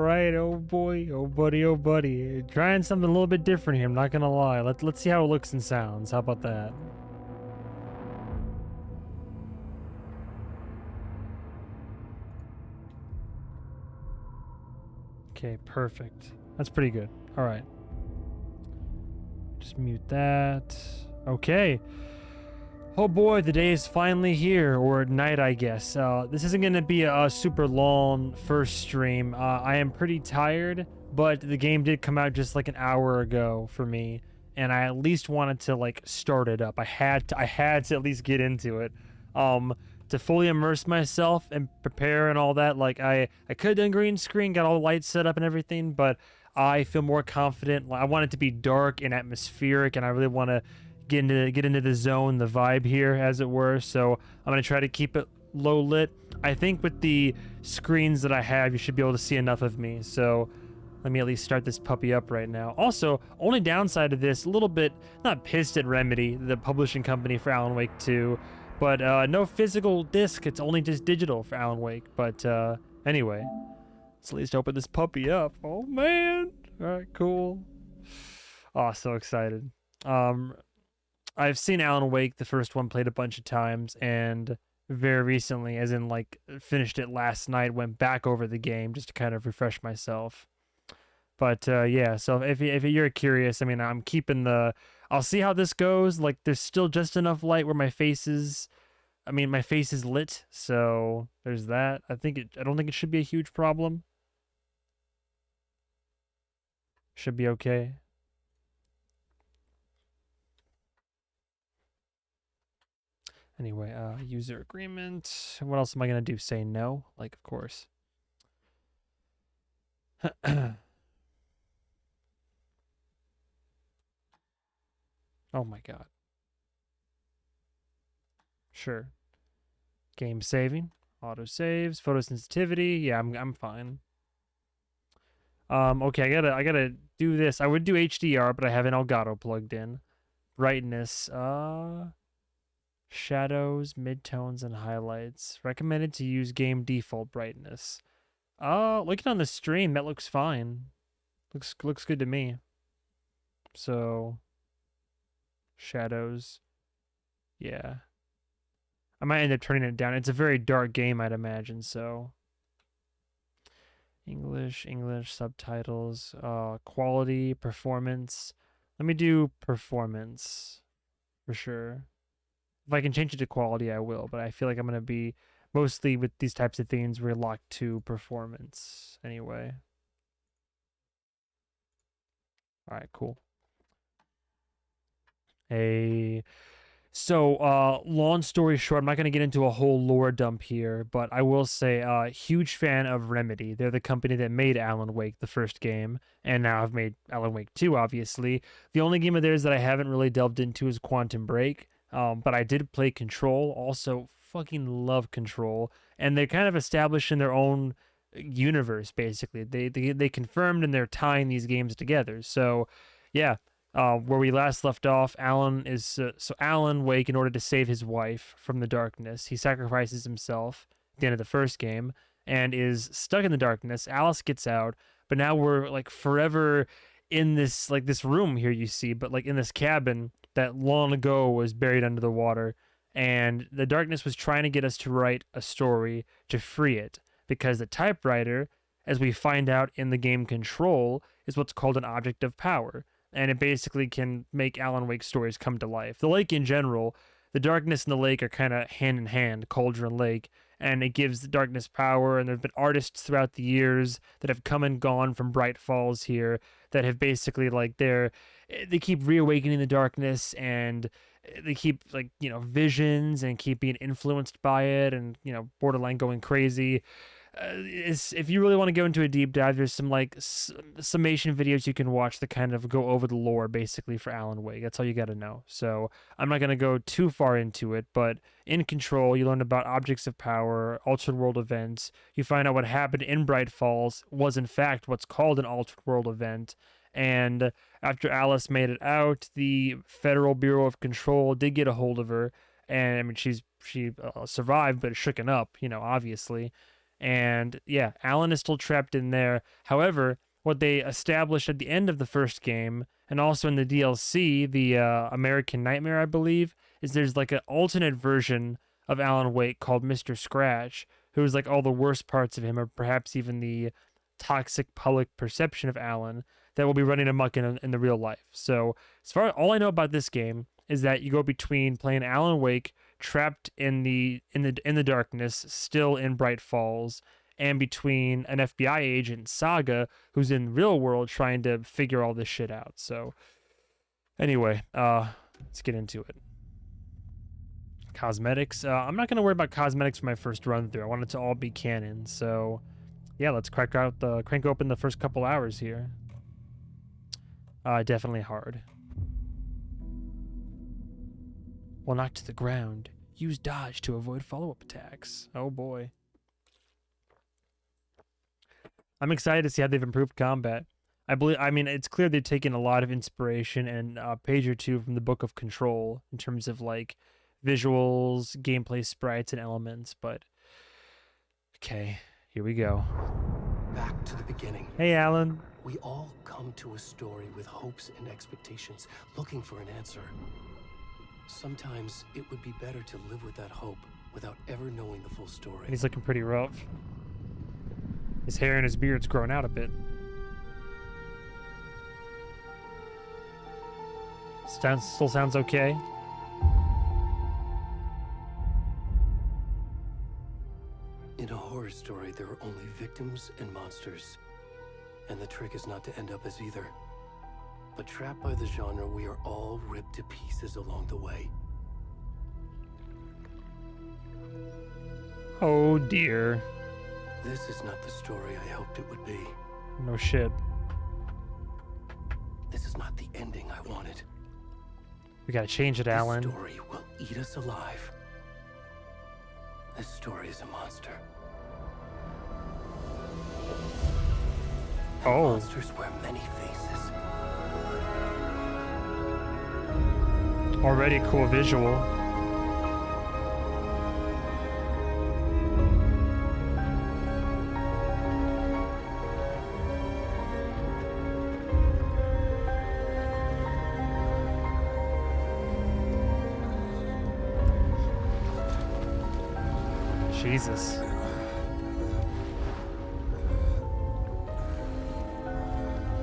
Right, oh boy, oh buddy, oh buddy. Trying something a little bit different here, I'm not gonna lie. Let's see how it looks and sounds. How about that? Okay, perfect. That's pretty good. All right. Just mute that. Okay. Oh boy, the day is finally here, or night, I guess. This isn't going to be a super long first stream. I am pretty tired, but the game did come out just like an hour ago for me, and I at least wanted to like start it up. I had to at least get into it, to fully immerse myself and prepare and all that. Like I could have done green screen, got all the lights set up and everything, but I feel more confident. I want it to be dark and atmospheric, and I really want to get into the zone, the vibe here, as it were. So I'm gonna try to keep it low lit. I think with the screens that I have, you should be able to see enough of me. So let me at least start this puppy up right now. Also, only downside of this, a little bit not pissed at Remedy, the publishing company for Alan Wake 2, but no physical disc. It's only just digital for Alan Wake. But anyway, let's at least open this puppy up. Oh man! All right, cool. Oh, so excited. Um, I've seen Alan Wake, the first one, played a bunch of times, and very recently, as in like finished it last night, went back over the game just to kind of refresh myself. But yeah, so if you're curious, I mean, I'm keeping the. I'll see how this goes. Like, there's still just enough light where my face is. I mean, my face is lit, so there's that. I don't think it should be a huge problem. Should be okay. Anyway, user agreement. What else am I gonna do? Say no? Like, of course. Oh my god. Sure. Game saving, auto saves, photosensitivity. Yeah, I'm fine. Okay, I gotta do this. I would do HDR, but I have an Elgato plugged in. Brightness, shadows, midtones, and highlights. Recommended to use game default brightness. Looking on the stream, that looks fine. Looks good to me. So, shadows, yeah. I might end up turning it down. It's a very dark game, I'd imagine, so. English, subtitles, quality, performance. Let me do performance for sure. If I can change it to quality, I will, but I feel like I'm going to be mostly with these types of things, we're locked to performance anyway. All right, cool. So, long story short, I'm not going to get into a whole lore dump here, but I will say, huge fan of Remedy. They're the company that made Alan Wake, the first game, and now have made Alan Wake 2, obviously. The only game of theirs that I haven't really delved into is Quantum Break, but I did play Control. Also, fucking love Control, and they're kind of establishing their own universe, basically. They confirmed, and they're tying these games together. So, yeah, where we last left off, Alan Wake, in order to save his wife from the darkness, he sacrifices himself at the end of the first game and is stuck in the darkness. Alice gets out, but now we're like forever in this room here you see, but like in this cabin that long ago was buried under the water, and the darkness was trying to get us to write a story to free it, because the typewriter, as we find out in the game Control, is what's called an object of power, and it basically can make Alan Wake stories come to life. The lake in general, the darkness and the lake are kind of hand in hand, Cauldron Lake, and it gives the darkness power. And there have been artists throughout the years that have come and gone from Bright Falls here that have basically like they keep reawakening the darkness, and they keep like visions and keep being influenced by it, and borderline going crazy. If you really want to go into a deep dive, there's some like summation videos you can watch that kind of go over the lore basically for Alan Wake. That's all you got to know. So I'm not going to go too far into it, but in Control, you learn about objects of power, altered world events. You find out what happened in Bright Falls was in fact what's called an altered world event. And after Alice made it out, the Federal Bureau of Control did get a hold of her, and I mean she survived, but shooken up, obviously. And yeah, Alan is still trapped in there. However, what they established at the end of the first game and also in the DLC, the American Nightmare, I believe, is there's like an alternate version of Alan Wake called Mr. Scratch, who's like all the worst parts of him, or perhaps even the toxic public perception of Alan that will be running amok in the real life. So, as far as all I know about this game is that you go between playing Alan Wake trapped in the darkness, still in Bright Falls, and between an FBI agent, Saga, who's in real world trying to figure all this shit out. So anyway, let's get into it. Cosmetics. I'm not gonna worry about cosmetics for my first run through. I want it to all be canon. So yeah, let's crank open the first couple hours here. Definitely hard. While knocked to the ground, use dodge to avoid follow-up attacks. Oh boy. I'm excited to see how they've improved combat. I mean, it's clear they've taken a lot of inspiration and a page or two from the Book of Control in terms of like visuals, gameplay sprites, and elements, but okay, here we go. Back to the beginning. Hey, Alan. We all come to a story with hopes and expectations, looking for an answer. Sometimes it would be better to live with that hope without ever knowing the full story. He's looking pretty rough. His hair and his beard's growing out a bit. Still sounds okay. In a horror story, there are only victims and monsters. And the trick is not to end up as either. But trapped by the genre, we are all ripped to pieces along the way. Oh dear. This is not the story I hoped it would be. No shit. This is not the ending I wanted. We gotta change it, Alan. This story will eat us alive. This story is a monster. And Oh. monsters wear many faces. Already a cool visual. Jesus.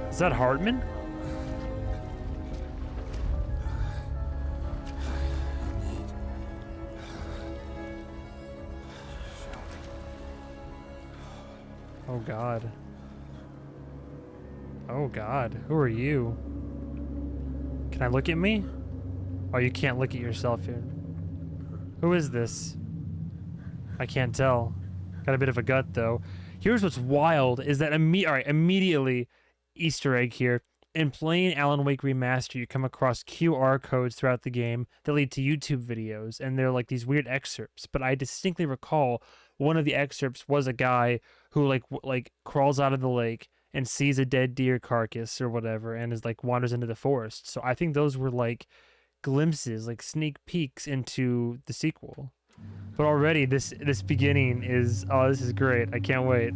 Is that Hartman? Oh God. Oh God. Who are you? Can I look at me? Oh, you can't look at yourself here. Who is this? I can't tell. Got a bit of a gut though. Here's what's wild is that immediately Easter egg here. In playing Alan Wake Remastered, you come across QR codes throughout the game that lead to YouTube videos, and they're like these weird excerpts. But I distinctly recall one of the excerpts was a guy who like crawls out of the lake and sees a dead deer carcass or whatever, and is like wanders into the forest. So I think those were like glimpses, like sneak peeks into the sequel. But already this beginning is, oh, this is great. I can't wait.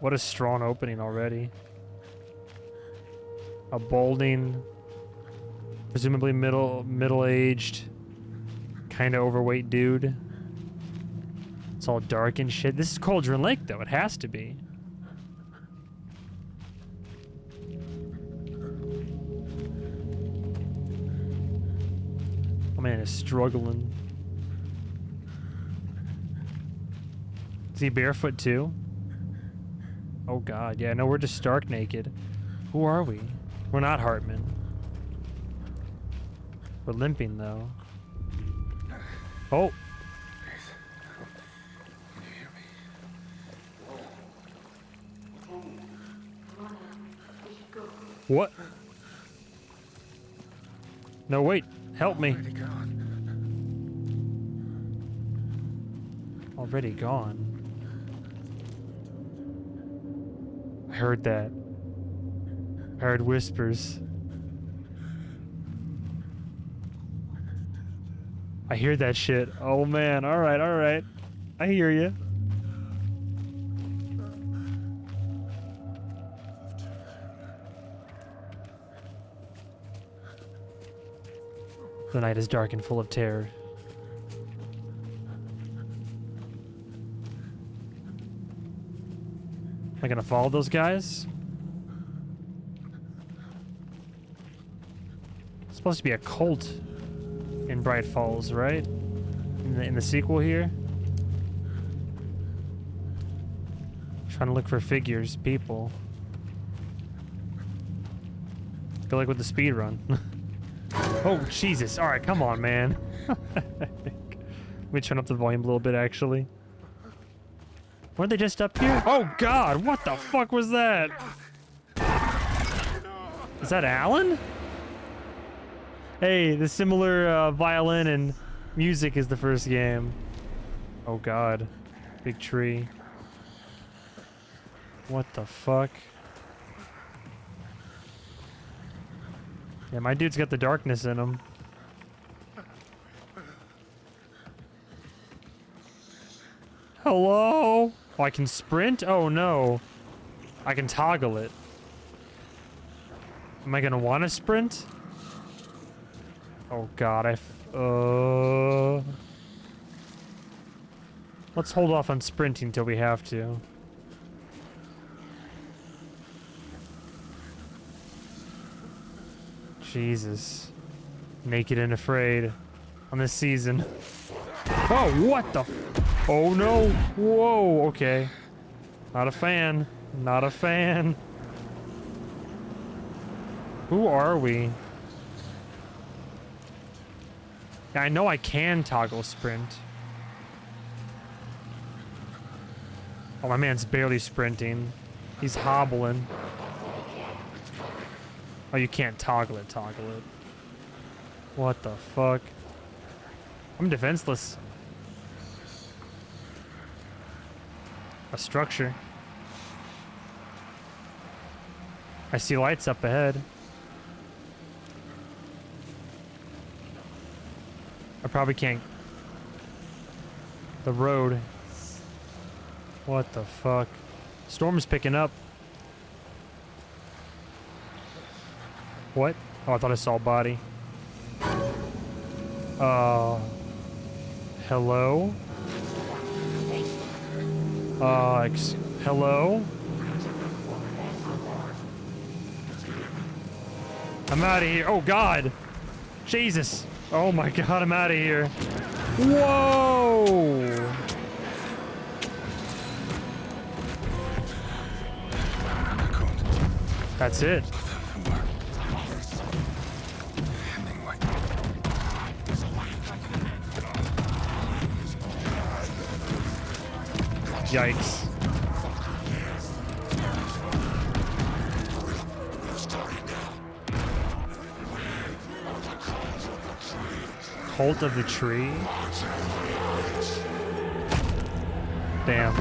What a strong opening already. A balding, presumably middle-aged, kind of overweight dude. It's all dark and shit. This is Cauldron Lake though. It has to be. Man is struggling. Is he barefoot too? Oh God, yeah, no, we're just stark naked. Who are we? We're not Hartman. We're limping though. Oh. What? No, wait. Help me. Already gone. I heard that. I heard whispers. I hear that shit. Oh man, alright, alright. I hear you. The night is dark and full of terror. Am I gonna follow those guys? It's supposed to be a cult in Bright Falls, right? In the sequel here? Trying to look for figures, people. Good luck with the speed run. Oh, Jesus. Alright, come on, man. Let me turn up the volume a little bit, actually. Weren't they just up here? Oh, God. What the fuck was that? Is that Alan? Hey, the similar violin and music is the first game. Oh, God. Big tree. What the fuck? Yeah, my dude's got the darkness in him. Hello? Oh, I can sprint? Oh, no. I can toggle it. Am I gonna want to sprint? Oh, God, Let's hold off on sprinting till we have to. Jesus. Naked and afraid on this season. Oh, what the oh no. Whoa, okay. Not a fan. Not a fan. Who are we? Yeah, I know I can toggle sprint. Oh, my man's barely sprinting. He's hobbling. Oh, you can't toggle it, What the fuck? I'm defenseless. A structure. I see lights up ahead. I probably can't. The road. What the fuck? Storm's picking up. What? Oh, I thought I saw a body. Hello? Hello? I'm out of here. Oh, God. Jesus. Oh, my God, I'm out of here. Whoa! That's it. Yikes. Cult of the Tree? Damn.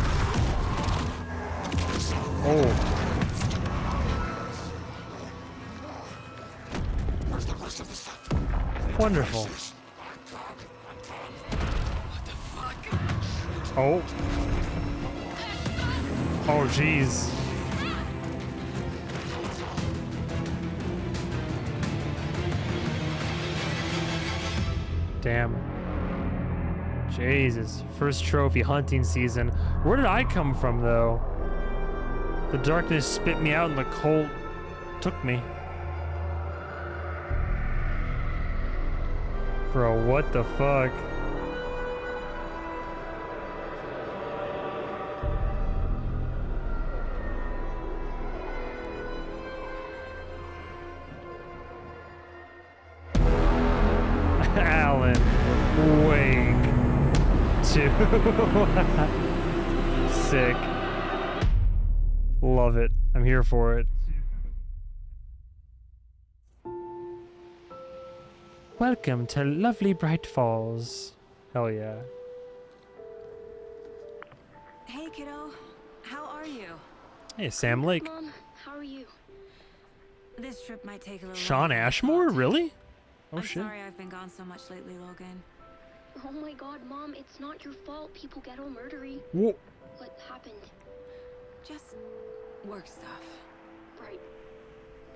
Oh. Wonderful. Oh. Oh, jeez. Damn. Jesus. First trophy hunting season. Where did I come from, though? The darkness spit me out and the cold took me. Bro, what the fuck? Alan Wake 2. Sick. Love it. I'm here for it. Welcome to lovely Bright Falls. Hell yeah. Hey, kiddo. How are you? Hey, Sam Lake. Mom, how are you? This trip might take a little Sean longer than I Ashmore? thought. Really? Oh I'm shit. sorry I've been gone so much lately, Logan. Oh my god, Mom, it's not your fault people get all murdery. Whoa. What happened? Just work stuff. Right.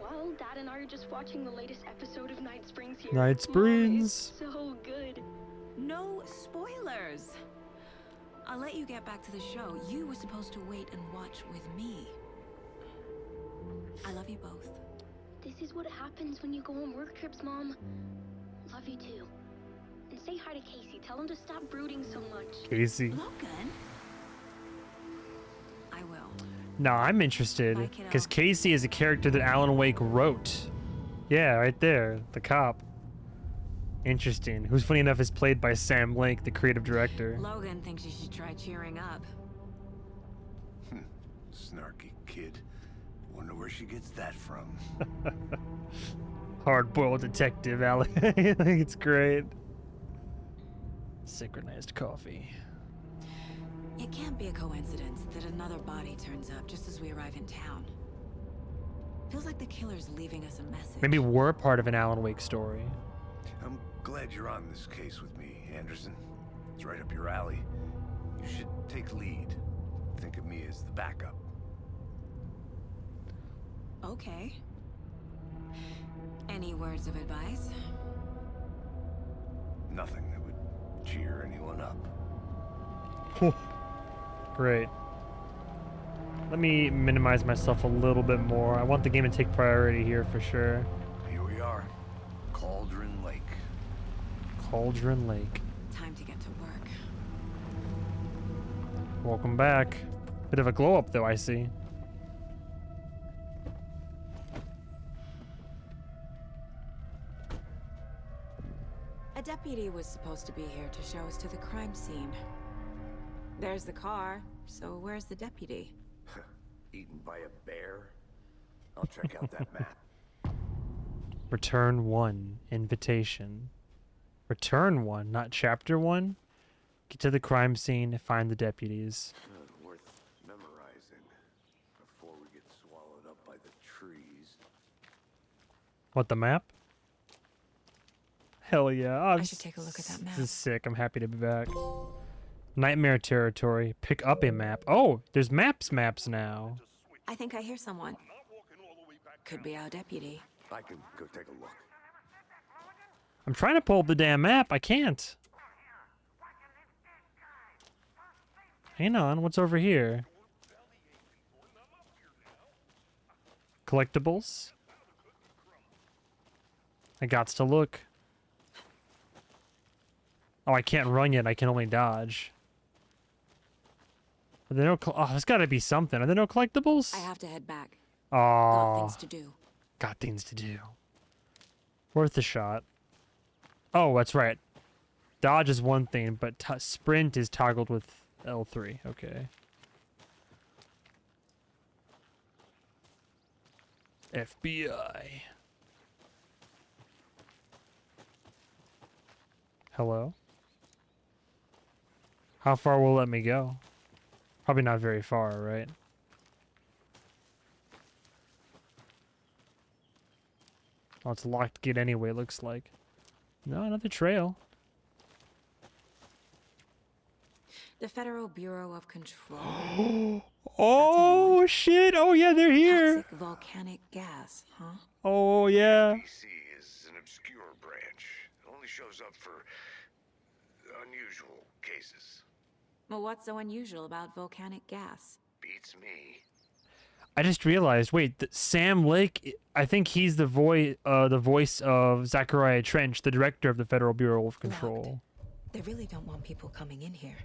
Well, Dad and I are just watching the latest episode of Night Springs here. Night Mom, Springs. it's so good. No spoilers. I'll let you get back to the show. You were supposed to wait and watch with me. I love you both. This is what happens when you go on work trips, Mom. Love you too. And say hi to Casey. Tell him to stop brooding so much. Casey. Logan? I will. No, I'm interested Bye, kiddo. because Casey is a character that Alan Wake wrote. Yeah, right there, the cop. Interesting. Who's funny enough is played by Sam Lake, the creative director. Logan thinks you should try cheering up. Snarky kid. Wonder where she gets that from. Hard-boiled detective, Alan. I think it's great. Synchronized coffee. It can't be a coincidence that another body turns up just as we arrive in town. Feels like the killer's leaving us a message. Maybe we're part of an Alan Wake story. I'm glad you're on this case with me, Anderson. It's right up your alley. You should take lead. Think of me as the backup. Okay. Any words of advice? Nothing that would cheer anyone up. Great. Let me minimize myself a little bit more. I want the game to take priority here for sure. Here we are. Cauldron Lake. Cauldron Lake. Time to get to work. Welcome back. Bit of a glow up though, I see. A deputy was supposed to be here to show us to the crime scene. There's the car, so where's the deputy? Eaten by a bear? I'll check out that map. Return 1. Invitation. Return 1, not chapter 1. Get to the crime scene, find the deputies. Worth memorizing before we get swallowed up by the trees. What, the map? Hell yeah. Oh, I should take a look at that map. This is sick. I'm happy to be back. Nightmare territory. Pick up a map. Oh, there's maps now. I think I hear someone. Could be our deputy. I can go take a look. I'm trying to pull up the damn map. I can't. Hang on. What's over here? Collectibles. I gots to look. Oh, I can't run yet. I can only dodge. Are there no? Oh, there's got to be something. Are there no collectibles? I have to head back. Got Oh, things to do. got things to do. Worth a shot. Oh, that's right. Dodge is one thing, but sprint is toggled with L3. Okay. FBI. Hello? How far will it let me go? Probably not very far, right? Oh, it's a locked gate anyway, looks like. No, another trail. The Federal Bureau of Control. Oh, shit. Oh, yeah, they're here. Toxic volcanic gas, huh? Oh, yeah. BC is an obscure branch. It only shows up for unusual cases. Well, what's so unusual about volcanic gas? Beats me. I just realized, wait, Sam Lake, I think he's the voice of Zachariah Trench, the director of the Federal Bureau of Control. They really don't want people coming in here.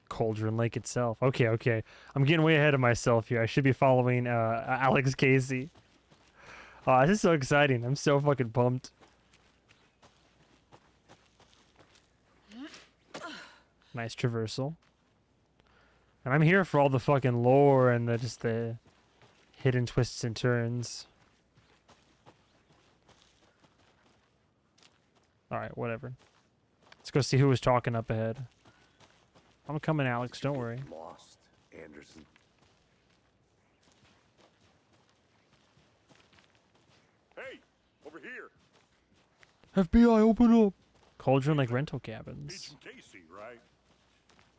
Cauldron Lake itself. Okay, okay. I'm getting way ahead of myself here. I should be following Alex Casey. Oh, this is so exciting. I'm so fucking pumped. Nice traversal. And I'm here for all the fucking lore and just the hidden twists and turns. Alright, whatever. Let's go see who was talking up ahead. I'm coming, Alex. Don't worry. Lost, Anderson. Hey, over here. FBI, open up. Cauldron Lake rental cabins. Agent Casey, right?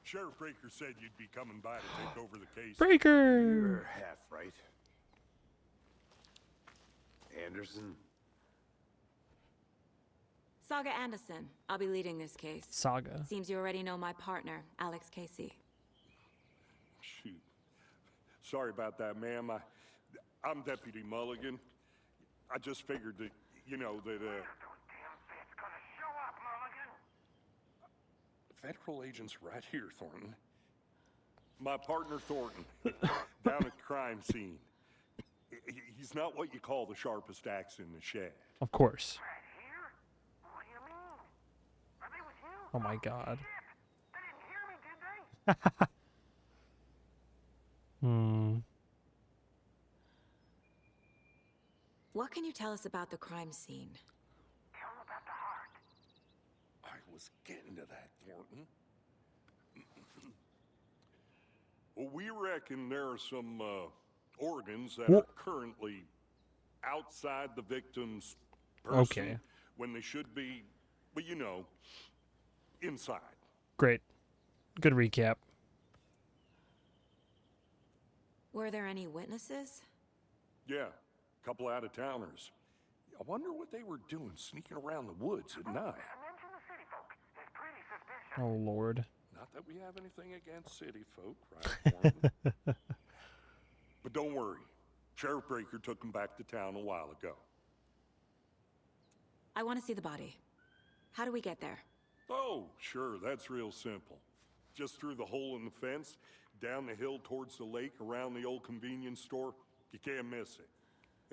Sheriff Breaker said you'd be coming by to take over the case. Breaker. You're half right. Anderson? Saga Anderson. I'll be leading this case. Saga. Seems you already know my partner, Alex Casey. Shoot. Sorry about that, ma'am. I'm Deputy Mulligan. I just figured that, you know, that, Federal agents right here, Thornton. My partner, Thornton, down at the crime scene. He's not what you call the sharpest axe in the shed. Of course. Oh my god. What can you tell us about the crime scene? I was getting to that, Thornton. Well, we reckon there are some organs that are currently outside the victim's person Okay. when they should be, well, you know, inside. Great. Good recap. Were there any witnesses? Yeah, a couple out-of-towners. I wonder what they were doing sneaking around the woods at night. Oh lord. Not that we have anything against city folk, right, Thornton? But don't worry. Sheriff Breaker took them back to town a while ago. I want to see the body. How do we get there? Oh, sure, that's real simple. Just through the hole in the fence, down the hill towards the lake, around the old convenience store. You can't miss it.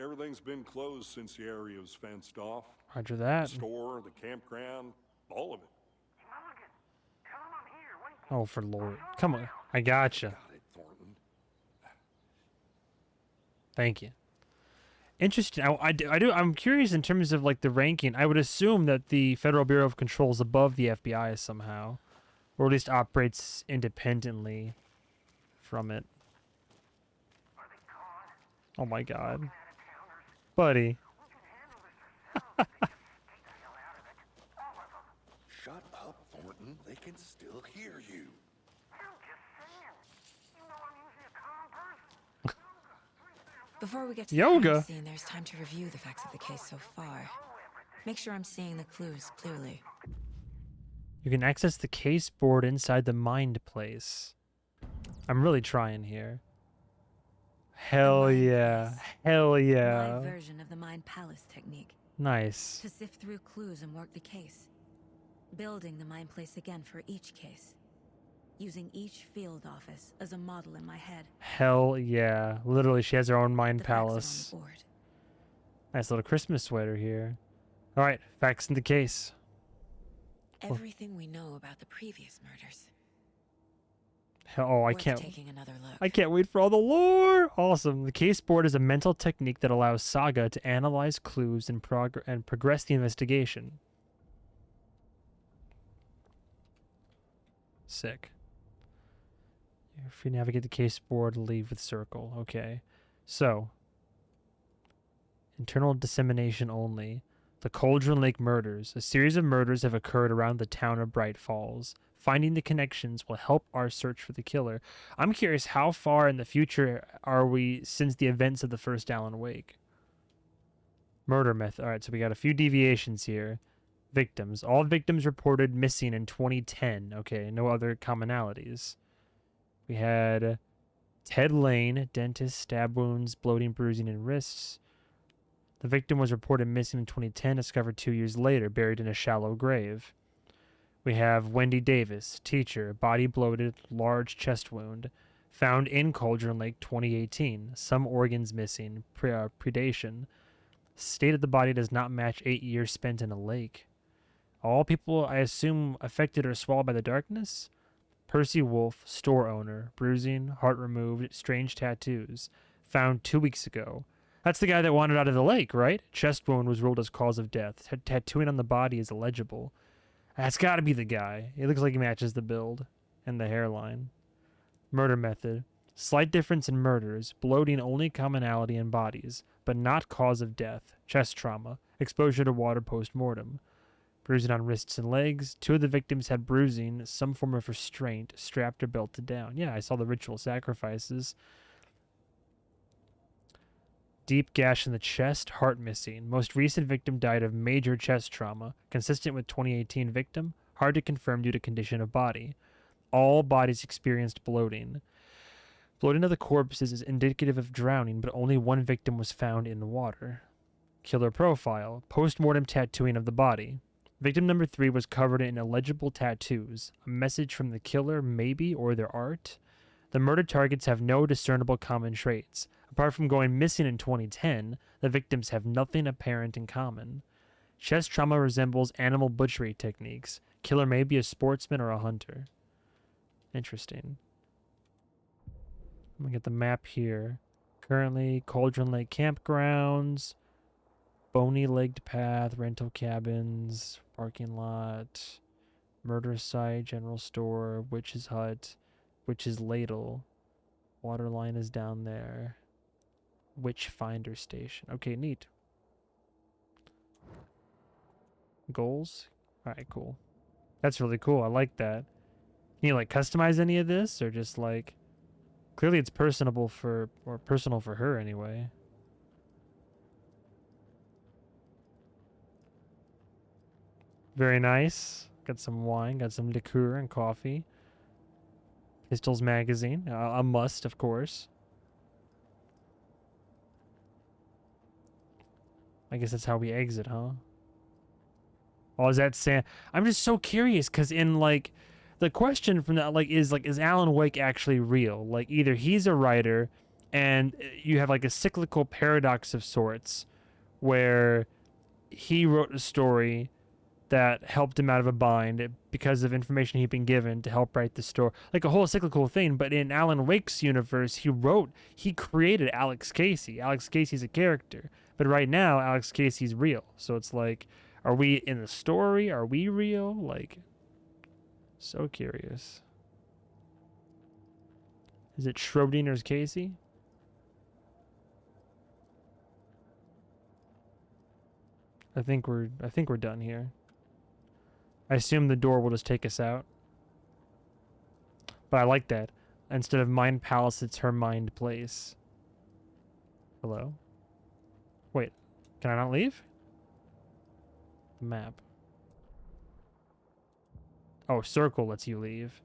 Everything's been closed since the area was fenced off. Roger The that. store, the campground, all of it. Oh, for lord. Come on. I gotcha. Got it, Thornton. Thank you. Interesting. I'm curious in terms of like the ranking. I would assume that the Federal Bureau of Control is above the FBI somehow, or at least operates independently from it. Oh my god. Buddy. Shut up, Thornton. They can still hear you. Before we get to Yoga. the crime scene, there's time to review the facts of the case so far. Make sure I'm seeing the clues clearly. You can access the case board inside the mind place. I'm really trying here. Hell Mind yeah. Place. Hell My yeah. version of the Mind Palace technique. Nice. To sift through clues and work the case. Building the Mind Place again for each case. Using each field office as a model in my head. Hell yeah. Literally, she has her own mind The facts are on palace. the board. Nice little Christmas sweater here. All right, facts in the case. Everything we know about the previous murders. Oh, I Worth can't. taking another look. I can't wait for all the lore. Awesome. The case board is a mental technique that allows Saga to analyze clues and progress the investigation. Sick. If you navigate the case board, leave with circle. Okay. So, internal dissemination only. The Cauldron Lake murders. A series of murders have occurred around the town of Bright Falls. Finding the connections will help our search for the killer. I'm curious, how far in the future are we since the events of the first Alan Wake? Murder method. All right, so we got a few deviations here. Victims. All victims reported missing in 2010. Okay, no other commonalities. We had Ted Lane, dentist, stab wounds, bloating, bruising, and wrists. The victim was reported missing in 2010, discovered 2 years later, buried in a shallow grave. We have Wendy Davis, teacher, body bloated, large chest wound, found in Cauldron Lake 2018, some organs missing, predation. State of the body does not match 8 years spent in a lake. All people, I assume, affected or swallowed by the darkness? Percy Wolf, store owner, bruising, heart removed, strange tattoos, found 2 weeks ago. That's the guy that wandered out of the lake, right? Chest wound was ruled as cause of death. Tattooing on the body is illegible. That's got to be the guy. He looks like he matches the build and the hairline. Murder method. Slight difference in murders. Bloating only commonality in bodies, but not cause of death. Chest trauma. Exposure to water post-mortem. bruising on wrists and legs. 2 of the victims had bruising, some form of restraint, strapped or belted down. Yeah, I saw the ritual sacrifices. Deep gash in the chest, heart missing. Most recent victim died of major chest trauma, consistent with 2018 victim, hard to confirm due to condition of body. All bodies experienced bloating. Bloating of the corpses is indicative of drowning, but only 1 victim was found in the water. Killer profile, post-mortem tattooing of the body. Victim number 3 was covered in illegible tattoos, a message from the killer, maybe, or their art. The murdered targets have no discernible common traits. Apart from going missing in 2010, the victims have nothing apparent in common. Chest trauma resembles animal butchery techniques. Killer may be a sportsman or a hunter. Interesting. I'm gonna get the map here. Currently, Cauldron Lake campgrounds, Bony Legged Path, rental cabins, parking lot, murder site, general store, witch's hut, witch's ladle, water line is down there, witch finder station. Okay, neat. Goals? Alright, cool. That's really cool. I like that. Can you like customize any of this, or just like clearly it's personal for her anyway. Very nice. Got some wine, got some liqueur and coffee. Pistols magazine, a must, of course. I guess that's how we exit, huh? Oh, is that Sam? I'm just so curious, because in, like, the question from that, like, is Alan Wake actually real? Like, either he's a writer, and you have, like, a cyclical paradox of sorts, where he wrote a story that helped him out of a bind because of information he'd been given to help write the story. Like a whole cyclical thing, but in Alan Wake's universe, he created Alex Casey. Alex Casey's a character. But right now, Alex Casey's real. So it's like, are we in the story? Are we real? Like, so curious. Is it Schrodinger's Casey? I think we're done here. I assume the door will just take us out. But I like that. Instead of Mind Palace, it's her Mind Place. Hello? Wait, can I not leave? Map. Oh, circle lets you leave.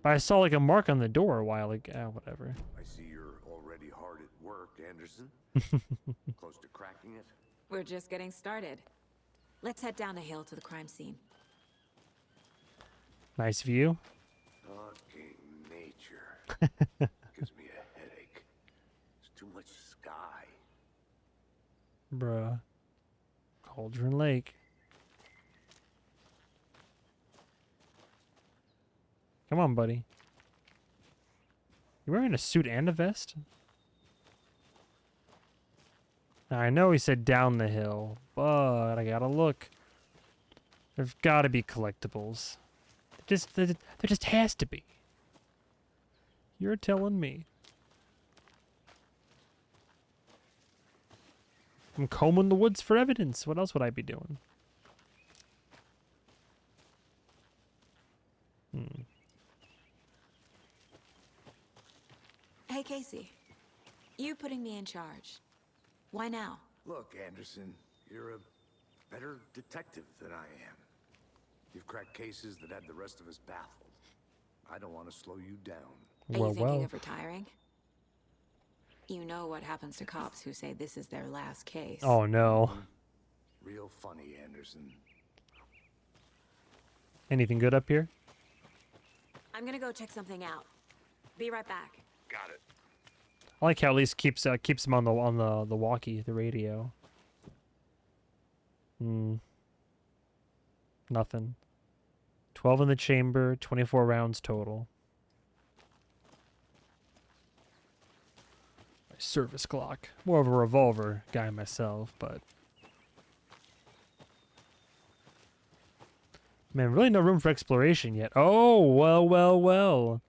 But I saw like a mark on the door a while ago. Whatever. I see you're already hard at work, Anderson. Close to cracking it? We're just getting started. Let's head down the hill to the crime scene. Nice view. Fucking nature. Gives me a headache. There's too much sky. Bruh. Cauldron Lake. Come on, buddy. You wearing a suit and a vest? Now, I know he said down the hill, but I gotta look. There's gotta be collectibles. There just has to be. You're telling me. I'm combing the woods for evidence. What else would I be doing? Hey, Casey. You putting me in charge. Why now? Look, Anderson, you're a better detective than I am. You've cracked cases that had the rest of us baffled. I don't want to slow you down. Are you thinking of retiring? You know what happens to cops who say this is their last case. Oh, no. Real funny, Anderson. Anything good up here? I'm gonna go check something out. Be right back. Got it. I like how at least keeps him on the walkie, the radio. Nothing. 12 in the chamber, 24 rounds total. My service clock. More of a revolver guy myself, but man, really no room for exploration yet. Oh, well.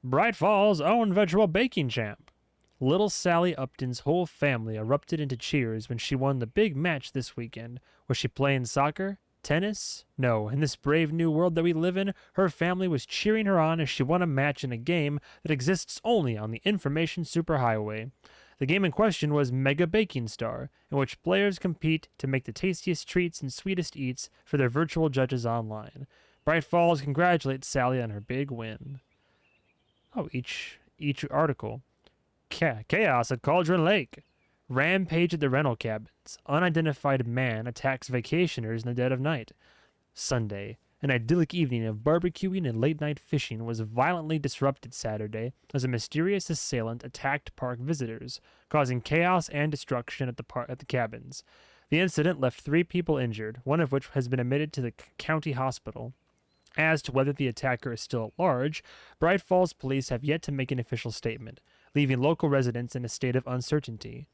Bright Falls own vegetable baking champ. Little Sally Upton's whole family erupted into cheers when she won the big match this weekend. Was she playing soccer? Tennis? No, in this brave new world that we live in, her family was cheering her on as she won a match in a game that exists only on the Information Superhighway. The game in question was Mega Baking Star, in which players compete to make the tastiest treats and sweetest eats for their virtual judges online. Bright Falls congratulates Sally on her big win. Oh, each article. Chaos at Cauldron Lake. Rampage at the rental cabins. Unidentified man attacks vacationers in the dead of night. Sunday. An idyllic evening of barbecuing and late-night fishing was violently disrupted Saturday as a mysterious assailant attacked park visitors, causing chaos and destruction at the cabins. The incident left 3 people injured, one of which has been admitted to the county hospital. As to whether the attacker is still at large, Bright Falls police have yet to make an official statement, leaving local residents in a state of uncertainty.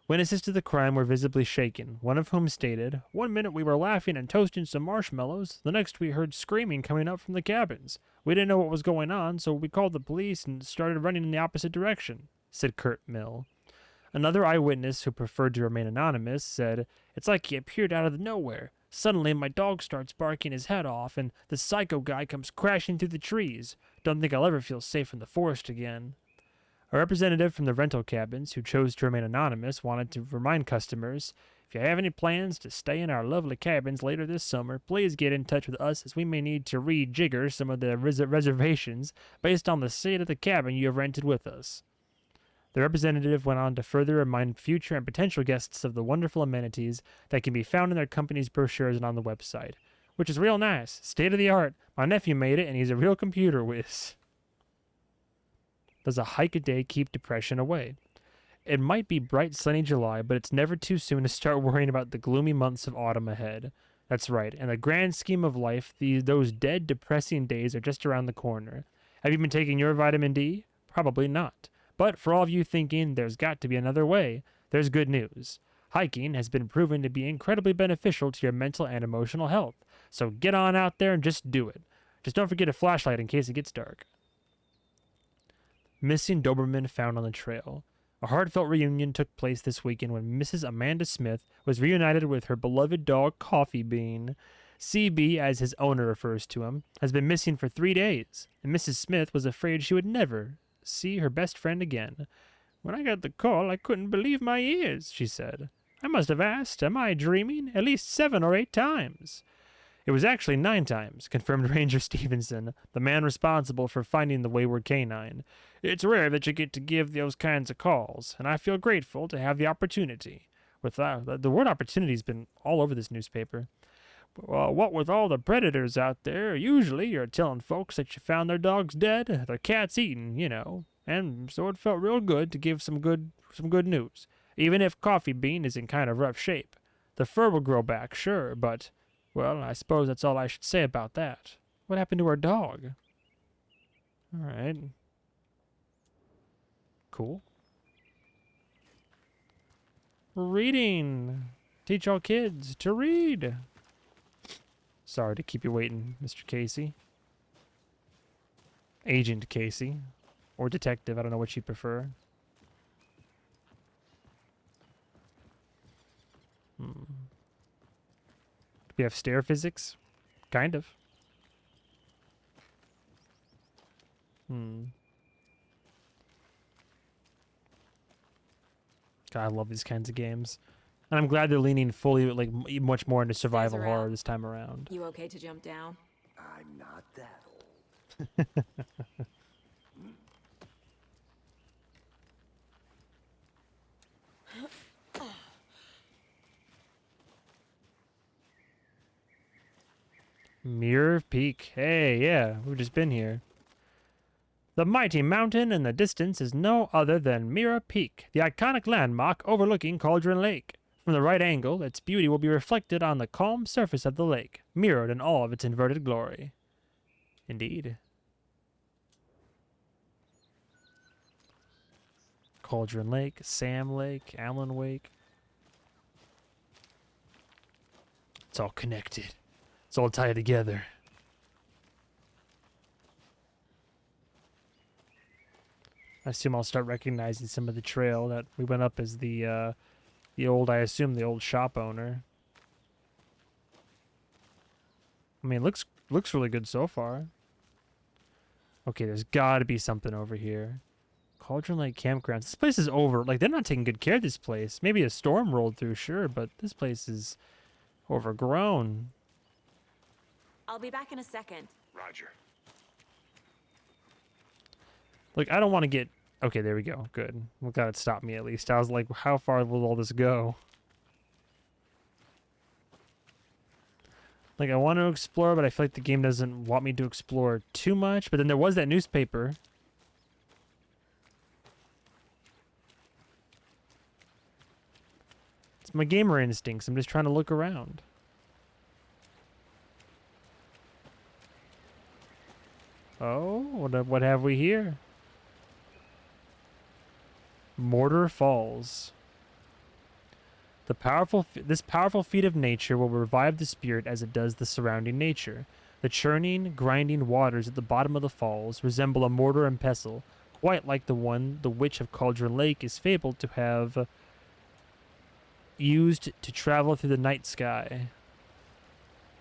Witnesses to the crime were visibly shaken, one of whom stated, "One minute we were laughing and toasting some marshmallows, the next we heard screaming coming up from the cabins. We didn't know what was going on, so we called the police and started running in the opposite direction," said Kurt Mill. Another eyewitness, who preferred to remain anonymous, said, "It's like he appeared out of nowhere. Suddenly my dog starts barking his head off, and the psycho guy comes crashing through the trees. Don't think I'll ever feel safe in the forest again." A representative from the rental cabins, who chose to remain anonymous, wanted to remind customers, "If you have any plans to stay in our lovely cabins later this summer, please get in touch with us as we may need to rejigger some of the reservations based on the state of the cabin you have rented with us." The representative went on to further remind future and potential guests of the wonderful amenities that can be found in their company's brochures and on the website, which is real nice, state-of-the-art. My nephew made it, and he's a real computer whiz. Does a hike a day keep depression away? It might be bright sunny July, but it's never too soon to start worrying about the gloomy months of autumn ahead. That's right, in the grand scheme of life, those dead, depressing days are just around the corner. Have you been taking your vitamin D? Probably not. But for all of you thinking there's got to be another way, there's good news. Hiking has been proven to be incredibly beneficial to your mental and emotional health, so get on out there and just do it. Just don't forget a flashlight in case it gets dark. Missing Doberman found on the trail. A heartfelt reunion took place this weekend when Mrs. Amanda Smith was reunited with her beloved dog Coffee Bean. CB, as his owner refers to him, has been missing for 3 days, and Mrs. Smith was afraid she would never see her best friend again. "When I got the call, I couldn't believe my ears," she said. "I must have asked, 'Am I dreaming?' at least 7 or 8 times. It was actually 9 times, confirmed Ranger Stevenson, the man responsible for finding the wayward canine. "It's rare that you get to give those kinds of calls, and I feel grateful to have the opportunity." The word opportunity's been all over this newspaper. "Well, what with all the predators out there, usually you're telling folks that you found their dogs dead, their cats eaten, you know. And so it felt real good to give some good news, even if Coffee Bean is in kind of rough shape. The fur will grow back, sure, but... well, I suppose that's all I should say about that. What happened to our dog?" All right. Cool. Reading. Teach all kids to read. Sorry to keep you waiting, Mr. Casey. Agent Casey. Or detective, I don't know what you prefer. We have stair physics? Kind of. God, I love these kinds of games. And I'm glad they're leaning fully, like, much more into survival Stairs are horror out. this time around. You okay to jump down? I'm not that old. Mirror Peak. Hey, yeah, we've just been here. The mighty mountain in the distance is no other than Mirror Peak, the iconic landmark overlooking Cauldron Lake. From the right angle, its beauty will be reflected on the calm surface of the lake, mirrored in all of its inverted glory. Indeed. Cauldron Lake, Sam Lake, Alan Wake. It's all connected. It's all tied together. I assume I'll start recognizing some of the trail that we went up as the old, I assume the old shop owner. I mean, it looks really good so far. Okay, there's got to be something over here. Cauldron Lake Campgrounds. This place is over. Like, they're not taking good care of this place. Maybe a storm rolled through, sure, but this place is overgrown. I'll be back in a second. Roger. Like, I don't want to get... Okay, there we go. Good. Well, God, it stopped me at least. I was like, how far will all this go? Like, I want to explore, but I feel like the game doesn't want me to explore too much. But then there was that newspaper. It's my gamer instincts. I'm just trying to look around. Oh, what have we here? Mortar Falls. This powerful feat of nature will revive the spirit as it does the surrounding nature. The churning, grinding waters at the bottom of the falls resemble a mortar and pestle, quite like the one the Witch of Cauldron Lake is fabled to have used to travel through the night sky.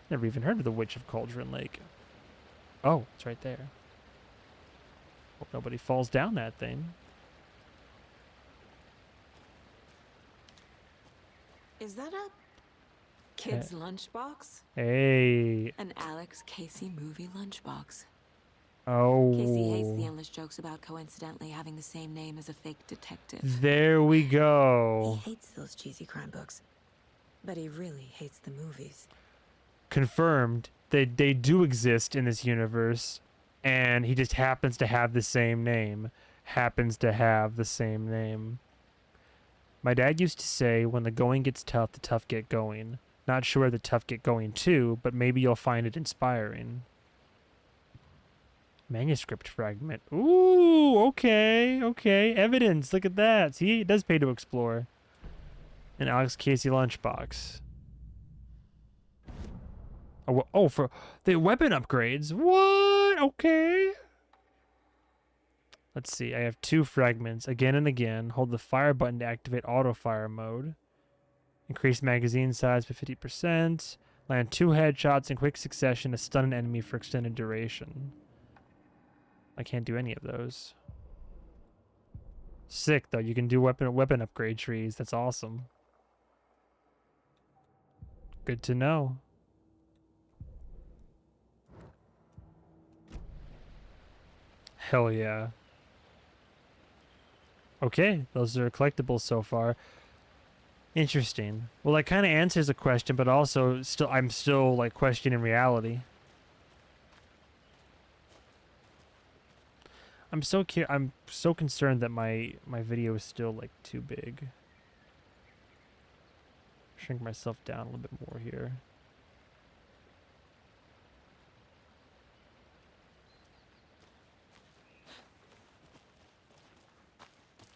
Never even heard of the Witch of Cauldron Lake. Oh, it's right there. Hope nobody falls down that thing. Is that a kid's lunchbox? Hey. An Alex Casey movie lunchbox. Oh. Casey hates the endless jokes about coincidentally having the same name as a fake detective. There we He go. hates those cheesy crime books, but he really hates the movies. Confirmed. They do exist in this universe, and he just happens to have the same name. My dad used to say, when the going gets tough, the tough get going. Not sure the tough get going too, but maybe you'll find it inspiring. Manuscript fragment. Ooh, okay. Evidence, look at that. See, it does pay to explore. An Alex Casey lunchbox. Oh, for the weapon upgrades. What? Okay. Let's see. I have 2 fragments. Again and again. Hold the fire button to activate auto fire mode. Increase magazine size by 50%. Land 2 headshots in quick succession to stun an enemy for extended duration. I can't do any of those. Sick though. You can do weapon upgrade trees. That's awesome. Good to know. Hell yeah. Okay, those are collectibles so far. Interesting. Well, that kind of answers a question, but also I'm still like questioning reality. I'm so concerned that my video is still like too big. Shrink myself down a little bit more here.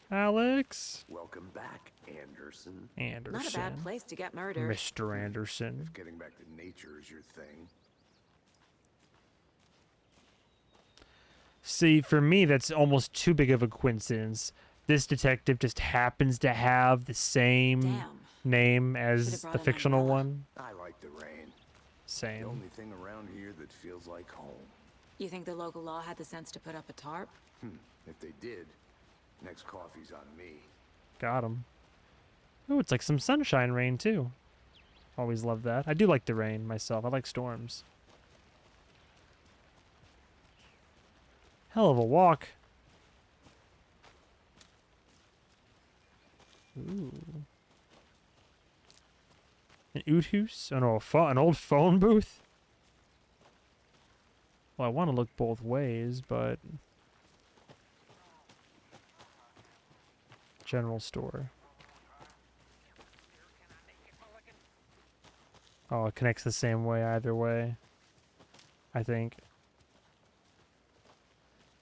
Alex? Welcome back, Anderson. Anderson. Not a bad place to get murdered. Mr. Anderson. If getting back to nature is your thing. See, for me, that's almost too big of a coincidence. This detective just happens to have the same Damn. name Should've as brought the an fictional umbrella. one. I like the rain. The Same. only thing around here that feels like home. You think the local law had the sense to put up a tarp? If they did, next coffee's on me. Got him. Oh, it's like some sunshine rain, too. Always love that. I do like the rain myself. I like storms. Hell of a walk. Ooh. An Oothoos? Oh no, an old phone booth? Well, I want to look both ways, but... General store. Oh, it connects the same way either way. I think.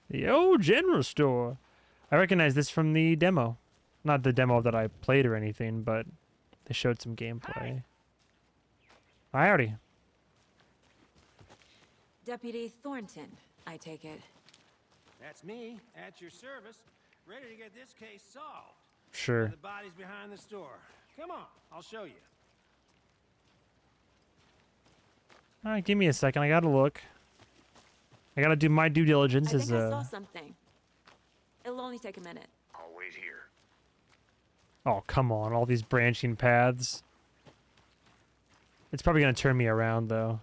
The old general store. I recognize this from the demo. Not the demo that I played or anything, but they showed some gameplay. Howdy. Deputy Thornton, I take it. That's me, at your service. ready to get this case solved. Sure. The body's behind the store. Come on, I'll show you. All right, give me a second. I gotta look. I gotta do my due diligence I as think I saw something. It'll only take a minute. I'll wait here. Oh, come on. All these branching paths. It's probably gonna turn me around, though.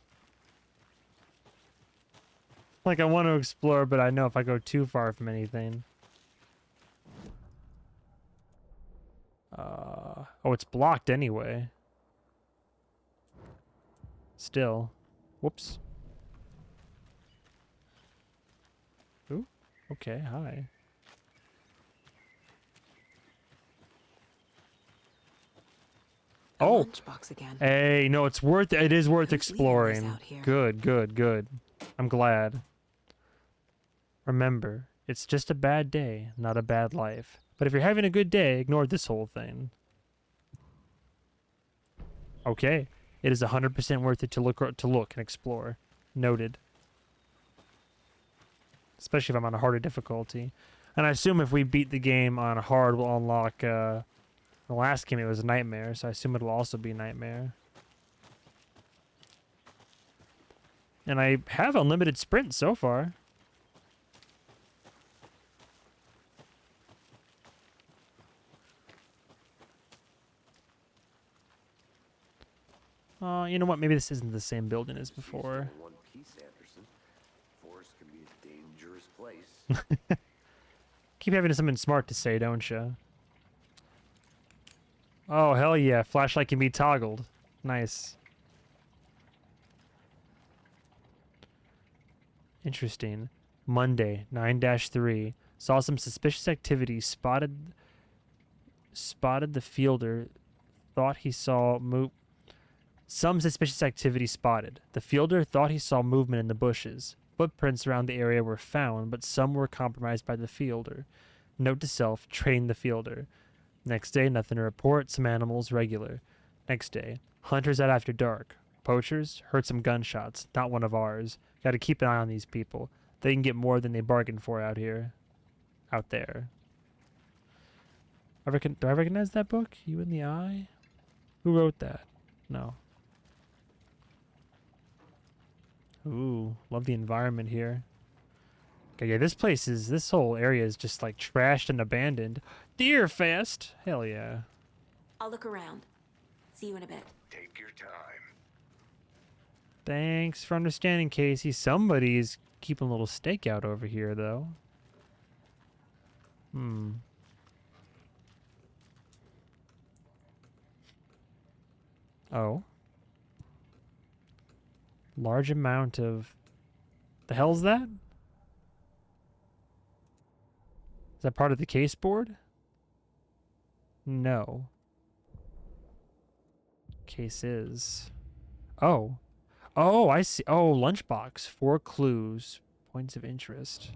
Like, I want to explore, but I know if I go too far from anything. Oh, it's blocked anyway. Still. Whoops. Ooh. Okay, hi. A Oh. lunchbox again. Hey, no, it's worth it. It is worth Who's leaving this exploring. out here? Good, good, good. I'm glad. Remember, it's just a bad day, not a bad life. But if you're having a good day, ignore this whole thing. Okay, it is 100% worth it to look and explore. Noted. Especially if I'm on a harder difficulty. And I assume if we beat the game on hard, we'll unlock. The last game it was Nightmare, so I assume it'll also be Nightmare. And I have unlimited sprint so far. You know what? Maybe this isn't the same building as before. One piece, Anderson. Forest can be a dangerous place. Keep having something smart to say, don't you? Oh, hell yeah. Flashlight can be toggled. Nice. Interesting. Monday, 9-3. Saw some suspicious activity. Spotted the fielder. Thought he saw Some suspicious activity spotted. The fielder thought he saw movement in the bushes. Footprints around the area were found, but some were compromised by the fielder. Note to self, train the fielder. Next day, nothing to report. Some animals, regular. Next day, hunters out after dark. Poachers, heard some gunshots. Not one of ours. Gotta keep an eye on these people. They can get more than they bargained for out here. Out there. Do I recognize that book? You in the Eye? Who wrote that? No. Ooh, love the environment here. Okay, yeah, this whole area is just like trashed and abandoned. Deer Fest! Hell yeah. I'll look around. See you in a bit. Take your time. Thanks for understanding, Casey. Somebody's keeping a little stakeout over here, though. Oh. Large amount of... The hell's that? Is that part of the case board? No. Case is... Oh. Oh, I see. Oh, lunchbox. 4 clues. Points of interest.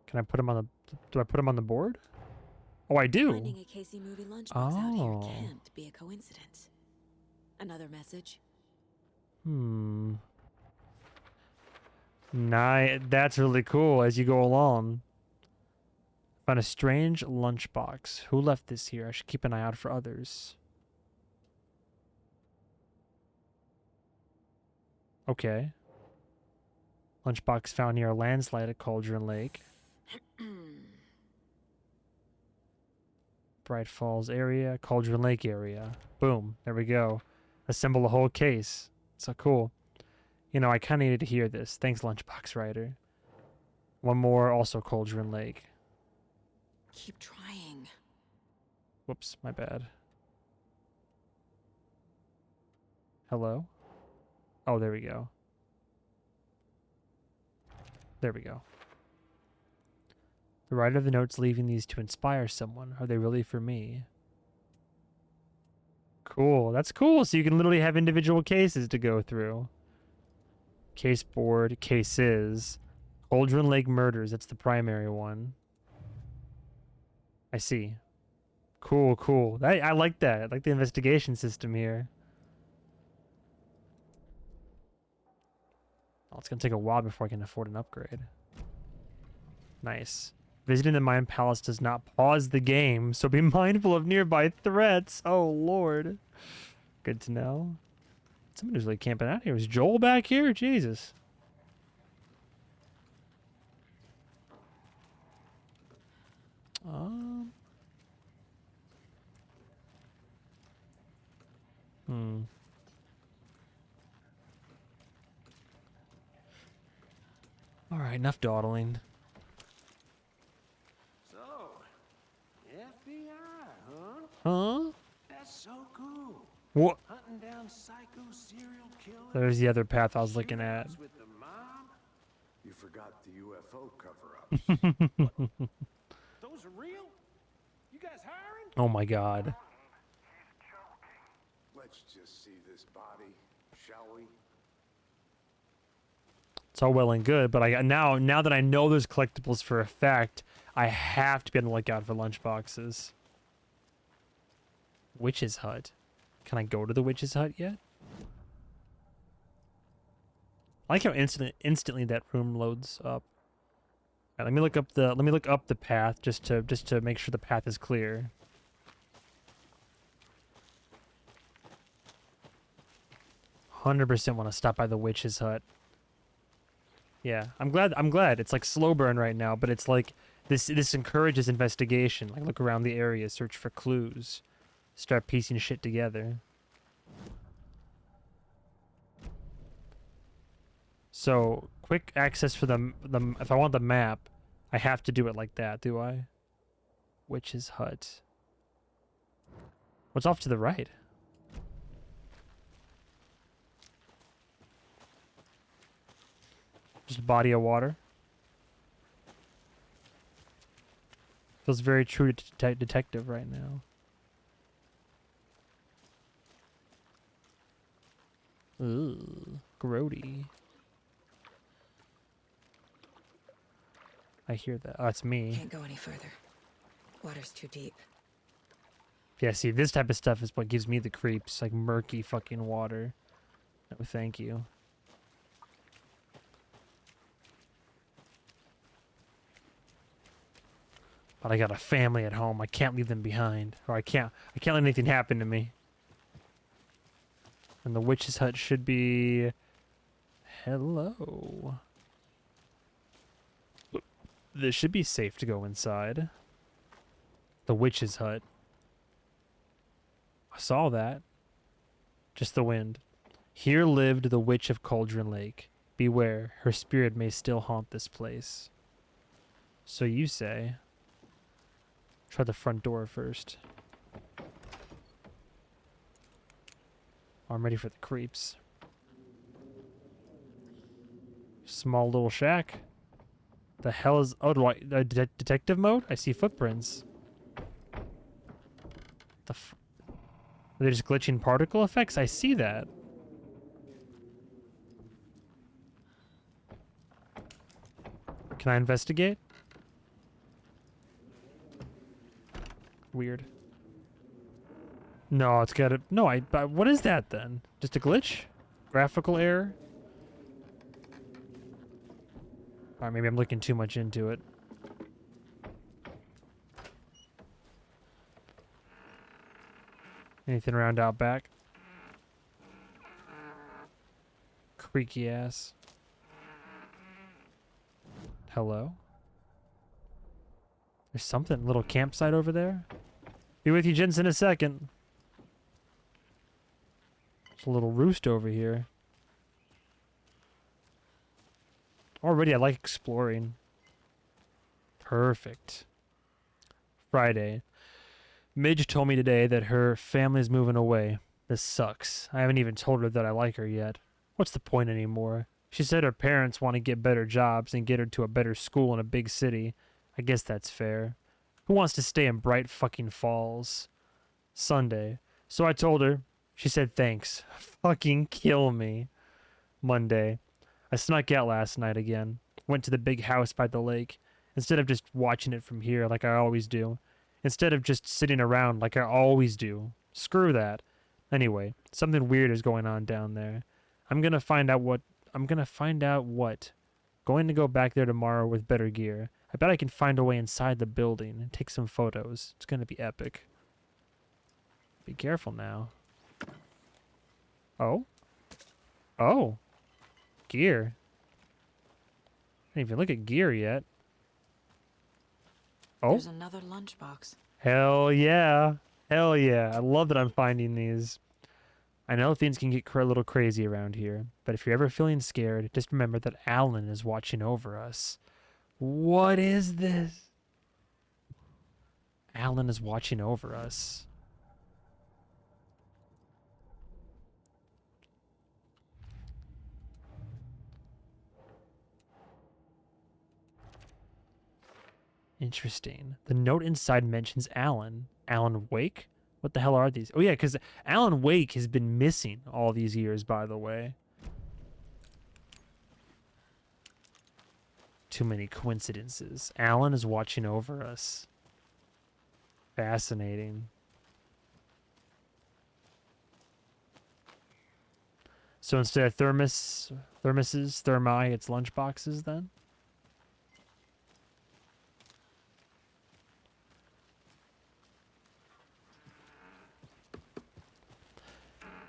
Can I put him on the... Do I put him on the board? Oh, I do. Finding a Casey movie lunchbox out here Oh. can't be a coincidence. Another message. That's really cool as you go along. Found a strange lunchbox. Who left this here? I should keep an eye out for others. Okay. Lunchbox found near a landslide at Cauldron Lake. Bright Falls area, Cauldron Lake area. Boom. There we go. Assemble a whole case. So cool. You know, I kind of needed to hear this. Thanks, Lunchbox Writer. One more, also Cauldron Lake. Keep trying. Whoops, my bad. Hello? Oh, there we go. There we go. The writer of the notes leaving these to inspire someone. Are they really for me? Cool. That's cool. So you can literally have individual cases to go through. Case board, cases. Cauldron Lake murders. That's the primary one. I see. Cool, cool. I like that. I like the investigation system here. Oh, it's gonna take a while before I can afford an upgrade. Nice. Visiting the Mind Palace does not pause the game, so be mindful of nearby threats. Oh, Lord. Good to know. Someone who's like camping out here. Is Joel back here? Jesus. Hmm. All right, enough dawdling. So, FBI, huh? Huh? That's so cool. What? Hunting down psycho serial killers. There's the other path I was looking at. shooters with the mob. You forgot the UFO cover-ups. Those are real? You guys hiring? Oh my God. Let's just see this body, shall we? It's all well and good, but now that I know there's collectibles for a fact, I have to be on the lookout for lunchboxes. Witch's Hut. Can I go to the Witch's Hut yet? I like how instantly that room loads up. All right, let me look up the path just to make sure the path is clear. "100% want to stop by the Witch's Hut." Yeah, I'm glad. It's like slow burn right now, but it's like this encourages investigation. Like look around the area, search for clues, start piecing shit together. So, quick access for the if I want the map, I have to do it like that, do I? Witch's Hut. What's off to the right? Just a body of water. Feels very true to detective right now. Ooh, grody. I hear that. Oh, it's me. Can't go any further. Water's too deep. Yeah, see, this type of stuff is what gives me the creeps. Like murky fucking water. No, thank you. But I got a family at home. I can't leave them behind. Or I can't let anything happen to me. And the Witch's Hut should be... Hello. This should be safe to go inside. The Witch's Hut. I saw that. Just the wind. "Here lived the Witch of Cauldron Lake. Beware, her spirit may still haunt this place." So you say. Try the front door first. I'm ready for the creeps. Small little shack. The hell is... Oh, do I... detective mode? I see footprints. Are they just glitching particle effects? I see that. Can I investigate? Weird. No, it's got a... No, what is that then? Just a glitch? Graphical error? Alright, maybe I'm looking too much into it. Anything around out back? Creaky ass. Hello? There's something, little campsite over there. Be with you, gents, in a second. There's a little roost over here. Already, I like exploring. Perfect. Friday. Midge told me today that her family's moving away. This sucks. I haven't even told her that I like her yet. What's the point anymore? She said her parents want to get better jobs and get her to a better school in a big city. I guess that's fair. Who wants to stay in Bright fucking Falls? Sunday. So I told her. She said thanks. Fucking kill me. Monday. I snuck out last night again. Went to the big house by the lake. Instead of just watching it from here like I always do. Instead of just sitting around like I always do. Screw that. Anyway, something weird is going on down there. I'm gonna find out what I'm gonna find out what. Going to go back there tomorrow with better gear. I bet I can find a way inside the building and take some photos. It's gonna be epic. Be careful now. Oh? Oh. Gear. I didn't even look at gear yet. Oh. There's another lunchbox. Hell yeah. Hell yeah. I love that I'm finding these. I know things can get a little crazy around here, but if you're ever feeling scared, just remember that Alan is watching over us. What is this? Alan is watching over us. Interesting. The note inside mentions Alan. Alan Wake? What the hell are these? Oh yeah, because Alan Wake has been missing all these years, by the way. Too many coincidences. Alan is watching over us. Fascinating. So instead of thermoses, thermi, it's lunchboxes then?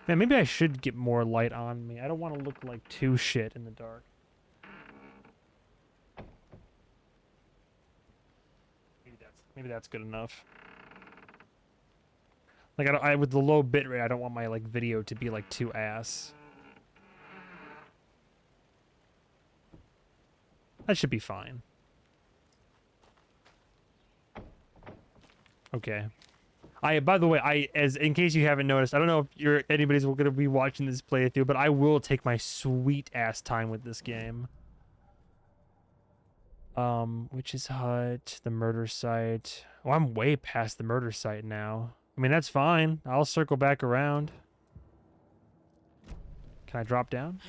Man, maybe I should get more light on me. I don't want to look like too shit in the dark. Maybe that's good enough. Like I with the low bitrate, I don't want my like video to be like too ass. That should be fine. Okay. By the way, as in case you haven't noticed, I don't know if anybody's going to be watching this playthrough, but I will take my sweet ass time with this game. Witch's Hut, the murder site. Oh, I'm way past the murder site now. I mean, that's fine. I'll circle back around. Can I drop down?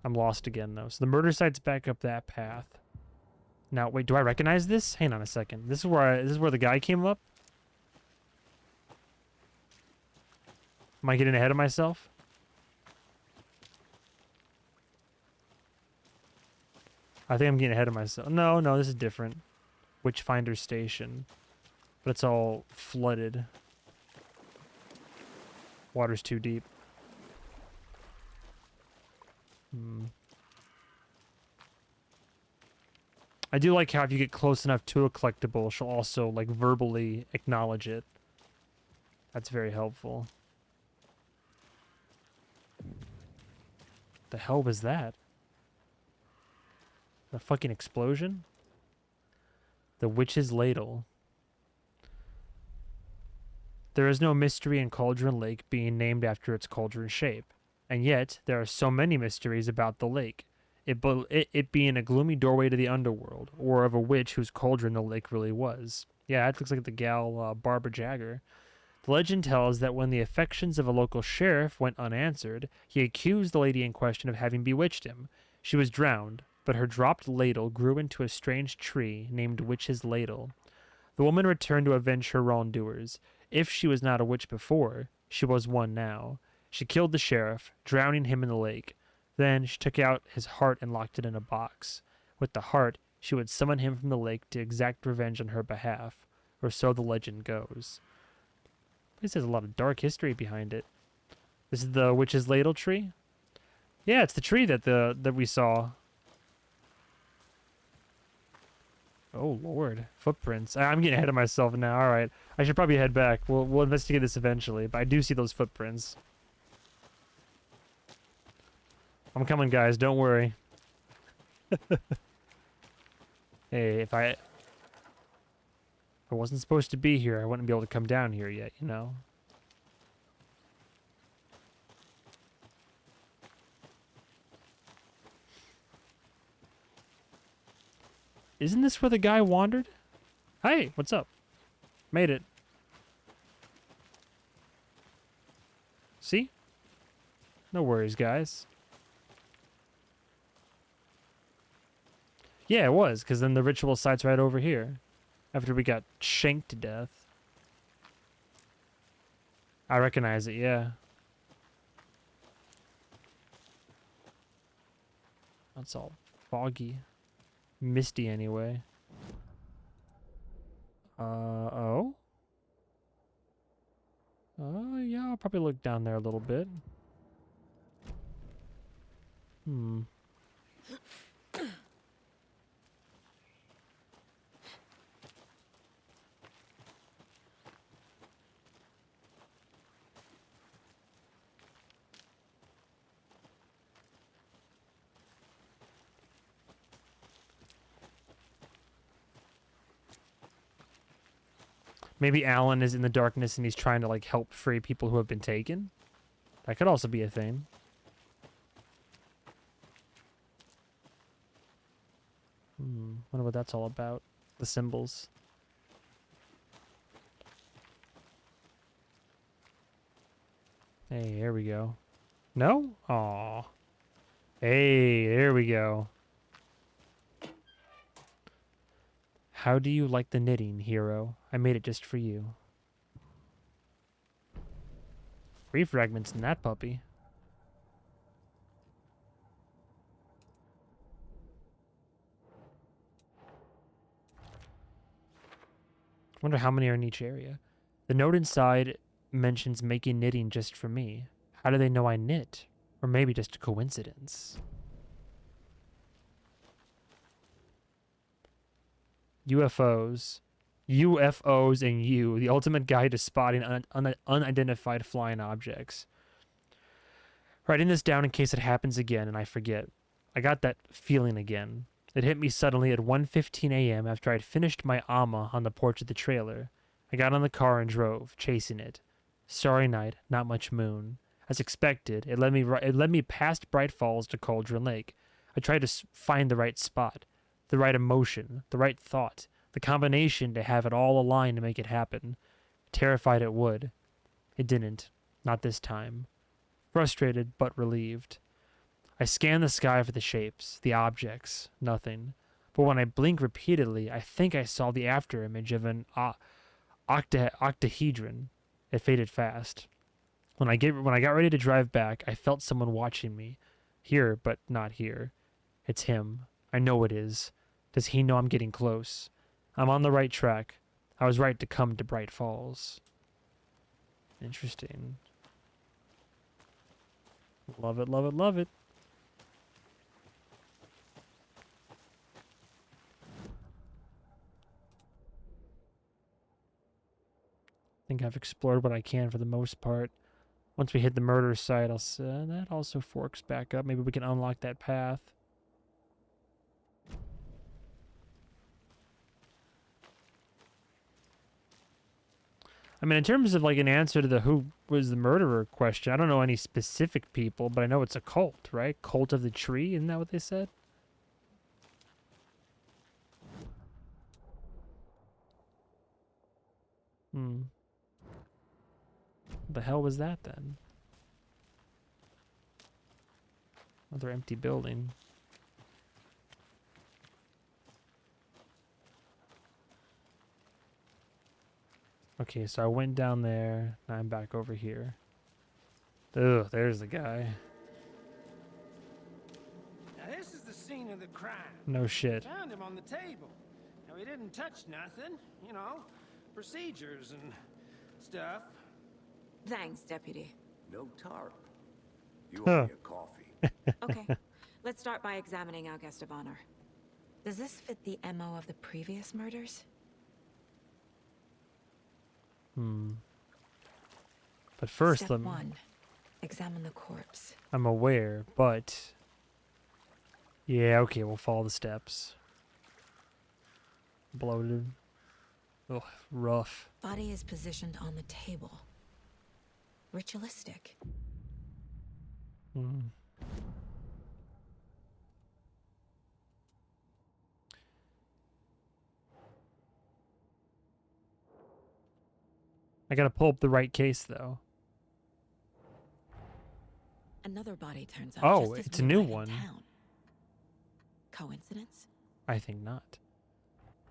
I'm lost again, though. So the murder site's back up that path. Now, wait, do I recognize this? Hang on a second. This is where the guy came up? Am I getting ahead of myself? I think I'm getting ahead of myself. No, this is different. Witchfinder Station. But it's all flooded. Water's too deep. I do like how if you get close enough to a collectible, she'll also like verbally acknowledge it. That's very helpful. The hell was that? A fucking explosion? The Witch's Ladle. There is no mystery in Cauldron Lake being named after its cauldron shape, and yet there are so many mysteries about the lake. It being a gloomy doorway to the underworld, or of a witch whose cauldron the lake really was. Yeah, it looks like the gal Barbara Jagger. The legend tells that when the affections of a local sheriff went unanswered, he accused the lady in question of having bewitched him. She was drowned, but her dropped ladle grew into a strange tree named Witch's Ladle. The woman returned to avenge her wrongdoers. If she was not a witch before, she was one now. She killed the sheriff, drowning him in the lake. Then she took out his heart and locked it in a box. With the heart, she would summon him from the lake to exact revenge on her behalf, or so the legend goes. This has a lot of dark history behind it. This is the Witch's Ladle tree? Yeah, it's the tree that we saw. Oh, Lord. Footprints. I'm getting ahead of myself now. All right. I should probably head back. We'll investigate this eventually, but I do see those footprints. I'm coming, guys. Don't worry. Hey, if I wasn't supposed to be here, I wouldn't be able to come down here yet, you know? Isn't this where the guy wandered? Hey, what's up? Made it. See? No worries, guys. Yeah, it was, because then the ritual site's right over here. After we got shanked to death. I recognize it, yeah. It's all foggy. Misty anyway. Oh? Yeah, I'll probably look down there a little bit. Hmm. Maybe Alan is in the darkness and he's trying to like help free people who have been taken. That could also be a thing. Wonder what that's all about. The symbols. Hey, there we go. No? Aw. Hey, there we go. How do you like the knitting, hero? I made it just for you. 3 fragments in that puppy. Wonder how many are in each area. The note inside mentions making knitting just for me. How do they know I knit? Or maybe just a coincidence. UFOs. UFOs and you, the ultimate guide to spotting unidentified flying objects. Writing this down in case it happens again and I forget. I got that feeling again. It hit me suddenly at 1:15 a.m. after I'd finished my AMA on the porch of the trailer. I got on the car and drove, chasing it. Starry night, not much moon. As expected, it led me past Bright Falls to Cauldron Lake. I tried to find the right spot, the right emotion, the right thought, the combination to have it all align to make it happen. Terrified it would. It didn't. Not this time. Frustrated but relieved. I scanned the sky for the shapes, the objects, nothing. But when I blinked repeatedly, I think I saw the afterimage of an octahedron. It faded fast. When I got ready to drive back, I felt someone watching me. Here, but not here. It's him. I know it is. Does he know I'm getting close? I'm on the right track. I was right to come to Bright Falls. Interesting. Love it, love it, love it. I think I've explored what I can for the most part. Once we hit the murder site, I'll say that also forks back up. Maybe we can unlock that path. I mean, in terms of like an answer to the who was the murderer question, I don't know any specific people, but I know it's a cult, right? Cult of the Tree, isn't that what they said? What the hell was that then? Another empty building. Okay, so I went down there. Now I'm back over here. Ugh, there's the guy. Now this is the scene of the crime. No shit. Found him on the table. Now he didn't touch nothing, you know, procedures and stuff. Thanks, Deputy. No tarp. You owe me a coffee. Okay, let's start by examining our guest of honor. Does this fit the MO of the previous murders? But first, Step 1. Examine the corpse. I'm aware, but... Yeah, okay, we'll follow the steps. Bloated. Ugh, rough. Body is positioned on the table. Ritualistic. I gotta pull up the right case, though. Another body turns up. Oh, just as it's a we new were in one. town. Coincidence? I think not.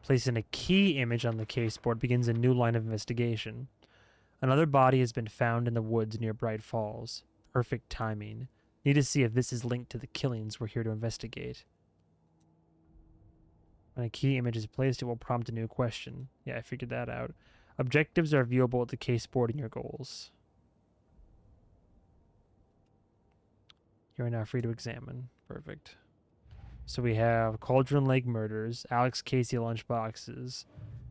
Placing a key image on the case board begins a new line of investigation. Another body has been found in the woods near Bright Falls. Perfect timing. Need to see if this is linked to the killings we're here to investigate. When a key image is placed, it will prompt a new question. Yeah, I figured that out. Objectives are viewable at the case board in your goals. You are now free to examine. Perfect. So we have Cauldron Lake murders, Alex Casey lunchboxes,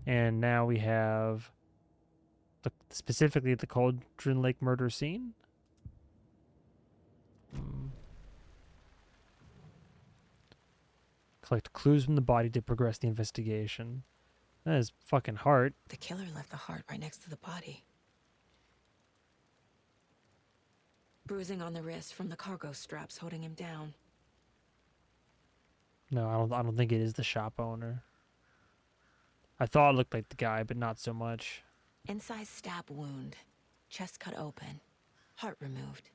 and now we have specifically the Cauldron Lake murder scene. Collect clues from the body to progress the investigation. That is fucking heart. The killer left the heart right next to the body. Bruising on the wrist from the cargo straps holding him down. No, I don't think it is the shop owner. I thought it looked like the guy, but not so much. Inside stab wound. Chest cut open. Heart removed.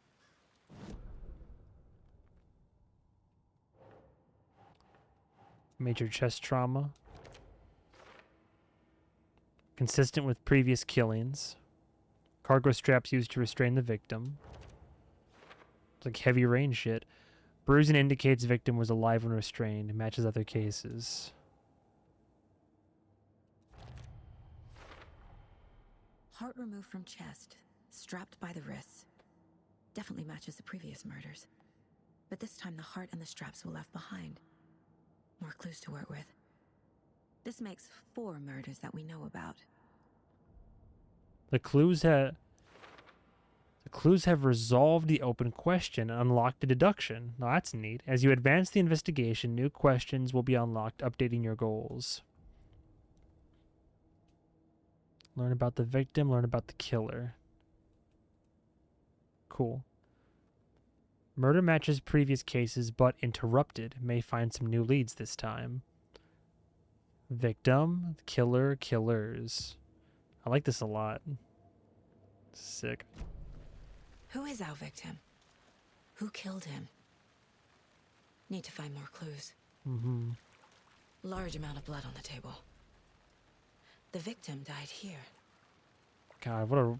Major chest trauma. Consistent with previous killings. Cargo straps used to restrain the victim. It's like heavy rain shit. Bruising indicates victim was alive when restrained. Matches other cases. Heart removed from chest. Strapped by the wrists. Definitely matches the previous murders. But this time the heart and the straps were left behind. More clues to work with. This makes 4 murders that we know about. The clues have resolved the open question and unlocked a deduction. Now that's neat. As you advance the investigation, new questions will be unlocked, updating your goals. Learn about the victim, learn about the killer. Cool. Murder matches previous cases, but interrupted. May find some new leads this time. Victim, killer, killers. I like this a lot. Sick. Who is our victim? Who killed him? Need to find more clues. Mm-hmm. Large amount of blood on the table. The victim died here. God, what a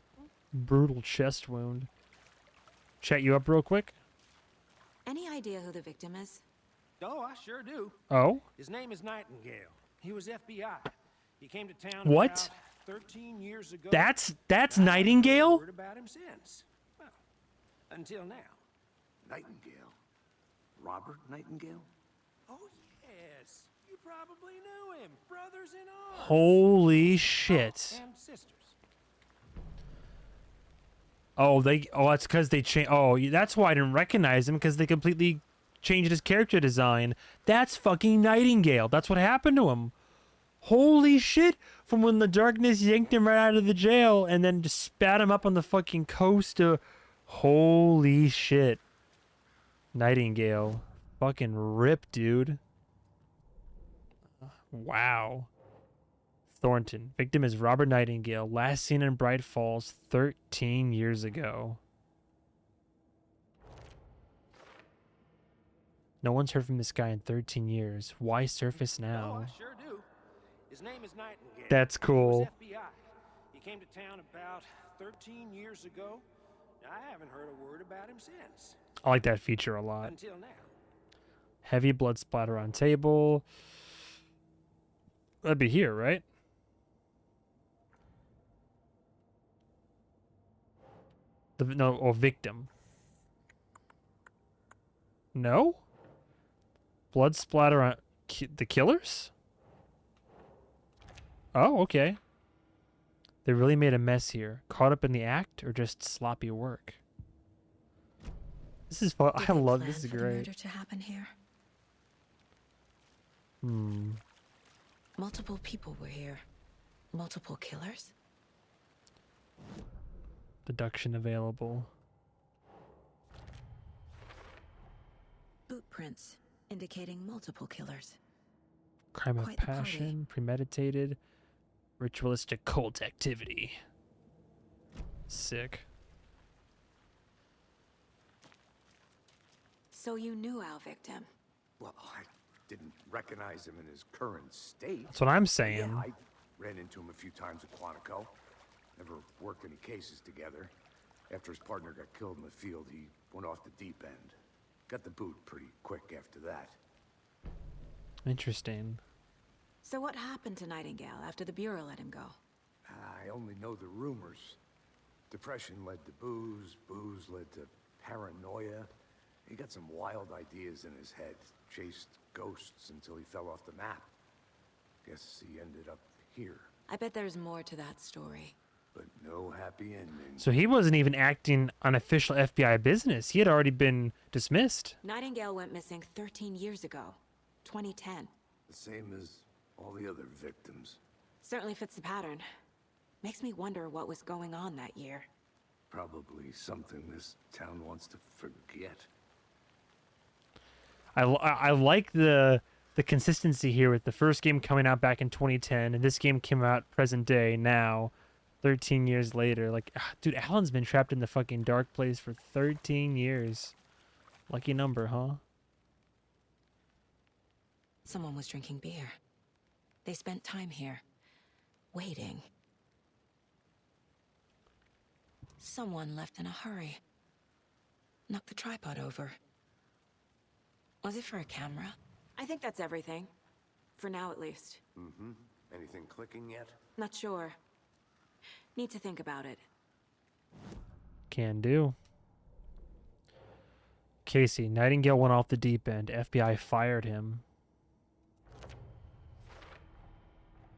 brutal chest wound. Chat you up real quick? Any idea who the victim is? Oh, I sure do. Oh? His name is Nightingale. He was FBI. He came to town What? about 13 years ago. That's I haven't Nightingale? heard about him since. Well, until now. Nightingale? Robert Nightingale? Oh, yes. You probably knew him. Brothers in arms. Holy shit. And sisters. Oh, that's because they changed. Oh, that's why I didn't recognize him, because they completely changed his character design. That's fucking Nightingale. That's what happened to him. Holy shit. From when the darkness yanked him right out of the jail and then just spat him up on the fucking coast of... Holy shit. Nightingale. Fucking rip, dude. Wow. Thornton. Victim is Robert Nightingale. Last seen in Bright Falls 13 years ago. No one's heard from this guy in 13 years. Why surface Oh, now? I sure do. His name is Nightingale. That's cool. He was FBI. He came to town about 13 years ago. I haven't heard a word about him since. I like that feature a lot. Until now. Heavy blood splatter on table. That'd be here, right? Victim. No? Blood splatter on the killers? Oh, okay. They really made a mess here. Caught up in the act or just sloppy work? This is fun. Did I they love plan this is for the great. murder to happen here? Hmm. Multiple people were here. Multiple killers? Deduction available. Boot prints indicating multiple killers. Crime of Quite the party. passion, premeditated, ritualistic cult activity. Sick. So you knew our victim. Well, I didn't recognize him in his current state. That's what I'm Yeah, saying. I ran into him a few times at Quantico. Never worked any cases together. After his partner got killed in the field, he went off the deep end. Got the boot pretty quick after that. Interesting. So what happened to Nightingale after the Bureau let him go? I only know the rumors. Depression led to booze, booze led to paranoia. He got some wild ideas in his head, chased ghosts until he fell off the map. Guess he ended up here, I bet there's more to that story. but no happy ending. So he wasn't even acting on official FBI business. He had already been dismissed. Nightingale went missing 13 years ago. 2010. The same as all the other victims. Certainly fits the pattern. Makes me wonder what was going on that year. Probably something this town wants to forget. I like the consistency here with the first game coming out back in 2010, and this game came out present day now, 13 years later. Like, dude, Alan's been trapped in the fucking dark place for 13 years. Lucky number, huh? Someone was drinking beer. They spent time here, waiting. Someone left in a hurry. Knocked the tripod over. Was it for a camera? I think that's everything. For now, at least. Mm-hmm. Anything clicking yet? Not sure. Need to think about it. Can do. Casey, Nightingale went off the deep end. FBI fired him.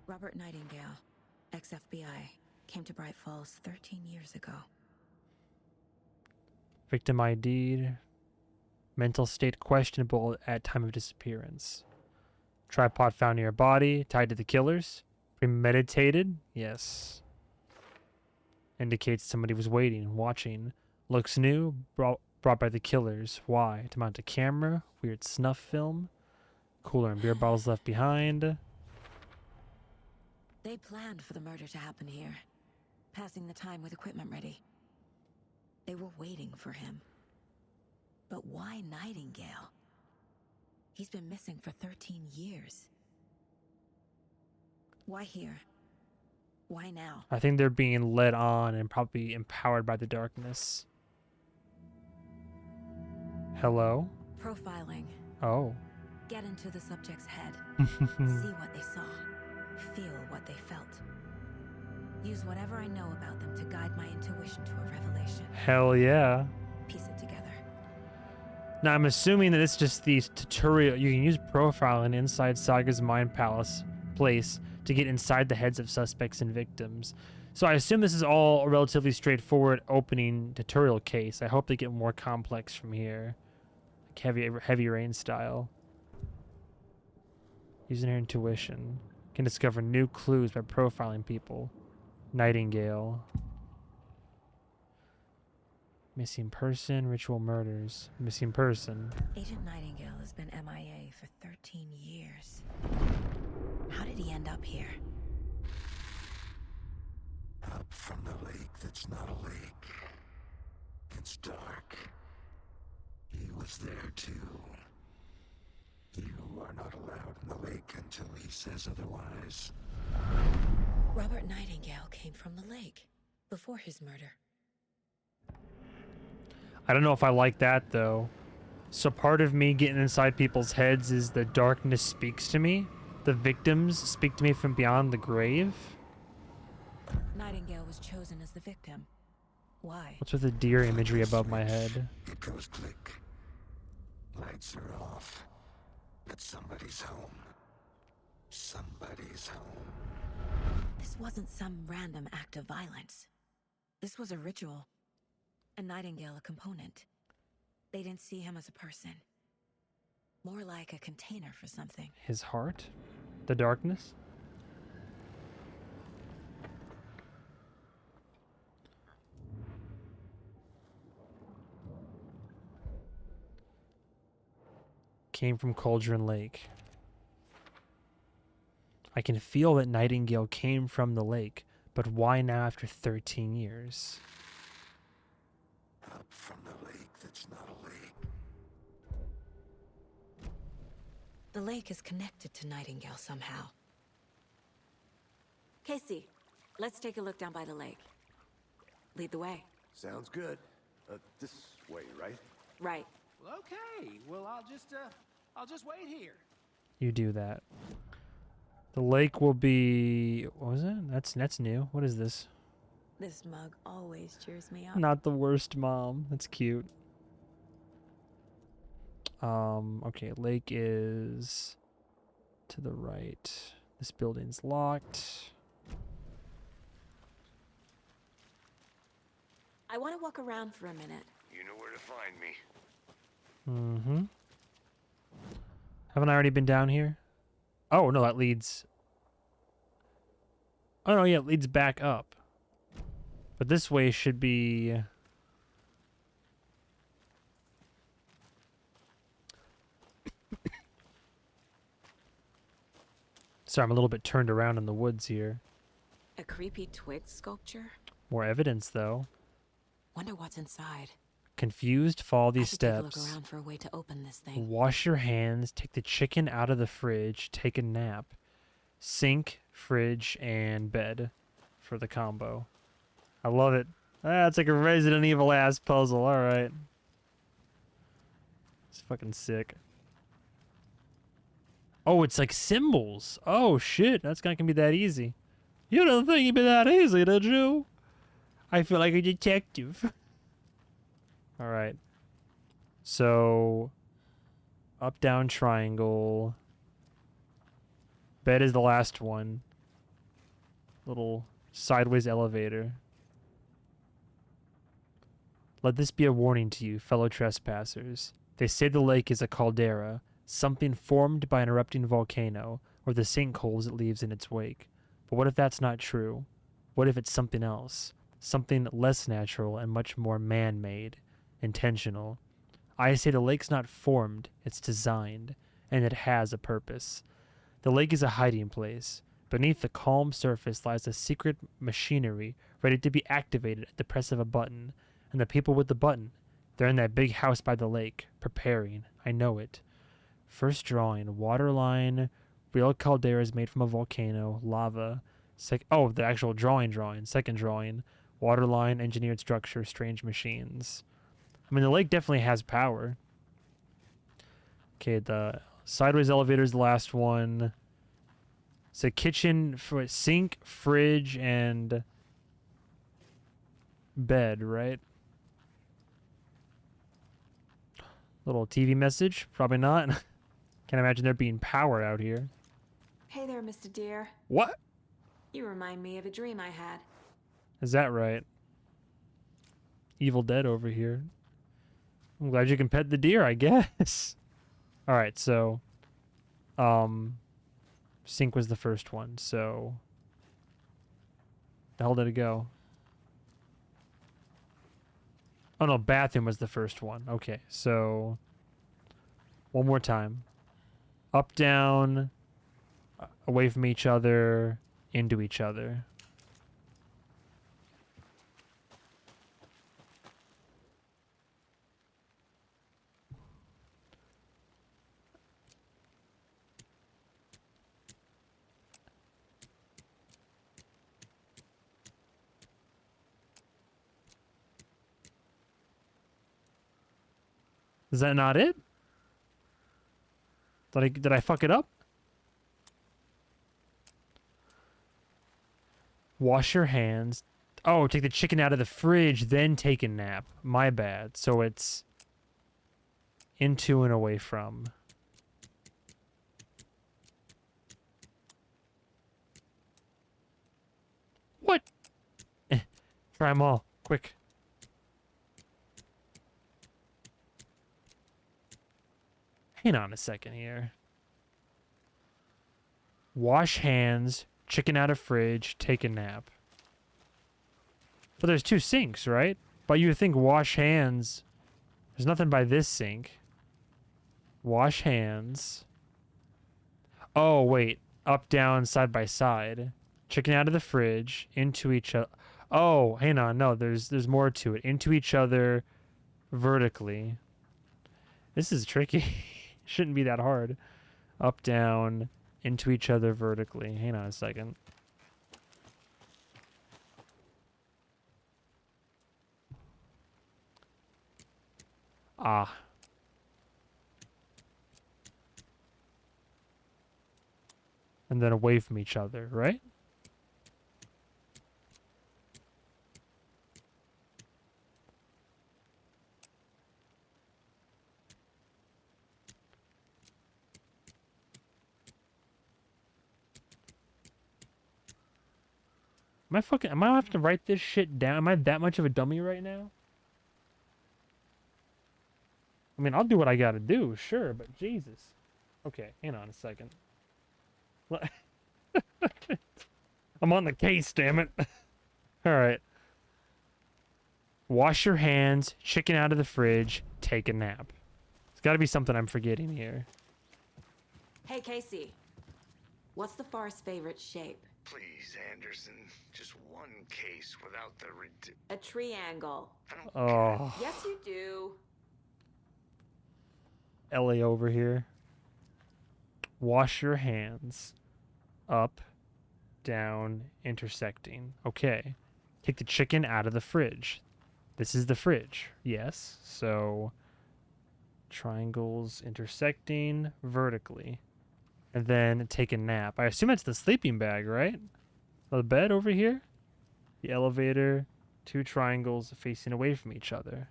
Robert Nightingale, ex-FBI, came to Bright Falls 13 years ago. Victim ID'd. Mental state questionable at time of disappearance. Tripod found near body, tied to the killers. Premeditated? Yes. Indicates somebody was waiting, watching. Looks new, brought by the killers. Why? To mount a camera? Weird snuff film? Cooler and beer bottles left behind. They planned for the murder to happen here, passing the time with equipment ready. They were waiting for him. But why Nightingale? He's been missing for 13 years. Why here? Why now? I think they're being led on and probably empowered by the darkness. Hello? Profiling. Oh. Get into the subject's head. See what they saw. Feel what they felt. Use whatever I know about them to guide my intuition to a revelation. Hell yeah. Piece it together. Now, I'm assuming that it's just the tutorial. You can use profiling inside Saga's Mind Palace place to get inside the heads of suspects and victims. So I assume this is all a relatively straightforward opening tutorial case. I hope they get more complex from here. Like heavy rain style. Using her intuition. Can discover new clues by profiling people. Nightingale. Missing person, ritual murders. Missing person. Agent Nightingale has been MIA for 13 years. How did he end up here? Up from the lake that's not a lake. It's dark. He was there too. You are not allowed in the lake until he says otherwise. Robert Nightingale came from the lake before his murder. I don't know if I like that, though. So part of me getting inside people's heads is the darkness speaks to me. The victims speak to me from beyond the grave. Nightingale was chosen as the victim. Why? What's with the deer imagery above my head? It goes click. Lights are off. But somebody's home. Somebody's home. This wasn't some random act of violence. This was a ritual. A Nightingale a component. They didn't see him as a person. More like a container for something. His heart? The darkness? Came from Cauldron Lake. I can feel that Nightingale came from the lake, but why now after 13 years? Up from the lake that's not a lake. The lake is connected to Nightingale somehow. Casey, let's take a look down by the lake. Lead the way. Sounds good. This way, right? Right. Well, okay. Well, I'll just wait here. You do that. The lake will be... What was it? That's new. What is this? This mug always cheers me up. Not the worst mom. That's cute. Okay, lake is to the right. This building's locked. I want to walk around for a minute. You know where to find me. Mm-hmm. Haven't I already been down here? Oh, no, that leads... Oh, no, yeah, it leads back up. But this way should be... Sorry, I'm a little bit turned around in the woods here. A creepy twig sculpture? More evidence, though. Wonder what's inside. Confused, follow I these should take a steps. look around for a way to open this thing. Wash your hands, take the chicken out of the fridge, take a nap. Sink, fridge, and bed for the combo. I love it. Ah, it's like a Resident Evil ass puzzle. Alright. It's fucking sick. Oh, it's like symbols. Oh shit, that's not gonna be that easy. You don't think it'd be that easy, did you? I feel like a detective. Alright. So, up, down, triangle. Bed is the last one. Little sideways elevator. Let this be a warning to you, fellow trespassers. They say the lake is a caldera, something formed by an erupting volcano, or the sinkholes it leaves in its wake. But what if that's not true? What if it's something else? Something less natural and much more man-made, intentional. I say the lake's not formed, it's designed, and it has a purpose. The lake is a hiding place. Beneath the calm surface lies a secret machinery ready to be activated at the press of a button. And the people with the button, they're in that big house by the lake, preparing. I know it. First drawing, waterline, real calderas made from a volcano, lava. The actual drawing. Second drawing, waterline, engineered structure, strange machines. I mean, the lake definitely has power. Okay, the sideways elevator is the last one. It's a kitchen for sink, fridge, and bed, right? Little TV message? Probably not. Can't imagine there being power out here. Hey there, Mr. Deer. What? You remind me of a dream I had. Is that right? Evil Dead over here. I'm glad you can pet the deer, I guess. Alright, so... Sink was the first one, so... The hell did it go? Oh no, bathroom was the first one. Okay, so... One more time. Up, down, away from each other, into each other. Is that not it? Did I fuck it up? Wash your hands. Oh, take the chicken out of the fridge, then take a nap. My bad. So it's into and away from. What? Try them all. Quick. Hang on a second here. Wash hands, chicken out of fridge, take a nap. But there's two sinks, right? But you would think wash hands... There's nothing by this sink. Wash hands. Oh, wait. Up, down, side by side. Chicken out of the fridge, into each other. Oh, hang on. No, there's more to it. Into each other vertically. This is tricky. Shouldn't be that hard. Up, down, into each other vertically. Hang on a second. Ah. and then away from each other, right? Am I gonna have to write this shit down? Am I that much of a dummy right now? I mean, I'll do what I gotta do, sure, but Jesus. Okay, hang on a second. I'm on the case, damn it. Alright. Wash your hands, chicken out of the fridge, take a nap. There's gotta be something I'm forgetting here. Hey, Casey. What's the Forest's favorite shape? Please, Anderson. Just one case without the A triangle. Oh, Yes, you do. Ellie over here. Wash your hands. Up, down, intersecting. Okay. Take the chicken out of the fridge. This is the fridge. Yes. So, triangles intersecting vertically. And then take a nap. I assume that's the sleeping bag, right? The bed over here? The elevator. 2 triangles facing away from each other.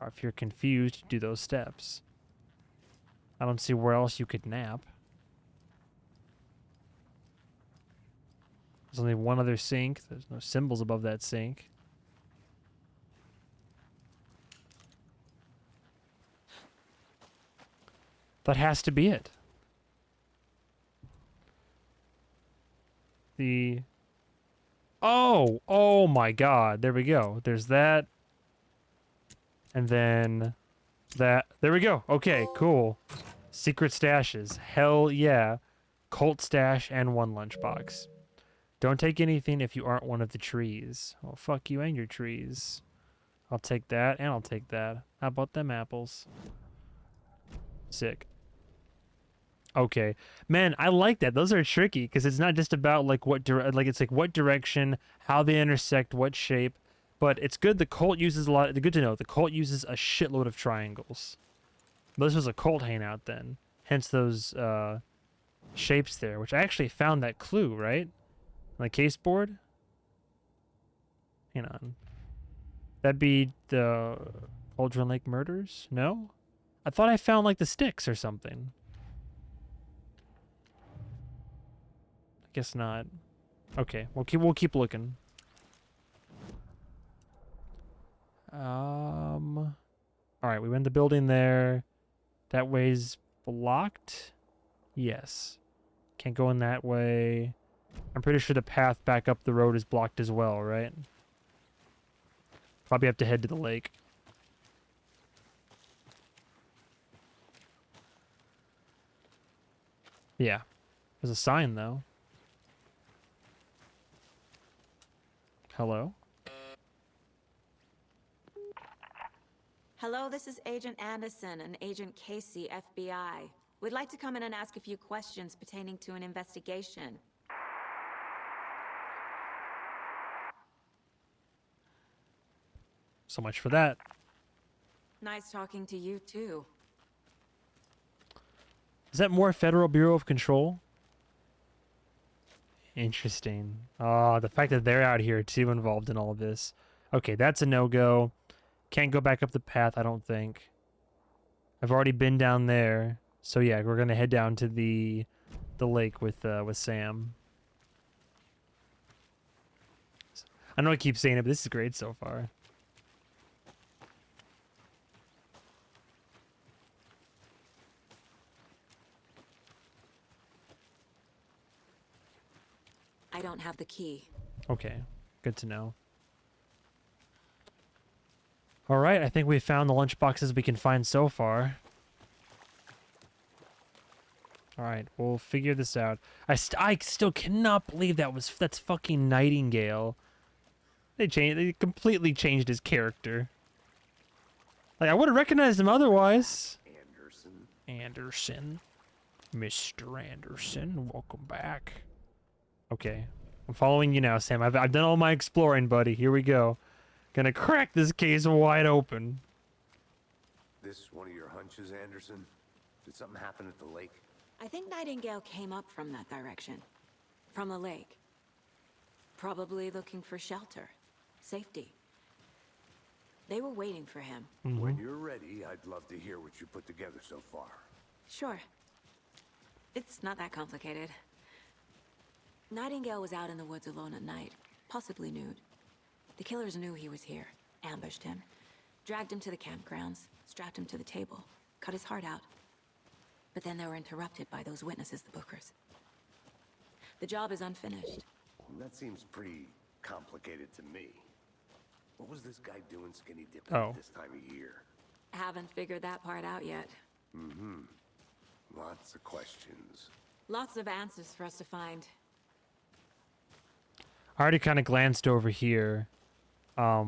Or if you're confused, do those steps. I don't see where else you could nap. There's only one other sink. There's no symbols above that sink. That has to be it. Oh my god. There we go. There's that. And then that. There we go. Okay, cool. Secret stashes. Hell yeah. Colt stash and 1 lunchbox. Don't take anything if you aren't one of the trees. Well, fuck you and your trees. I'll take that and I'll take that. How about them apples? Sick. Okay, man, I like that. Those are tricky because it's not just about like it's like what direction, how they intersect, what shape. But it's good. The Colt uses a lot. Good to know. The Colt uses a shitload of triangles. This was a Colt hangout then, hence those shapes there. Which I actually found that clue right on the case board. Hang on. That'd be the Cauldron Lake murders? No, I thought I found like the sticks or something. Guess not. Okay, we'll keep looking. All right, we went the building there. That way's blocked. Yes. Can't go in that way. I'm pretty sure the path back up the road is blocked as well, right? Probably have to head to the lake. Yeah. There's a sign though. Hello? Hello, this is Agent Anderson and Agent Casey, FBI. We'd like to come in and ask a few questions pertaining to an investigation. So much for that. Nice talking to you, too. Is that more Federal Bureau of Control? Interesting. The fact that they're out here too involved in all of this. Okay, that's a no-go. Can't go back up the path, I don't think. I've already been down there. So yeah, we're gonna head down to the lake with Sam. I know I keep saying it, but this is great so far. I don't have the key. Okay, good to know. All right, I think we found the lunchboxes we can find so far. All right, we'll figure this out. I still cannot believe that's fucking Nightingale. They completely changed his character. Like I would have recognized him otherwise. Anderson. Mr. Anderson, welcome back. Okay, I'm following you now, Sam. I've done all my exploring, buddy. Here we go. Gonna crack this case wide open. This one of your hunches, Anderson? Did something happen at the lake? I think Nightingale came up from that direction. From the lake. Probably looking for shelter. Safety. They were waiting for him. When you're ready, I'd love to hear what you put together so far. Sure. It's not that complicated. Nightingale was out in the woods alone at night, possibly nude. The killers knew he was here, ambushed him, dragged him to the campgrounds, strapped him to the table, cut his heart out. But then they were interrupted by those witnesses, the Bookers. The job is unfinished. That seems pretty complicated to me. What was this guy doing skinny dipping Oh. at this time of year? Haven't figured that part out yet. Lots of questions. Lots of answers for us to find. I already kind of glanced over here. Let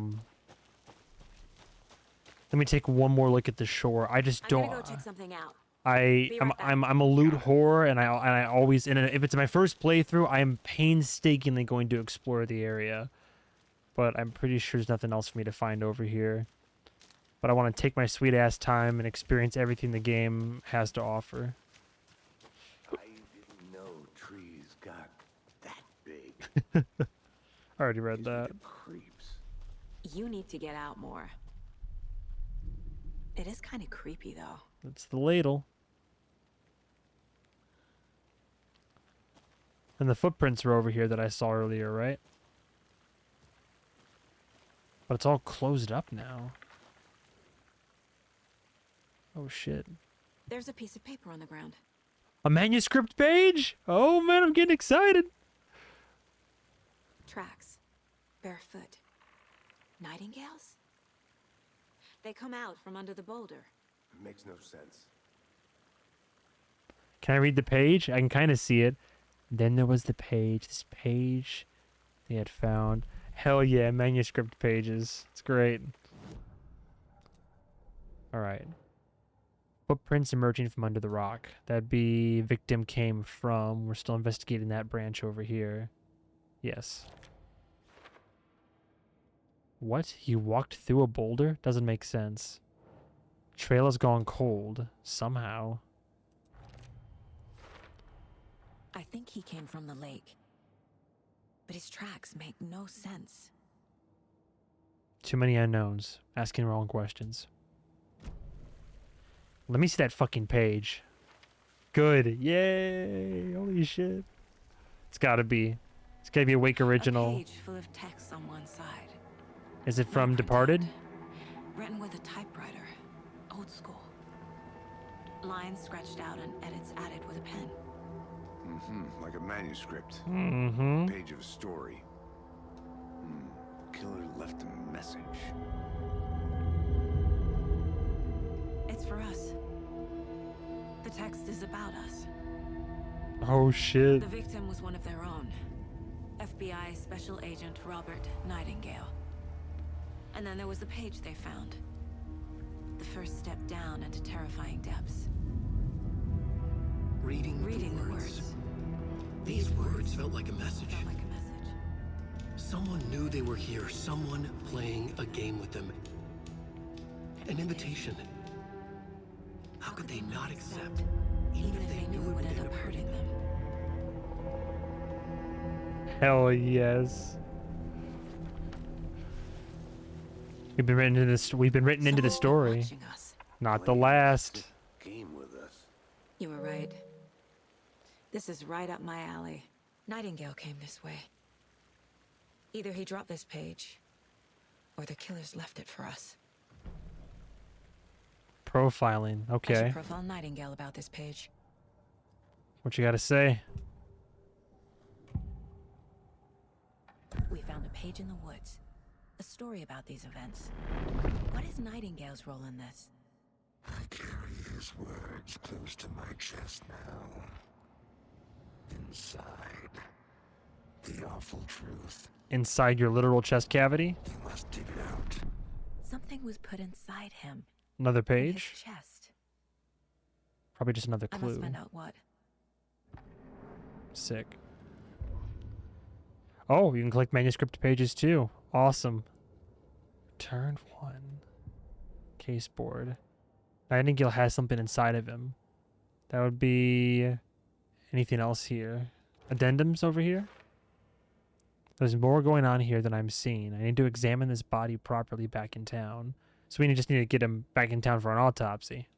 me take one more look at the shore. I just I'm don't. gonna go check something out. I'm a loot whore, and I always if it's my first playthrough, I am painstakingly going to explore the area. But I'm pretty sure there's nothing else for me to find over here. But I want to take my sweet ass time and experience everything the game has to offer. I didn't know trees got that big. I already read These that. wicked creeps. You need to get out more. It is kind of creepy, though. It's the ladle. And the footprints are over here that I saw earlier, right? But it's all closed up now. Oh shit. There's a piece of paper on the ground. A manuscript page? Oh man, I'm getting excited. Tracks. Barefoot. Nightingales? They come out from under the boulder. It makes no sense. Can I read the page? I can kind of see it. Then there was the page. This page they had found. Hell yeah, manuscript pages. It's great. Alright. Footprints emerging from under the rock. That'd be victim came from. We're still investigating that branch over here. Yes. What? You walked through a boulder? Doesn't make sense. Trail has gone cold. Somehow. I think he came from the lake. But his tracks make no sense. Too many unknowns. Asking wrong questions. Let me see that fucking page. Good. Yay. Holy shit. It's gotta be. It's gotta be a Wake original. A page full of text on one side. Is it from Not Departed? printed. Written with a typewriter. Old school. Lines scratched out and edits added with a pen. Like a manuscript. Mm-hmm. Page of a story. Killer left a message. It's for us. The text is about us. Oh shit. The victim was one of their own. FBI Special Agent Robert Nightingale. And then there was the page they found. The first step down into terrifying depths. Reading the words. These words felt like a message. Felt like a message. Someone knew they were here. Someone playing a game with them. An invitation. How could they not accept? Even if they knew it would end up hurting them. Hell yes. We've been written into this. We've been written into the Someone's been story. watching us. Not the last. Game with us. You were right. This is right up my alley. Nightingale came this way. Either he dropped this page, or the killers left it for us. Profiling. I Okay. should profile Nightingale about this page. What you gotta say? We found a page in the woods. A story about these events. What is Nightingale's role in this? I carry his words close to my chest now. Inside, the awful truth. Inside your literal chest cavity? You must dig it out. Something was put inside him. Another in page? his chest. Probably just another I must clue. find out what. Sick. Oh, you can collect manuscript pages too. Awesome. Turn 1. Case board. Nightingale has something inside of him. That would be anything else here. Addendums over here? There's more going on here than I'm seeing. I need to examine this body properly back in town. So we just need to get him back in town for an autopsy.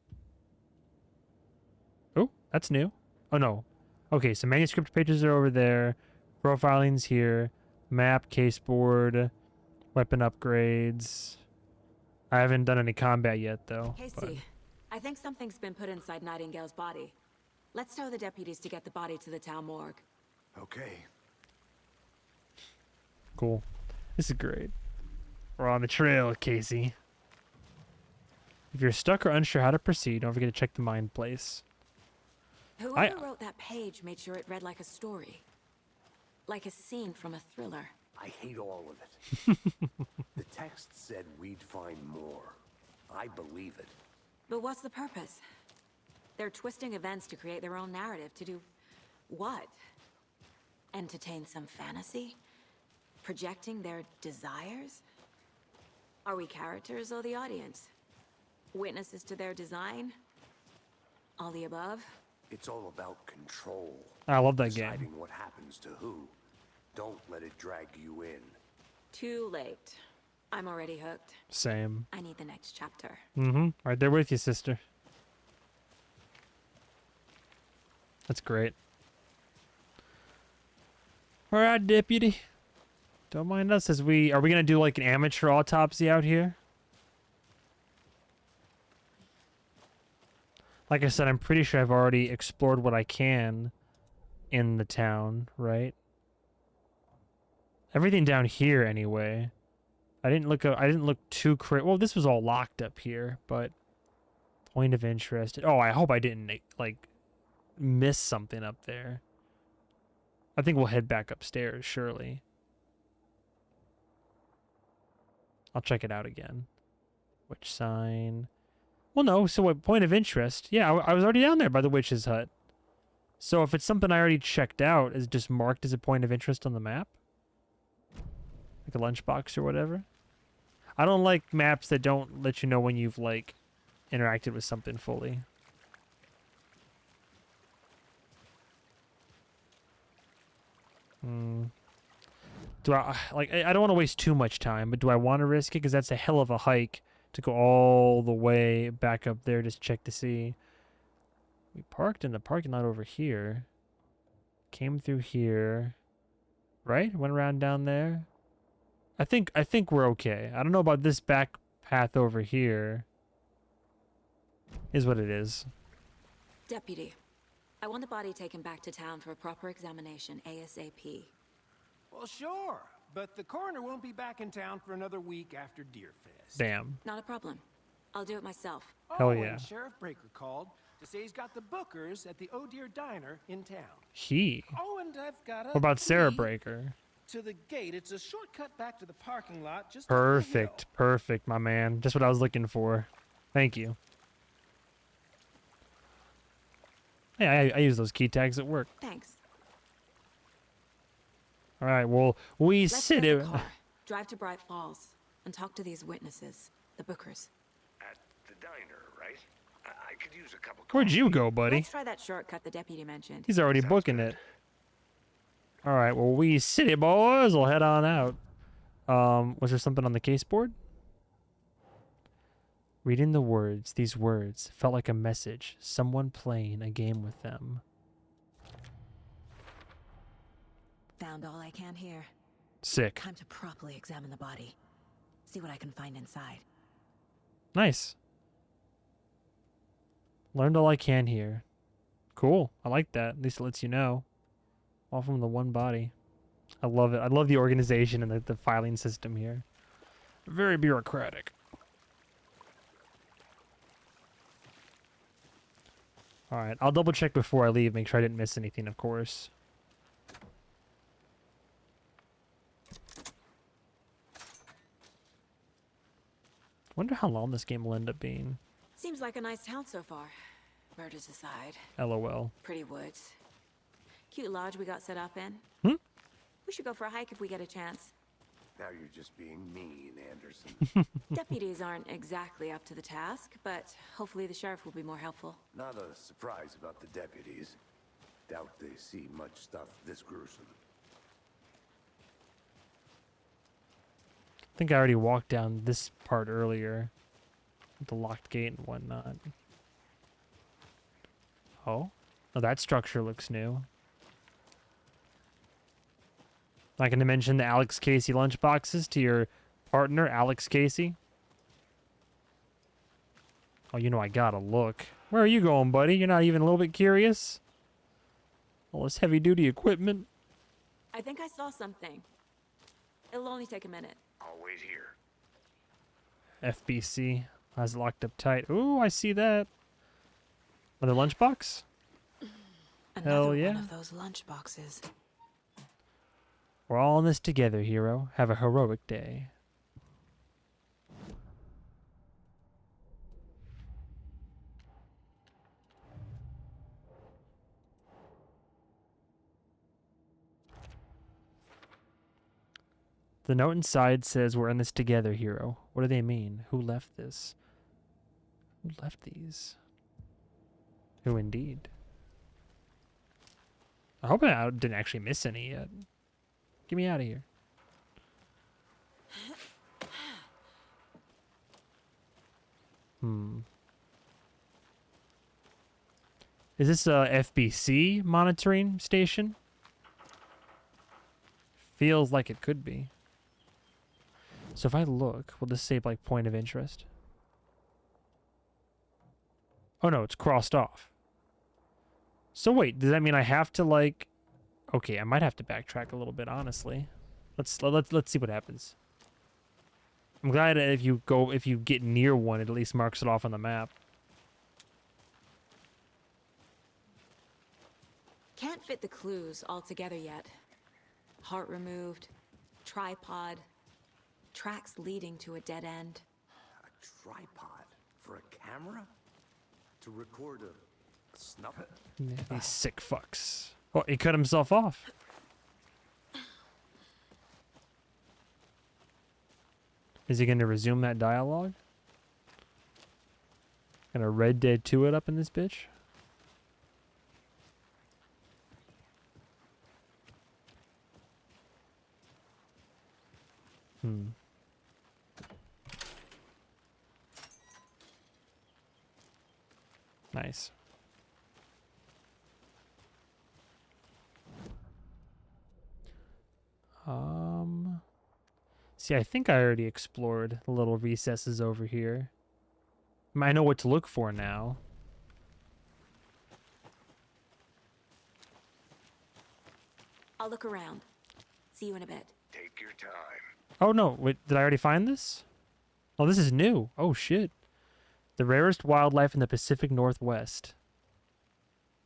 Oh, that's new. Oh, no. Okay, so manuscript pages are over there. Profiling's here. Map, caseboard, weapon upgrades. I haven't done any combat yet, though. Casey, I think something's been put inside Nightingale's body. Let's tell the deputies to get the body to the town morgue. Okay. Cool. This is great. We're on the trail, Casey. If you're stuck or unsure how to proceed, don't forget to check the mind place. Whoever wrote that page made sure it read like a story. Like a scene from a thriller. I hate all of it. The text said we'd find more. I believe it. But what's the purpose? They're twisting events to create their own narrative. To do what? Entertain some fantasy? Projecting their desires? Are we characters or the audience? Witnesses to their design? All the above? It's all about control. I love that Deciding game. what happens to who. Don't let it drag you in. Too late. I'm already hooked. Same. I need the next chapter. Mm-hmm. Right there with you, sister. That's great. All right, deputy. Don't mind us as we... Are we going to do like an amateur autopsy out here? Like I said, I'm pretty sure I've already explored what I can in the town, right? Everything down here, anyway. I didn't look too well, this was all locked up here, but point of interest. Oh, I hope I didn't like miss something up there. I think we'll head back upstairs, surely. I'll check it out again. Witch sign. Well, no, so what point of interest? Yeah, I was already down there by the witch's hut. So if it's something I already checked out, is it just marked as a point of interest on the map? Like a lunchbox or whatever? I don't like maps that don't let you know when you've, like, interacted with something fully. Do I, like, I don't want to waste too much time, but do I want to risk it? Because that's a hell of a hike to go all the way back up there just to check to see. We parked in the parking lot over here. Came through here. Right? Went around down there. I think we're okay. I don't know about this back path over here. Is what it is. Deputy, I want the body taken back to town for a proper examination ASAP. Well, sure, but the coroner won't be back in town for another week after Deerfest. Damn. Not a problem. I'll do it myself. Hell yeah. And Sheriff Breaker called to say he's got the Bookers at the Oh Dear Diner in town. He? Oh, and I've got a What about Sarah key Breaker? to the gate. It's a shortcut back to the parking lot. Just Perfect. Perfect, my man. Just what I was looking for. Thank you. Yeah, I use those key tags at work. Thanks. All right, well, we Let's sit get in it. the car, drive to Bright Falls, and talk to these witnesses, the Bookers. At the diner, right? I could use a cup of Where'd you go, buddy? Let's try that shortcut the deputy mentioned. He's already booking it. All right, well, we city boys will head on out. Was there something on the case board? Reading the words, these words, felt like a message. Someone playing a game with them. Found all I can here. Sick. Time to properly examine the body. See what I can find inside. Nice. Learned all I can here. Cool. I like that. At least it lets you know. All from the one body. I love it. I love the organization and the filing system here. Very bureaucratic. Alright, I'll double check before I leave, make sure I didn't miss anything, of course. Wonder how long this game will end up being. Seems like a nice town so far. Murders aside. LOL. Pretty woods. Cute lodge we got set up in. Hmm? We should go for a hike if we get a chance. Now you're just being mean, Anderson. Deputies aren't exactly up to the task, but hopefully the sheriff will be more helpful. Not a surprise about the deputies. Doubt they see much stuff this gruesome. I think I already walked down this part earlier. With the locked gate and whatnot. Oh? Oh, that structure looks new. Not going to mention the Alex Casey lunchboxes to your partner, Alex Casey. Oh, you know I gotta look. Where are you going, buddy? You're not even a little bit curious? All this heavy-duty equipment. I think I saw something. It'll only take a minute. I'll wait here. FBC has it locked up tight. Ooh, I see that. Another lunchbox? Another Hell yeah. one of those lunch boxes. We're all in this together, hero. Have a heroic day. The note inside says, we're in this together, hero. What do they mean? Who left this? Who left these? Who indeed? I hope I didn't actually miss any yet. Get me out of here. Is this a FBC monitoring station? Feels like it could be. So if I look, will this say like point of interest? Oh no, it's crossed off. So wait, does that mean I have to like... Okay, I might have to backtrack a little bit, honestly. Let's see what happens. I'm glad that if you get near one, it at least marks it off on the map. Can't fit the clues all together yet. Heart removed, tripod, tracks leading to a dead end. A tripod? For a camera? To record a snuff? These sick fucks. Oh, he cut himself off. Is he going to resume that dialogue? Gonna Red Dead 2 it up in this bitch? Nice. See, I think I already explored the little recesses over here. I know what to look for now. I'll look around. See you in a bit. Take your time. Oh no, wait, did I already find this? Oh, this is new. Oh shit. The rarest wildlife in the Pacific Northwest.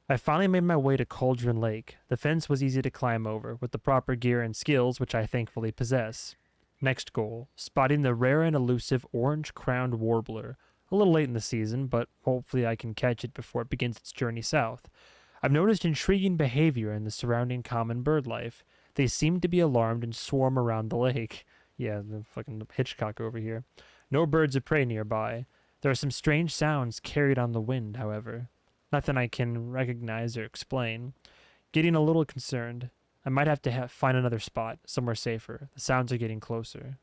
I finally made my way to Cauldron Lake. The fence was easy to climb over, with the proper gear and skills, which I thankfully possess. Next goal, spotting the rare and elusive orange-crowned warbler. A little late in the season, but hopefully I can catch it before it begins its journey south. I've noticed intriguing behavior in the surrounding common bird life. They seem to be alarmed and swarm around the lake. Yeah, the fucking Hitchcock over here. No birds of prey nearby. There are some strange sounds carried on the wind, however. Nothing I can recognize or explain. Getting a little concerned. I might have to find another spot, somewhere safer. The sounds are getting closer.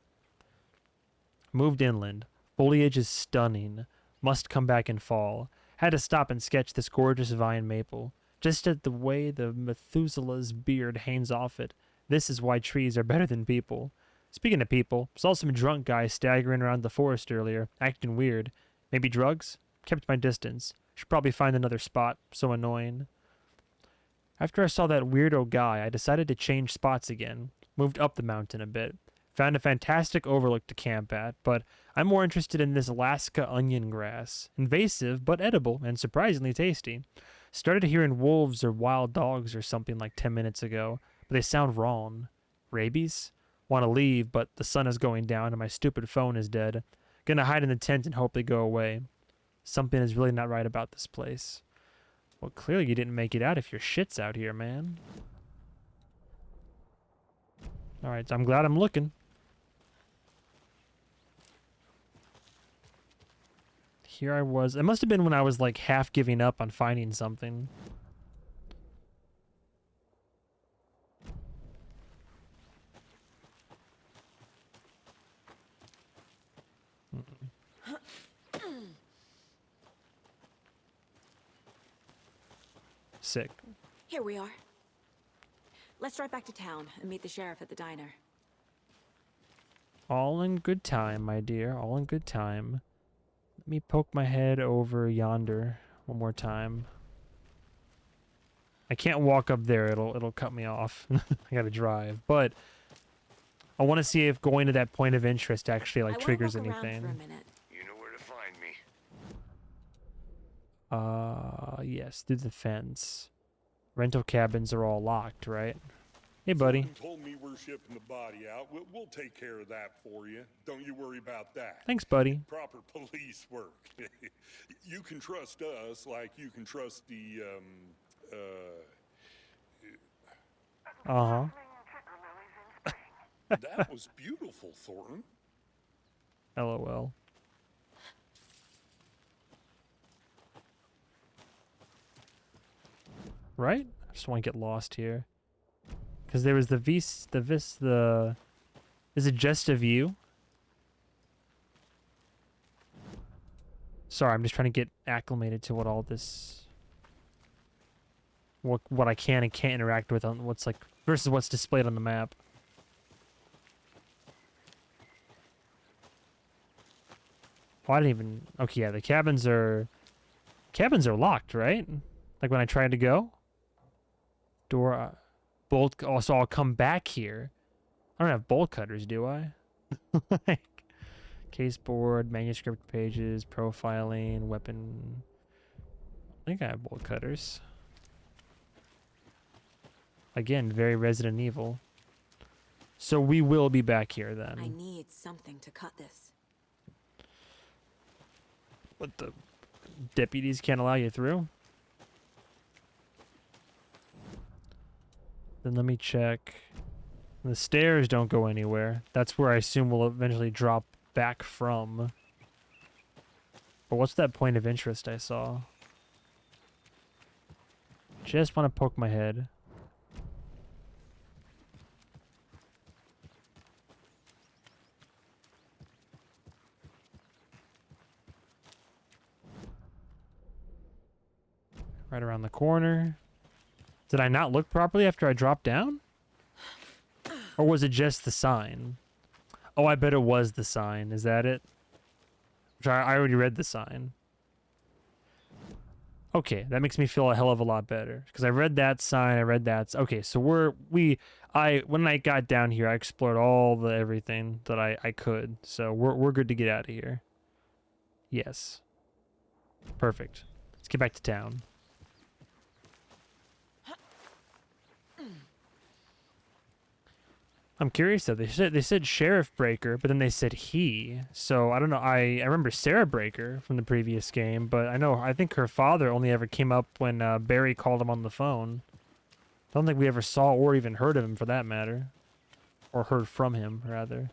Moved inland. Foliage is stunning. Must come back in fall. Had to stop and sketch this gorgeous vine maple. Just at the way the Methuselah's beard hangs off it. This is why trees are better than people. Speaking of people, saw some drunk guy staggering around the forest earlier, acting weird. Maybe drugs? Kept my distance. Should probably find another spot. So annoying. After I saw that weirdo guy, I decided to change spots again. Moved up the mountain a bit. Found a fantastic overlook to camp at, but I'm more interested in this Alaska onion grass. Invasive, but edible, and surprisingly tasty. Started hearing wolves or wild dogs or something like 10 minutes ago, but they sound wrong. Rabies? Want to leave, but the sun is going down and my stupid phone is dead. Gonna hide in the tent and hope they go away. Something is really not right about this place. Well, clearly you didn't make it out if your shit's out here, man. Alright, so I'm glad I'm looking. here I was. It must have been when I was like half giving up on finding something. Sick. Here we are. Let's drive back to town and meet the sheriff at the diner. All in good time, my dear. All in good time. Let me poke my head over yonder one more time. I can't walk up there. It'll cut me off. I gotta drive. But I want to see if going to that point of interest actually like triggers anything. For a minute. You know where to find me. Yes, through the fence. Rental cabins are all locked, right? Hey, buddy. Someone told me we're shipping the body out. We'll take care of that for you. Don't you worry about that. Thanks, buddy. Proper police work. You can trust us like you can trust the, Uh-huh. That was beautiful, Thornton. LOL. Right? I just want to get lost here. Because there was is it just a view? Sorry, I'm just trying to get acclimated to what all this... What I can and can't interact with on what's like... versus what's displayed on the map. Oh, I didn't even... Okay, yeah, the cabins are locked, right? Like when I tried to go? Door... bolt... Oh, so I'll come back here. I don't have bolt cutters, do I? Like... Case board, manuscript pages, profiling, weapon... I think I have bolt cutters. Again, very Resident Evil. So we will be back here then. I need something to cut this. What, the deputies can't allow you through? Then let me check. The stairs don't go anywhere. That's where I assume we'll eventually drop back from. But what's that point of interest I saw? Just want to poke my head. Right around the corner. Did I not look properly after I dropped down? Or was it just the sign? Oh, I bet it was the sign. Is that it? I already read the sign. Okay, that makes me feel a hell of a lot better. Because I read that sign, I read that... Okay, so when I got down here, I explored all the everything that I could. So we're good to get out of here. Yes. Perfect. Let's get back to town. I'm curious though. They said Sheriff Breaker, but then they said he. So I don't know. I remember Sarah Breaker from the previous game, but I think her father only ever came up when Barry called him on the phone. I don't think we ever saw or even heard of him for that matter, or heard from him rather.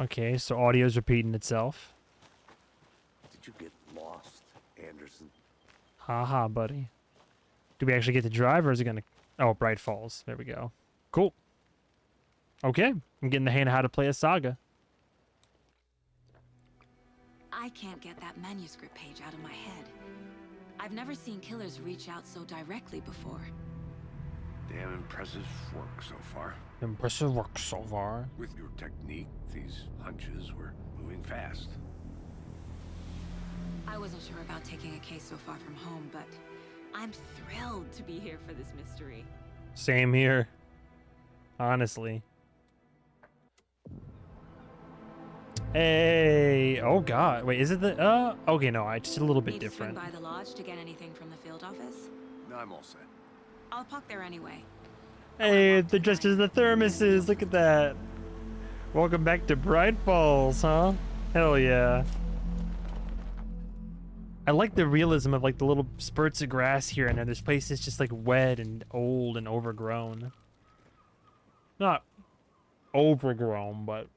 Okay, so audio's repeating itself. Did you get lost, Anderson? Haha, buddy. Do we actually get to drive, or is it gonna... Oh, Bright Falls. There we go. Cool. Okay, I'm getting the hang of how to play a Saga. I can't get that manuscript page out of my head. I've never seen killers reach out so directly before. Damn impressive work so far. Impressive work so far. With your technique, these hunches were moving fast. I wasn't sure about taking a case so far from home, but I'm thrilled to be here for this mystery. Same here. Honestly. Hey, oh god. Wait, is it the okay, no, I just a little bit Need different. To swing by the lodge to get anything from the field office? No, I'm all set. I'll park there anyway. Hey, they're dressed as the thermoses. Look at that. Welcome back to Bright Falls, huh? Hell yeah. I like the realism of like the little spurts of grass here and there. This place is just like wet and old and overgrown. Not overgrown, but...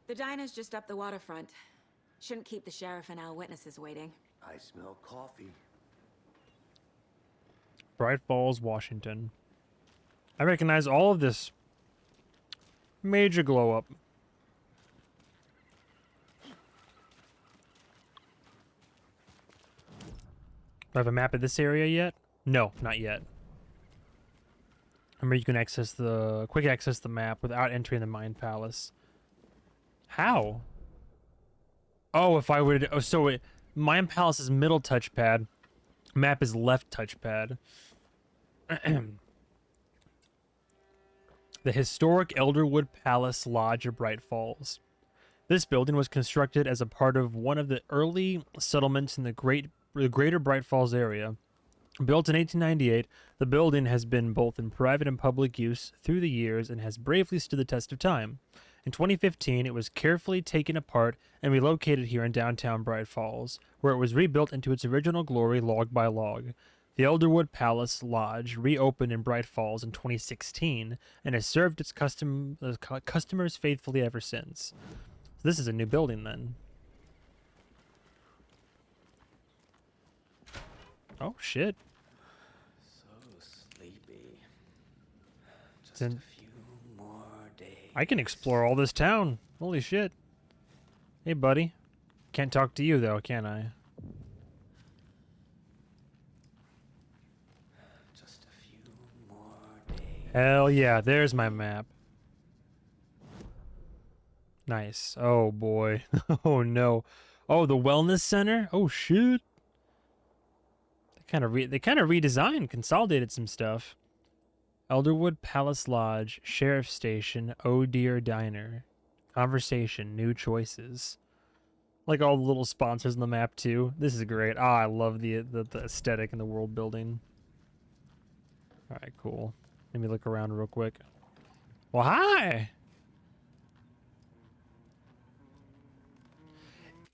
The diner's just up the waterfront. Shouldn't keep the sheriff and our witnesses waiting. I smell coffee. Bright Falls, Washington. I recognize all of this. Major glow up. Do I have a map of this area yet? No, not yet. Remember, you can quick access the map without entering the Mind Palace. How? Oh, if I would, Mind Palace is middle touchpad. Map is left touchpad. The historic Elderwood Palace Lodge of Bright Falls. This building was constructed as a part of one of the early settlements in the greater Bright Falls area. Built in 1898, the building has been both in private and public use through the years and has bravely stood the test of time. In 2015, it was carefully taken apart and relocated here in downtown Bright Falls, where it was rebuilt into its original glory log by log. The Elderwood Palace Lodge reopened in Bright Falls in 2016 and has served its customers faithfully ever since. So this is a new building then. Oh shit. So sleepy. Just Then a few more days. I can explore all this town. Holy shit. Hey buddy. Can't talk to you though, can I? Just a few more days. Hell yeah, there's my map. Nice. Oh boy. Oh no. Oh, the wellness center? Oh shit. They kind of redesigned, consolidated some stuff. Elderwood Palace Lodge, Sheriff Station, Oh Dear Diner, Conversation, New Choices. Like all the little sponsors on the map too. This is great. Ah, I love the aesthetic and the world building. All right, cool. Let me look around real quick. Well, hi.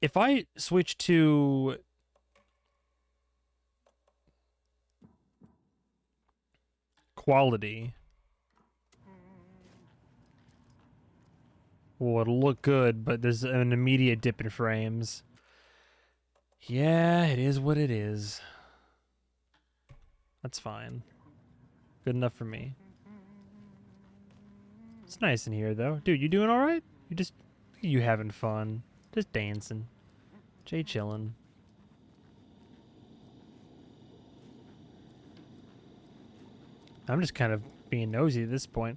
If I switch to quality, well, it'll look good, but there's an immediate dip in frames. Yeah, it is what it is. That's fine. Good enough for me. It's nice in here, though. Dude, you doing all right? You having fun. Just dancing. Jay chillin'. I'm just kind of being nosy at this point.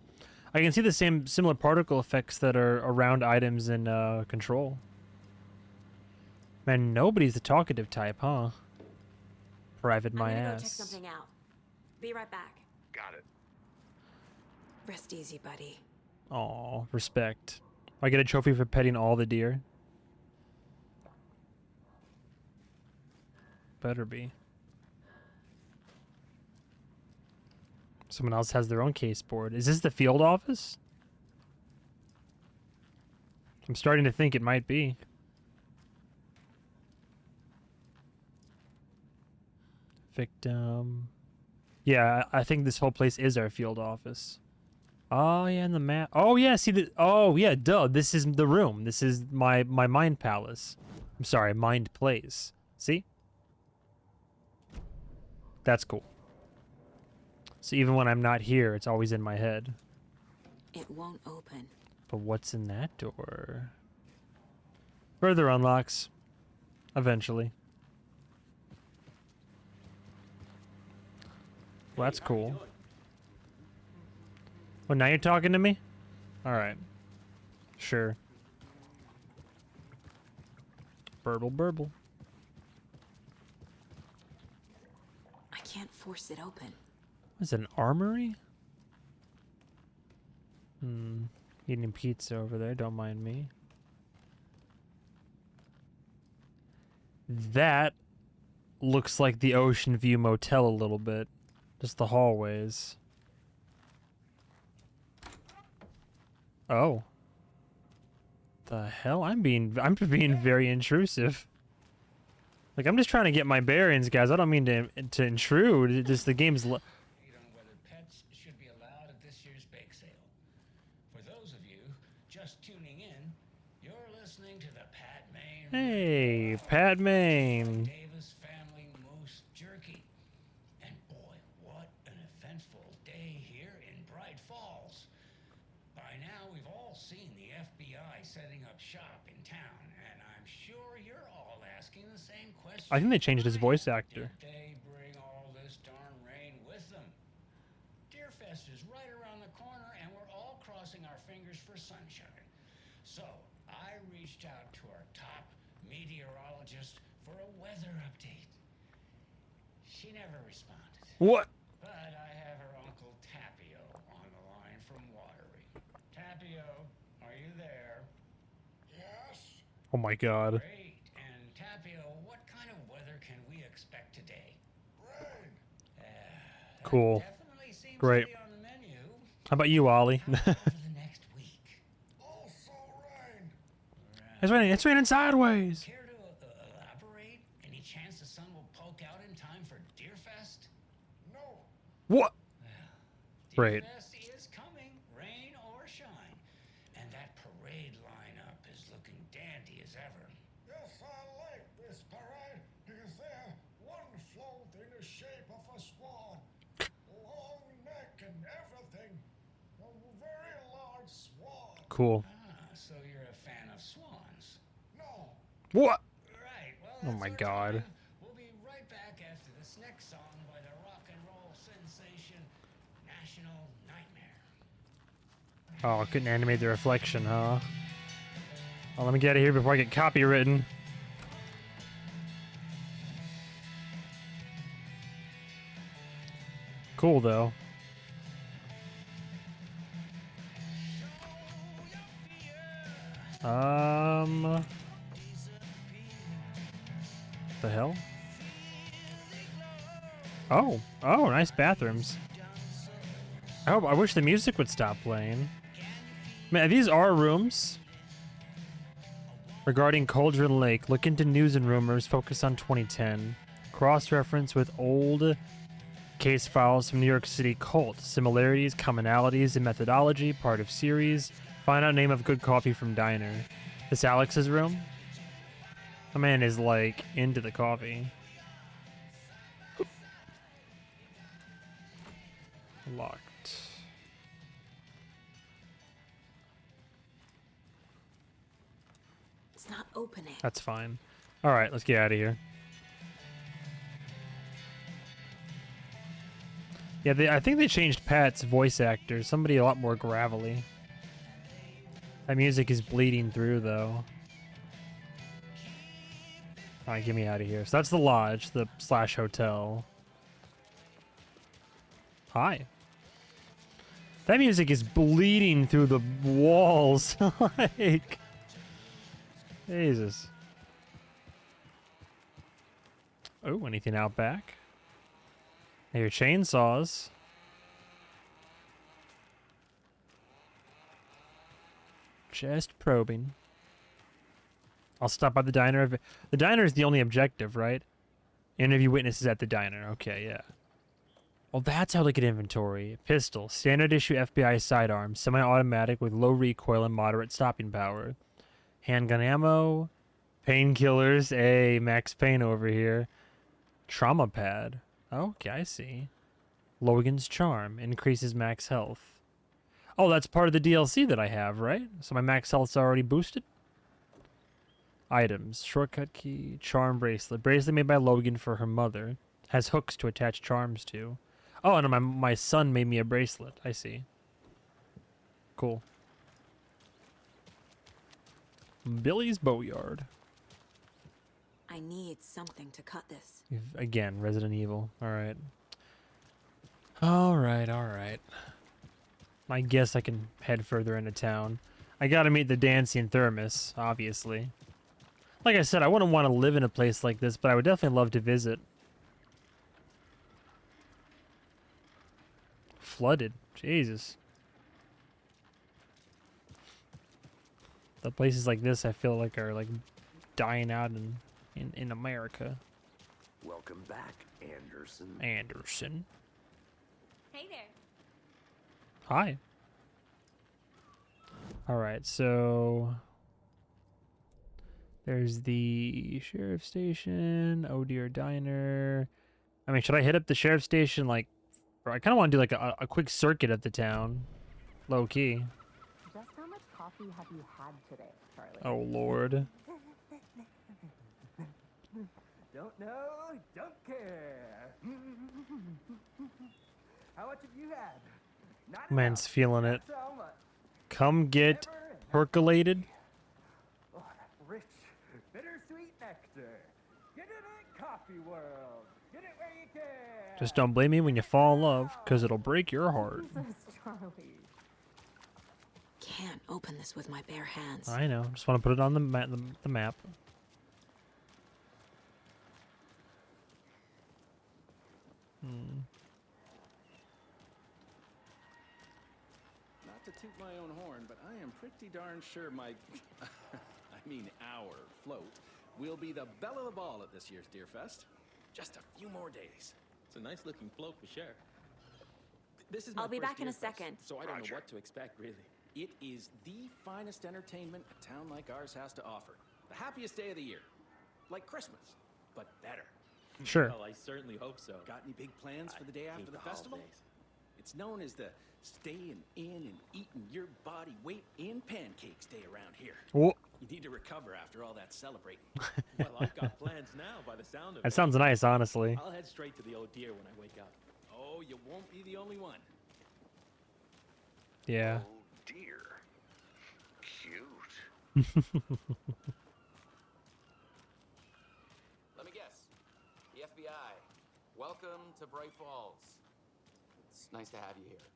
I can see the similar particle effects that are around items in Control. Man, nobody's the talkative type, huh? Private my I'm gonna ass. go check something out. Be right back. Got it. Rest easy, buddy. Aw, respect. I get a trophy for petting all the deer. Better be. Someone else has their own case board. Is this the field office? I'm starting to think it might be. Victim. Yeah, I think this whole place is our field office. Oh, yeah, and the map. Oh, yeah, see the... Oh, yeah, duh. This is the room. This is my mind palace. I'm sorry, mind place. See? That's cool. So even when I'm not here, it's always in my head. It won't open. But what's in that door? Further unlocks. Eventually. Well, that's cool. Well, now you're talking to me? Alright. Sure. Burble, burble. I can't force it open. Is it an armory? Eating pizza over there, don't mind me. That looks like the Ocean View Motel a little bit. Just the hallways. Oh. The hell? I'm being very intrusive. Like, I'm just trying to get my bearings, guys. I don't mean to intrude. It just the game's On whether pets should be allowed at this year's bake sale. For those of you just tuning in, you're listening to the Pat Maine. Hey, Pat Maine. Davis Family Moose Jerky. And boy, what an eventful day here in Bright Falls. By now, we've all seen the FBI setting up shop in town, and I'm sure you're all asking the same question. I think they changed his voice actor. Did they bring all this darn rain with them? Deerfest is right around the corner, and we're all crossing our fingers for sunshine. So, I reached out to our top meteorologist for a weather update. She never responded. What? But I have her Uncle Tapio on the line from Watery. Tapio, are you there? Yes. Oh my god. Great. And Tapio, what kind of weather can we expect today? Rain. Cool. Definitely seems Great. to be on the menu. How about you, Ollie? For the next week. Also rain. It's raining sideways. Care to elaborate? Any chance the sun will poke out in time for Deerfest? No. What? Great. Deerfest is coming, rain or shine. And that parade lineup is looking dandy as ever. Yes, I like this parade because they're one float in the shape of a swan. Long neck and everything. A very large swan. Cool. So you're a fan of swans? No. What? Right. Well, Oh that's my our god. time. We'll be right back after this next song by the rock and roll sensation National Nightmare. Oh, couldn't animate the reflection, huh? Oh, let me get out of here before I get copywritten. Cool, though. The hell? Oh, nice bathrooms. I wish the music would stop playing. Man, these are rooms. Regarding Cauldron Lake, look into news and rumors, focus on 2010. Cross-reference with old case files from New York City cult. Similarities, commonalities, and methodology, part of series. Find out name of good coffee from diner. This Alex's room? My man is, like, into the coffee. Locked. It's not opening. That's fine. Alright, let's get out of here. Yeah, I think they changed Pat's voice actor. Somebody a lot more gravelly. That music is bleeding through, though. Alright, get me out of here. So that's the lodge, the / hotel. Hi. That music is bleeding through the walls. Like, Jesus. Oh, anything out back? I hear chainsaws. Just probing. I'll stop by the diner. The diner is the only objective, right? Interview witnesses at the diner. Okay, yeah. Well, that's how they get inventory. Pistol. Standard issue FBI sidearm. Semi-automatic with low recoil and moderate stopping power. Handgun ammo. Painkillers. Hey, Max Payne over here. Trauma pad. Okay, I see. Logan's Charm. Increases max health. Oh, that's part of the DLC that I have, right? So my max health's already boosted? Items. Shortcut key. Charm bracelet. Bracelet made by Logan for her mother. Has hooks to attach charms to. Oh, and my son made me a bracelet. I see. Cool. Billy's Boatyard. I need something to cut this. Again, Resident Evil. Alright. Alright. I guess I can head further into town. I gotta meet the Dancing Thermos, obviously. Like I said, I wouldn't want to live in a place like this, but I would definitely love to visit. Flooded. Jesus. The places like this, I feel like are like dying out in America. Welcome back, Anderson. Anderson. Hey there. Hi. All right, so there's the sheriff station, Oh Dear Diner. I mean, should I hit up the sheriff station? Like, I kind of want to do like a quick circuit of the town, low key. Just how much coffee have you had today, Charlie? Oh Lord. Don't know, don't care. How much have you had? Not Man's enough. feeling it. That's how much. Come get percolated. Oh, rich, bittersweet nectar. Get it in coffee world. Get it where you can. Just don't blame me when you fall in love, because it'll break your heart. Jesus, Charlie. Can't open this with my bare hands. I know. Just want to put it on the map. Not to toot my own horn, but I am pretty darn sure my, I mean our float will be the belle of the ball at this year's Deerfest. Just a few more days. It's a nice looking float for sure. This is my I'll be first back in a Deerfest, second. so I don't know what to expect, really. It is the finest entertainment a town like ours has to offer. The happiest day of the year. Like Christmas, but better. Sure. Well, I certainly hope so. Got any big plans for the day after the festival? It's known as the staying in and eating your body weight in pancakes day around here. Whoa. You need to recover after all that celebrating. Well, I've got plans now by the sound of it. That sounds nice, honestly. I'll head straight to the Oh Dear when I wake up. Oh, you won't be the only one. Yeah. Oh dear. Cute. Let me guess. The FBI. Welcome to Bright Falls. It's nice to have you here.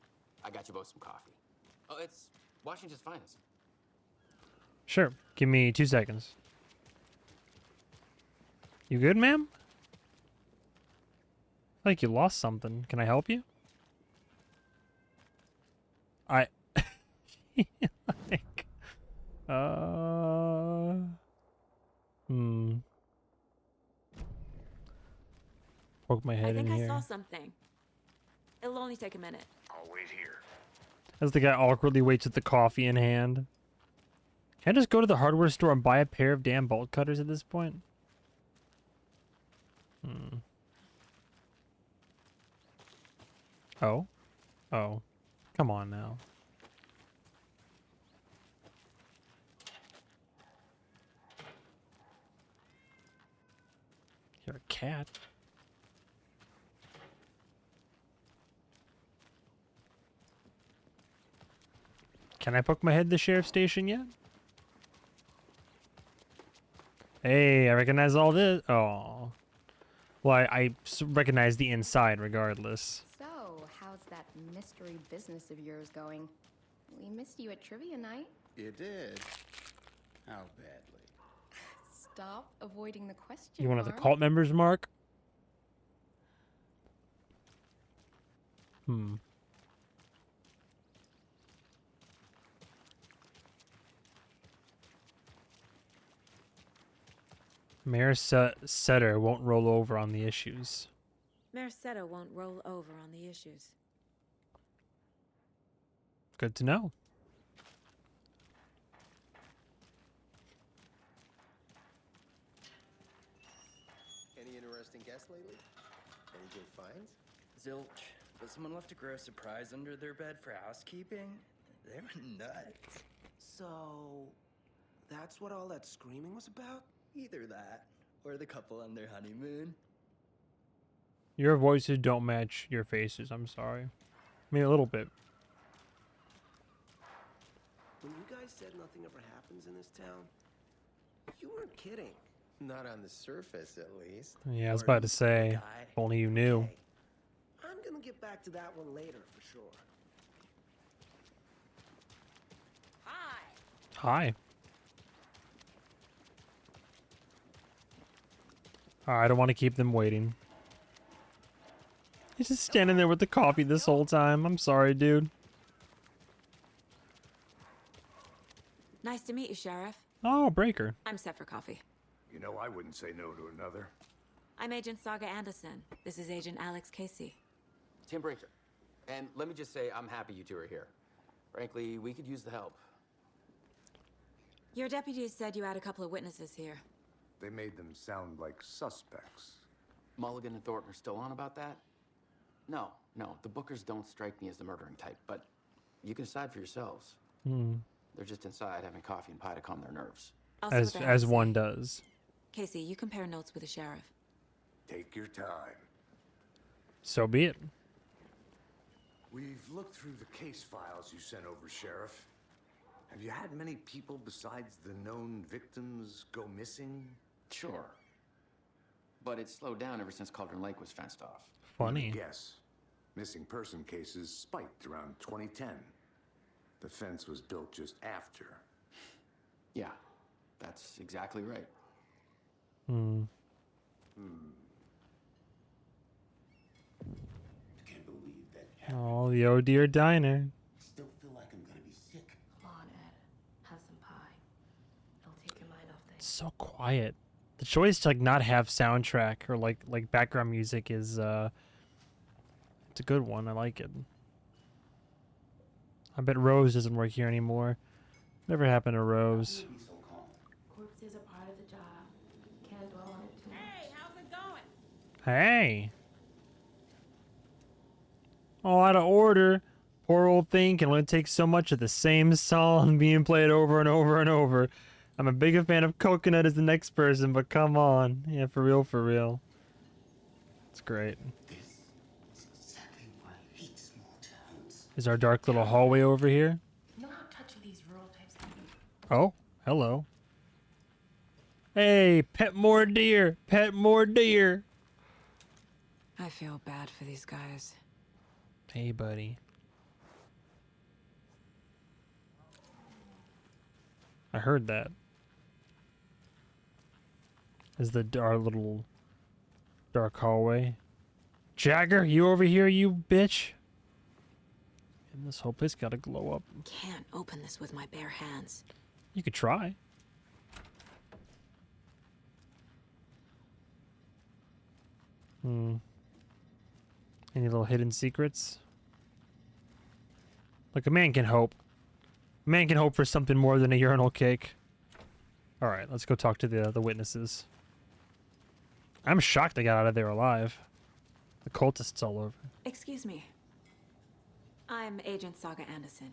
I got you both some coffee. Oh, it's Washington's finest. Sure. Give me 2 seconds. You good, ma'am? I feel like you lost something. Can I help you? Like, Poke my head I think in I here. saw something. It'll only take a minute. I'll wait here. As the guy awkwardly waits with the coffee in hand. Can I just go to the hardware store and buy a pair of damn bolt cutters at this point? Oh? Oh. Come on now. You're a cat. Can I poke my head in the sheriff's station yet? Hey, I recognize all this. Oh. Well, I recognize the inside regardless. So, how's that mystery business of yours going? We missed you at trivia night. You did? How badly? Stop avoiding the question. You one of the Mark. cult members, Mark? Mayor Setter won't roll over on the issues. Mayor Seto won't roll over on the issues. Good to know. Any interesting guests lately? Any good finds? Zilch, but someone left a gross surprise under their bed for housekeeping? They were nuts. So, that's what all that screaming was about? Either that, or the couple on their honeymoon. Your voices don't match your faces. I'm sorry. I mean, a little bit. When you guys said nothing ever happens in this town, you weren't kidding. Not on the surface, at least. Yeah, I was about to say, if only you knew. I'm gonna get back to that one later, for sure. Hi. I don't want to keep them waiting. He's just standing there with the coffee this whole time. I'm sorry, dude. Nice to meet you, Sheriff. Oh, Breaker. I'm set for coffee. You know, I wouldn't say no to another. I'm Agent Saga Anderson. This is Agent Alex Casey. Tim Breaker. And let me just say, I'm happy you two are here. Frankly, we could use the help. Your deputies said you had a couple of witnesses here. They made them sound like suspects. Mulligan and Thornton are still on about that? No, the Bookers don't strike me as the murdering type, but you can decide for yourselves. They're just inside having coffee and pie to calm their nerves. As one does. Casey, you compare notes with the sheriff. Take your time. So be it. We've looked through the case files you sent over, Sheriff. Have you had many people besides the known victims go missing? Sure. But it's slowed down ever since Cauldron Lake was fenced off. Funny. Yes. Missing person cases spiked around 2010. The fence was built just after. Yeah, that's exactly right. Can't believe that. Oh, the Oh Dear Diner. Still feel like I'm gonna be sick. Come on, Ed. Have some pie. It'll take your mind off things. It's so quiet. The choice to like not have soundtrack or like background music is it's a good one. I like it. I bet Rose doesn't work here anymore. Never happened to Rose. Corpses are part of the job. Can't dwell on it too much. Hey, how's it going? Hey. Oh, out of order. Poor old thing can only take so much of the same song being played over and over and over. I'm a bigger fan of Coconut as the next person, but come on. Yeah, for real, for real. It's great. Is our dark little hallway over here? You know how touchy these rural types can be? Oh, hello. Hey, pet more deer. Pet more deer. I feel bad for these guys. Hey, buddy. I heard that. Is our little dark hallway. Jagger, you over here, you bitch? And this whole place gotta glow up. Can't open this with my bare hands. You could try. Any little hidden secrets? Look, a man can hope. A man can hope for something more than a urinal cake. Alright, let's go talk to the witnesses. I'm shocked they got out of there alive. The cultists all over. Excuse me. I'm Agent Saga Anderson.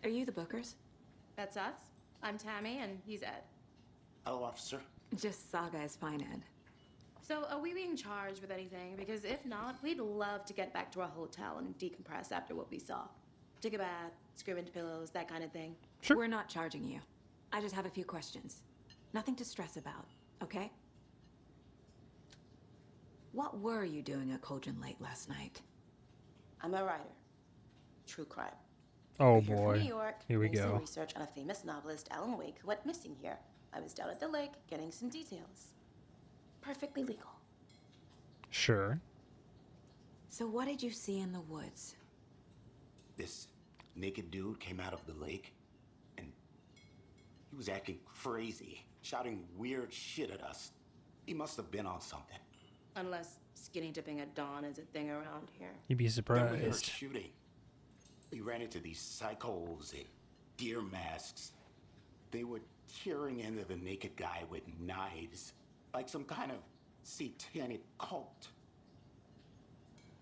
Are you the Bookers? That's us. I'm Tammy, and he's Ed. Hello, officer. Just Saga is fine, Ed. So, are we being charged with anything? Because if not, we'd love to get back to our hotel and decompress after what we saw. Take a bath, scream into pillows, that kind of thing. Sure. We're not charging you. I just have a few questions. Nothing to stress about, okay? What were you doing at Cauldron Lake last night? I'm a writer. True crime. Oh We're here from boy. New York, Here we doing some go. research on a famous novelist, Alan Wake, who went missing here. I was down at the lake getting some details. Perfectly legal. Sure. So what did you see in the woods? This naked dude came out of the lake, and he was acting crazy, shouting weird shit at us. He must have been on something. Unless skinny dipping at dawn is a thing around here. You'd be Then we heard surprised. shooting. We ran into these psychos in deer masks. They were tearing into the naked guy with knives, like some kind of satanic cult.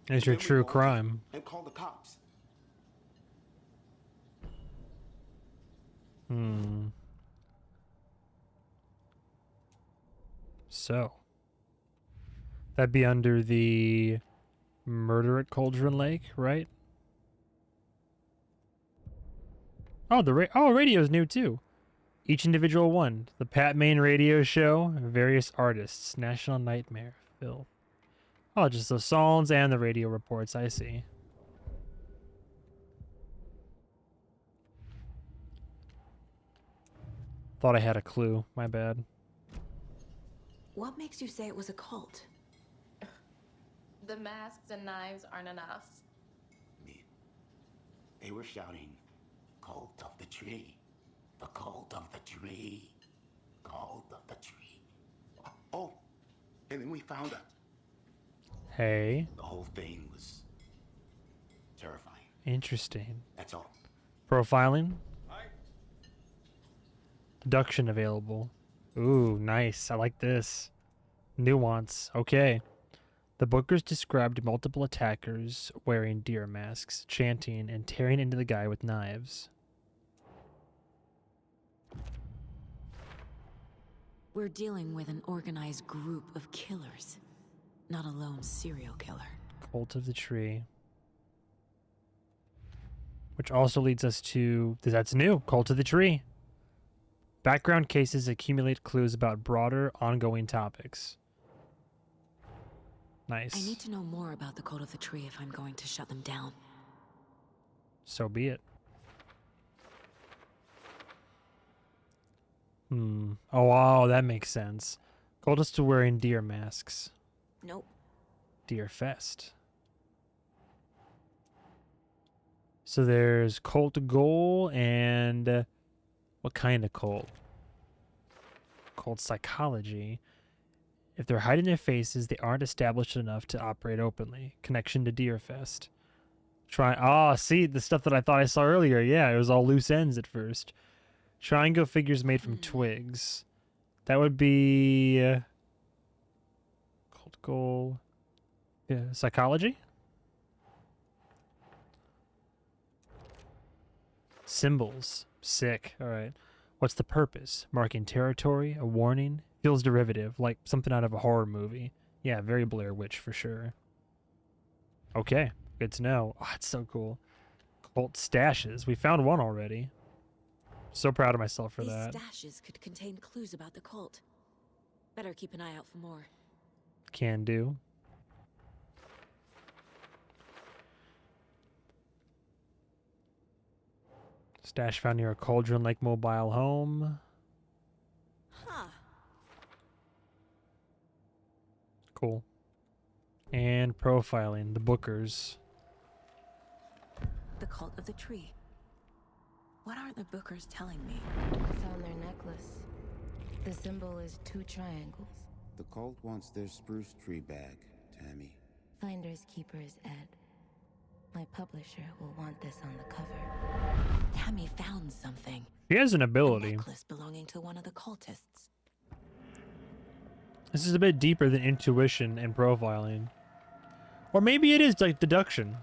There's your Then we true bolted crime. and called the cops. So. That'd be under the murder at Cauldron Lake, right? Oh, radio's new too. Each individual one. The Pat Main radio show, various artists, National Nightmare, Phil. Oh, just the songs and the radio reports, I see. Thought I had a clue, my bad. What makes you say it was a cult? The masks and knives aren't enough. They were shouting, "Cult of the Tree." The cult of the tree. Cult of the tree. Oh, and then we found out. Hey. The whole thing was terrifying. Interesting. That's all. Profiling. Deduction available. Ooh, nice. I like this. Nuance. Okay. The Bookers described multiple attackers wearing deer masks, chanting, and tearing into the guy with knives. We're dealing with an organized group of killers, not a lone serial killer. Cult of the Tree. Which also leads us to, that's new, Cult of the Tree. Background cases accumulate clues about broader, ongoing topics. Nice. I need to know more about the Cult of the Tree if I'm going to shut them down. So be it. Oh, wow, that makes sense. Cultists are wearing deer masks. Nope. Deer Fest. So there's cult goal and what kind of cult? Cult psychology. If they're hiding their faces, they aren't established enough to operate openly. Connection to Deerfest. See, the stuff that I thought I saw earlier. Yeah, it was all loose ends at first. Triangle figures made from twigs. That would be cult goal. Yeah, psychology? Symbols. Sick. All right. What's the purpose? Marking territory? A warning? Feels derivative, like something out of a horror movie. Yeah, very Blair Witch for sure. Okay, good to know. Oh, it's so cool. Cult stashes. We found one already. So proud of myself for that. These stashes could contain clues about the cult. Better keep an eye out for more. Can do. Stash found near a Cauldron Lake mobile home. Huh. Cool. And profiling. The Bookers. The Cult of the Tree. What aren't the Bookers telling me? I found their necklace. The symbol is 2 triangles. The cult wants their spruce tree bag, Tammy. Finders keepers, Ed. My publisher will want this on the cover. Tammy found something. She has an ability. A necklace belonging to one of the cultists. This is a bit deeper than intuition and profiling. Or maybe it is like deduction.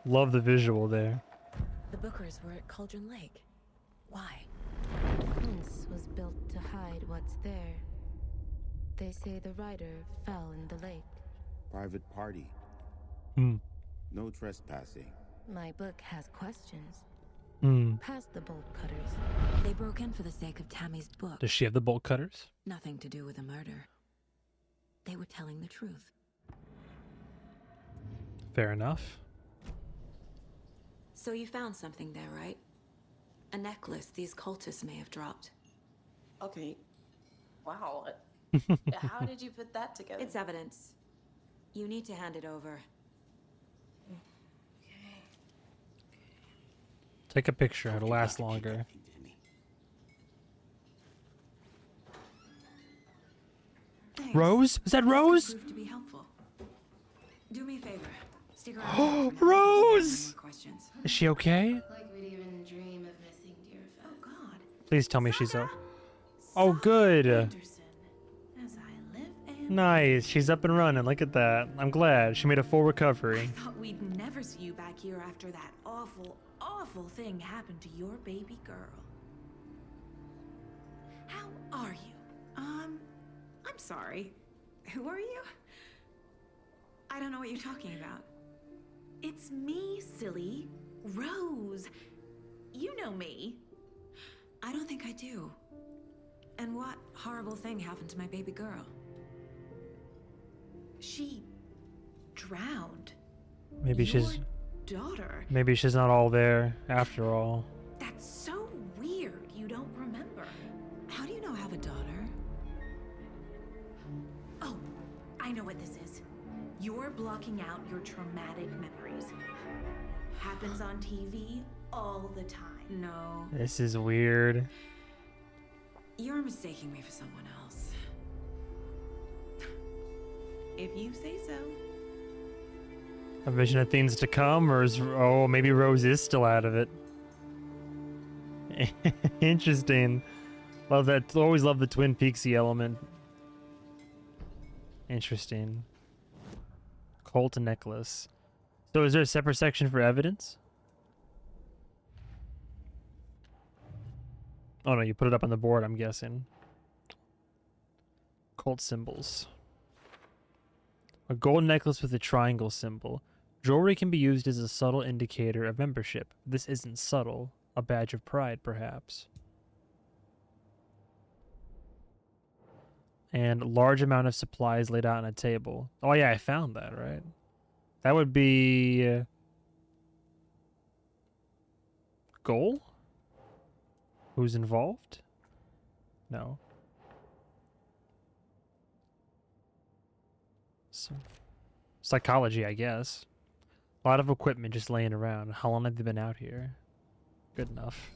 Love the visual there. The Bookers were at Cauldron Lake. Why? The fence was built to hide what's there. They say the rider fell in the lake. Private party. No trespassing. My book has questions. Past the bolt cutters. They broke in for the sake of Tammy's book. Does she have the bolt cutters? Nothing to do with the murder. They were telling the truth. Fair enough. So you found something there, right? A necklace these cultists may have dropped. Okay. Wow. How did you put that together? It's evidence. You need to hand it over. Take a picture. It'll last longer. Thanks. Rose? Is that Rose? Proved to be helpful. Do me a favor. Stick around. Rose! Questions. Is she okay? Like we'd even dream of missing Deerfest. Oh God. Please tell me she's up. Oh, good. As I live and Nice. She's up and running. Look at that. I'm glad. She made a full recovery. I thought we'd never see you back here after that awful thing happened to your baby girl. How are you? I'm sorry. Who are you? I don't know what you're talking about. It's me, silly. Rose. You know me. I don't think I do. And what horrible thing happened to my baby girl? She drowned. Maybe Your she's daughter. maybe she's not all there after all. That's so weird. You don't remember. How do you know I have a daughter? Oh, I know what this is. You're blocking out your traumatic memories. Happens on TV all the time. No. This is weird. You're mistaking me for someone else. If you say so. A vision of things to come, or is, oh, maybe Rose is still out of it. Interesting. Love that. Always love the Twin Peaksy element. Interesting. Colt necklace. So is there a separate section for evidence? Oh no, you put it up on the board, I'm guessing. Colt symbols. A gold necklace with a triangle symbol. Jewelry can be used as a subtle indicator of membership. This isn't subtle. A badge of pride, perhaps. And large amount of supplies laid out on a table. Oh yeah, I found that, right? That would be... Goal? Who's involved? No. So, psychology, I guess. A lot of equipment just laying around. How long have they been out here? Good enough.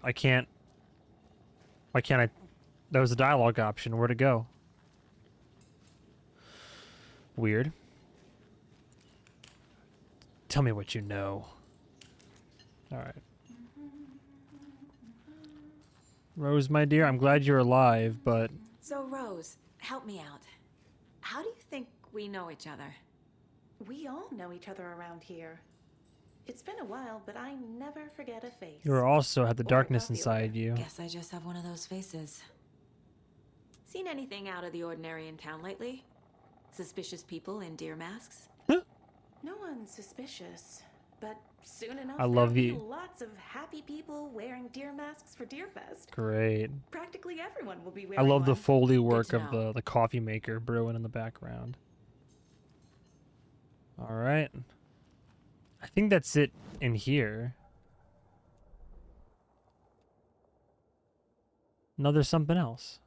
I can't... Why can't I... There was a dialogue option. Where'd it go? Weird. Tell me what you know. Alright. Rose, my dear, I'm glad you're alive, but... So, Rose, help me out. How do you think we know each other? We all know each other around here. It's been a while, but I never forget a face. You also have the darkness inside you. Guess I just have one of those faces. Seen anything out of the ordinary in town lately? Suspicious people in deer masks? No one's suspicious, but soon enough I love there'll be you. lots of happy people wearing deer masks for Deerfest. Great. Practically everyone will be I wearing love the one. Foley work to of the coffee maker brewing in the background. Alright. I think that's it in here. No, there's something else.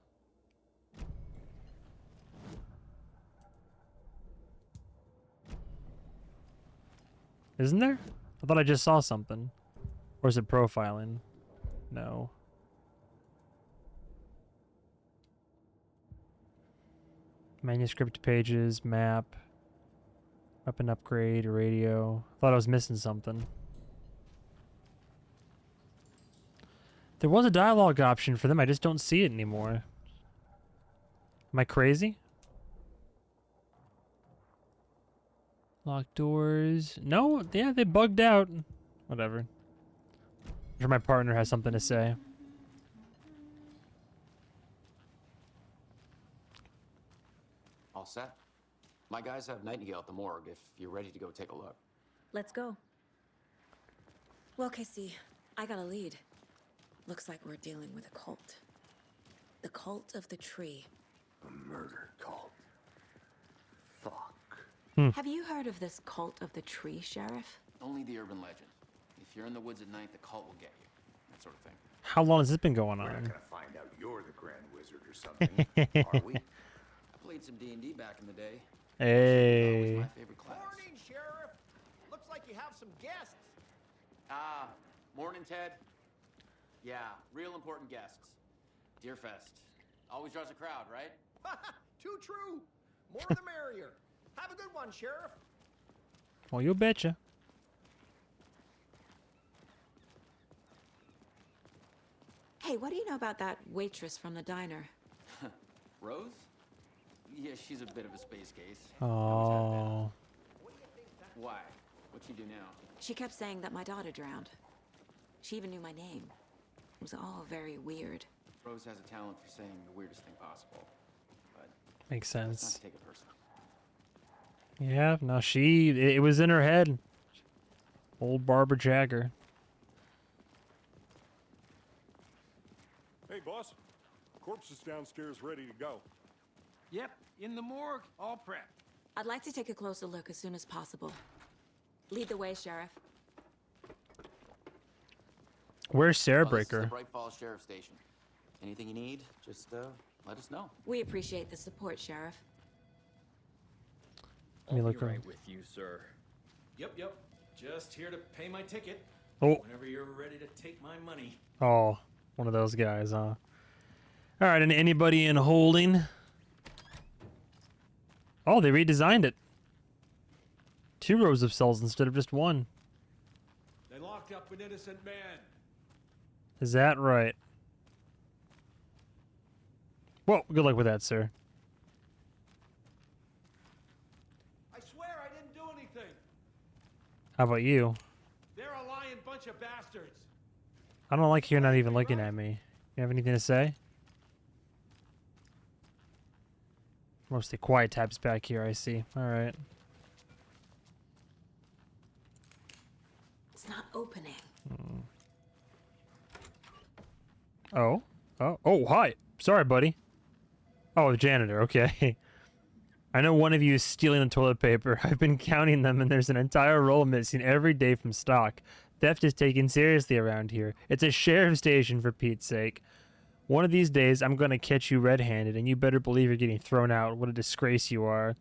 Isn't there? I thought I just saw something. Or is it profiling? No. Manuscript pages, map, weapon upgrade, radio. Thought I was missing something. There was a dialogue option for them, I just don't see it anymore. Am I crazy? Locked doors. No, yeah, they bugged out. Whatever. I'm sure my partner has something to say. All set. My guys have Nightingale at the morgue if you're ready to go take a look. Let's go. Well, Casey, I got a lead. Looks like we're dealing with a cult. The cult of the tree. A murder cult. Fuck. Have you heard of this cult of the tree, Sheriff? Only the urban legend. If you're in the woods at night, the cult will get you. That sort of thing. How long has this been going We're not on? gonna find out you're the Grand Wizard or something, are we? I played some D&D back in the day. Hey. My favorite class. Morning, Sheriff. Looks like you have some guests. Ah, morning, Ted. Yeah, real important guests. Deerfest. Always draws a crowd, right? Too true. More the merrier. Have a good one, Sheriff. Well, you betcha. Hey, what do you know about that waitress from the diner? Rose? Yeah, she's a bit of a space case. Oh. Why? What'd she do now? She kept saying that my daughter drowned. She even knew my name. It was all very weird. Rose has a talent for saying the weirdest thing possible. But Makes let's not sense. take it personal. Yeah, no, it was in her head. Old Barbara Jagger. Hey, boss. Corpse is downstairs ready to go. Yep, in the morgue, all prepped. I'd like to take a closer look as soon as possible. Lead the way, Sheriff. Where's Sarah Well, this is the Breaker? Bright Falls Sheriff Station. Anything you need, just let us know. We appreciate the support, Sheriff. Let me I'll look be around. right with you, sir. Yep. Just here to pay my ticket. Oh. Whenever you're ready to take my money. Oh, one of those guys, huh? All right, and anybody in holding? Oh, they redesigned it. 2 rows of cells instead of just 1. They locked up an innocent man. Is that right? Well, good luck with that, sir. I swear I didn't do anything. How about you? They're a lying bunch of bastards. I don't like you're not even looking at me. You have anything to say? Mostly quiet types back here, I see. All right. It's not opening. Oh. Oh, hi. Sorry, buddy. Oh, janitor. Okay. I know one of you is stealing the toilet paper. I've been counting them, and there's an entire roll missing every day from stock. Theft is taken seriously around here. It's a sheriff's station, for Pete's sake. One of these days, I'm going to catch you red-handed, and you better believe you're getting thrown out. What a disgrace you are.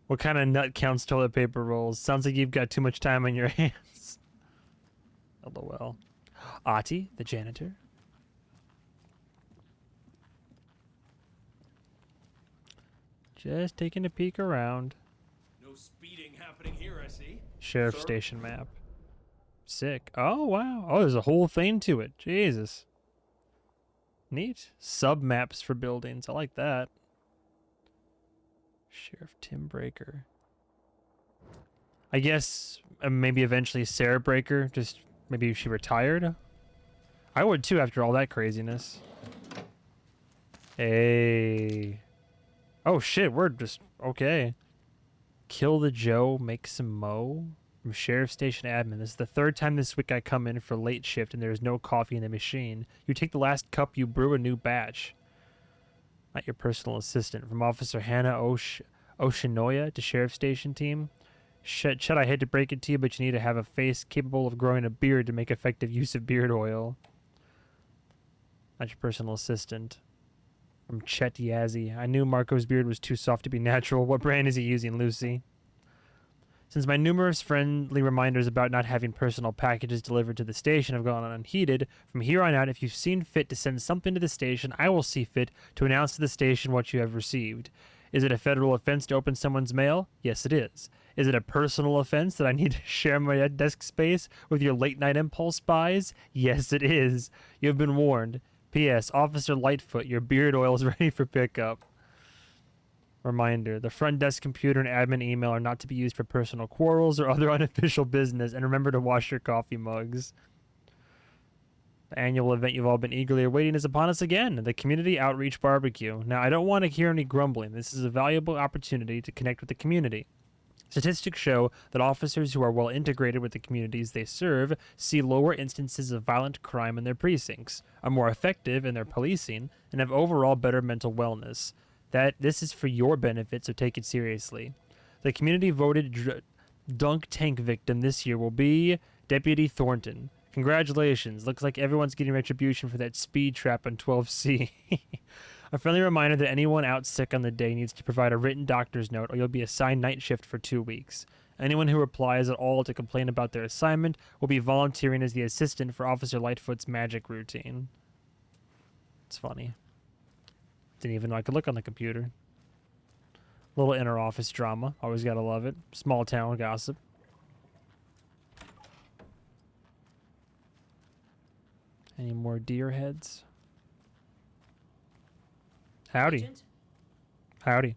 What kind of nut counts toilet paper rolls? Sounds like you've got too much time on your hands. LOL. Ati, the janitor. Just taking a peek around. No speeding happening here, I see. Sheriff Sir? station map. Sick. Oh, wow. Oh, there's a whole thing to it. Jesus. Neat. Sub-maps for buildings. I like that. Sheriff Tim Breaker. I guess maybe eventually Sarah Breaker. Just maybe she retired. I would too after all that craziness. Hey. Oh shit, we're just okay. Kill the Joe, make some mo. From Sheriff Station Admin. This is the 3rd time this week I come in for late shift and there is no coffee in the machine. You take the last cup, you brew a new batch. Not your personal assistant. From Officer Hannah Oshinoya to Sheriff Station team. Chet, I hate to break it to you, but you need to have a face capable of growing a beard to make effective use of beard oil. Not your personal assistant. From Chet Yazzie. I knew Marco's beard was too soft to be natural. What brand is he using, Lucy? Since my numerous friendly reminders about not having personal packages delivered to the station have gone unheeded, from here on out, if you've seen fit to send something to the station, I will see fit to announce to the station what you have received. Is it a federal offense to open someone's mail? Yes, it is. Is it a personal offense that I need to share my desk space with your late-night impulse buys? Yes, it is. You have been warned. P.S. Officer Lightfoot, your beard oil is ready for pickup. Reminder, the front desk computer and admin email are not to be used for personal quarrels or other unofficial business, and remember to wash your coffee mugs. The annual event you've all been eagerly awaiting is upon us again, the Community Outreach Barbecue. Now, I don't want to hear any grumbling. This is a valuable opportunity to connect with the community. Statistics show that officers who are well integrated with the communities they serve see lower instances of violent crime in their precincts, are more effective in their policing, and have overall better mental wellness. This is for your benefit, so take it seriously. The community voted dunk tank victim this year will be Deputy Thornton. Congratulations. Looks like everyone's getting retribution for that speed trap on 12C. A friendly reminder that anyone out sick on the day needs to provide a written doctor's note or you'll be assigned night shift for 2 weeks. Anyone who replies at all to complain about their assignment will be volunteering as the assistant for Officer Lightfoot's magic routine. It's funny. Didn't even know I could look on the computer. Little inner office drama. Always gotta love it. Small town gossip. Any more deer heads? Howdy. Agent? Howdy.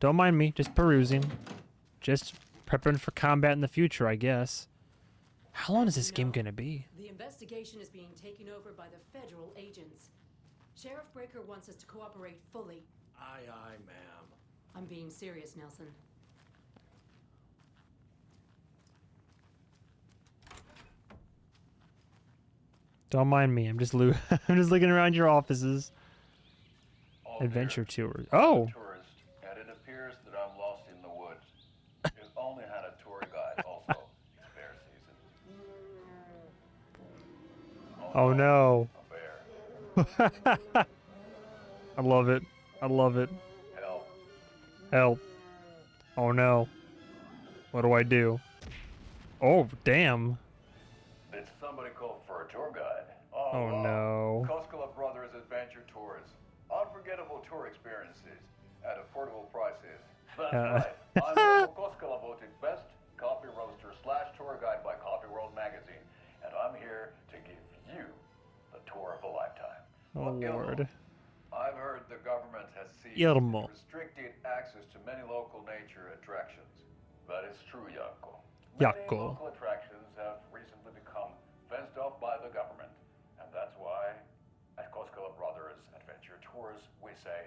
Don't mind me, just perusing. Just prepping for combat in the future, I guess. How long is this game gonna be? The investigation is being taken over by the federal agents. Sheriff Breaker wants us to cooperate fully. Aye, ma'am. I'm being serious, Nelson. Don't mind me. I'm just I'm just looking around your offices. Adventure tours. Oh. Tourist, and it appears that I'm lost in the woods. We've only had a tour guide also. It's bear season. Oh no. A bear. I love it. I love it. Help. Help. Oh no. What do I do? Oh, damn. Did somebody call for a tour guide? Oh no. Koskela Brothers Adventure Tours. Unforgettable tour experiences at affordable prices. That's right. I'm Michael Koskela, voted best coffee roaster / tour guide by Coffee World magazine, and I'm here to give you the tour of a lifetime. Oh Lord. I've heard the government has seized Ilmo. restricted access to many local nature attractions. That is true, Jaakko. Many Jaakko. local attractions have recently become fenced off by the government, and that's why at Koskela Brothers Adventure Tours we say,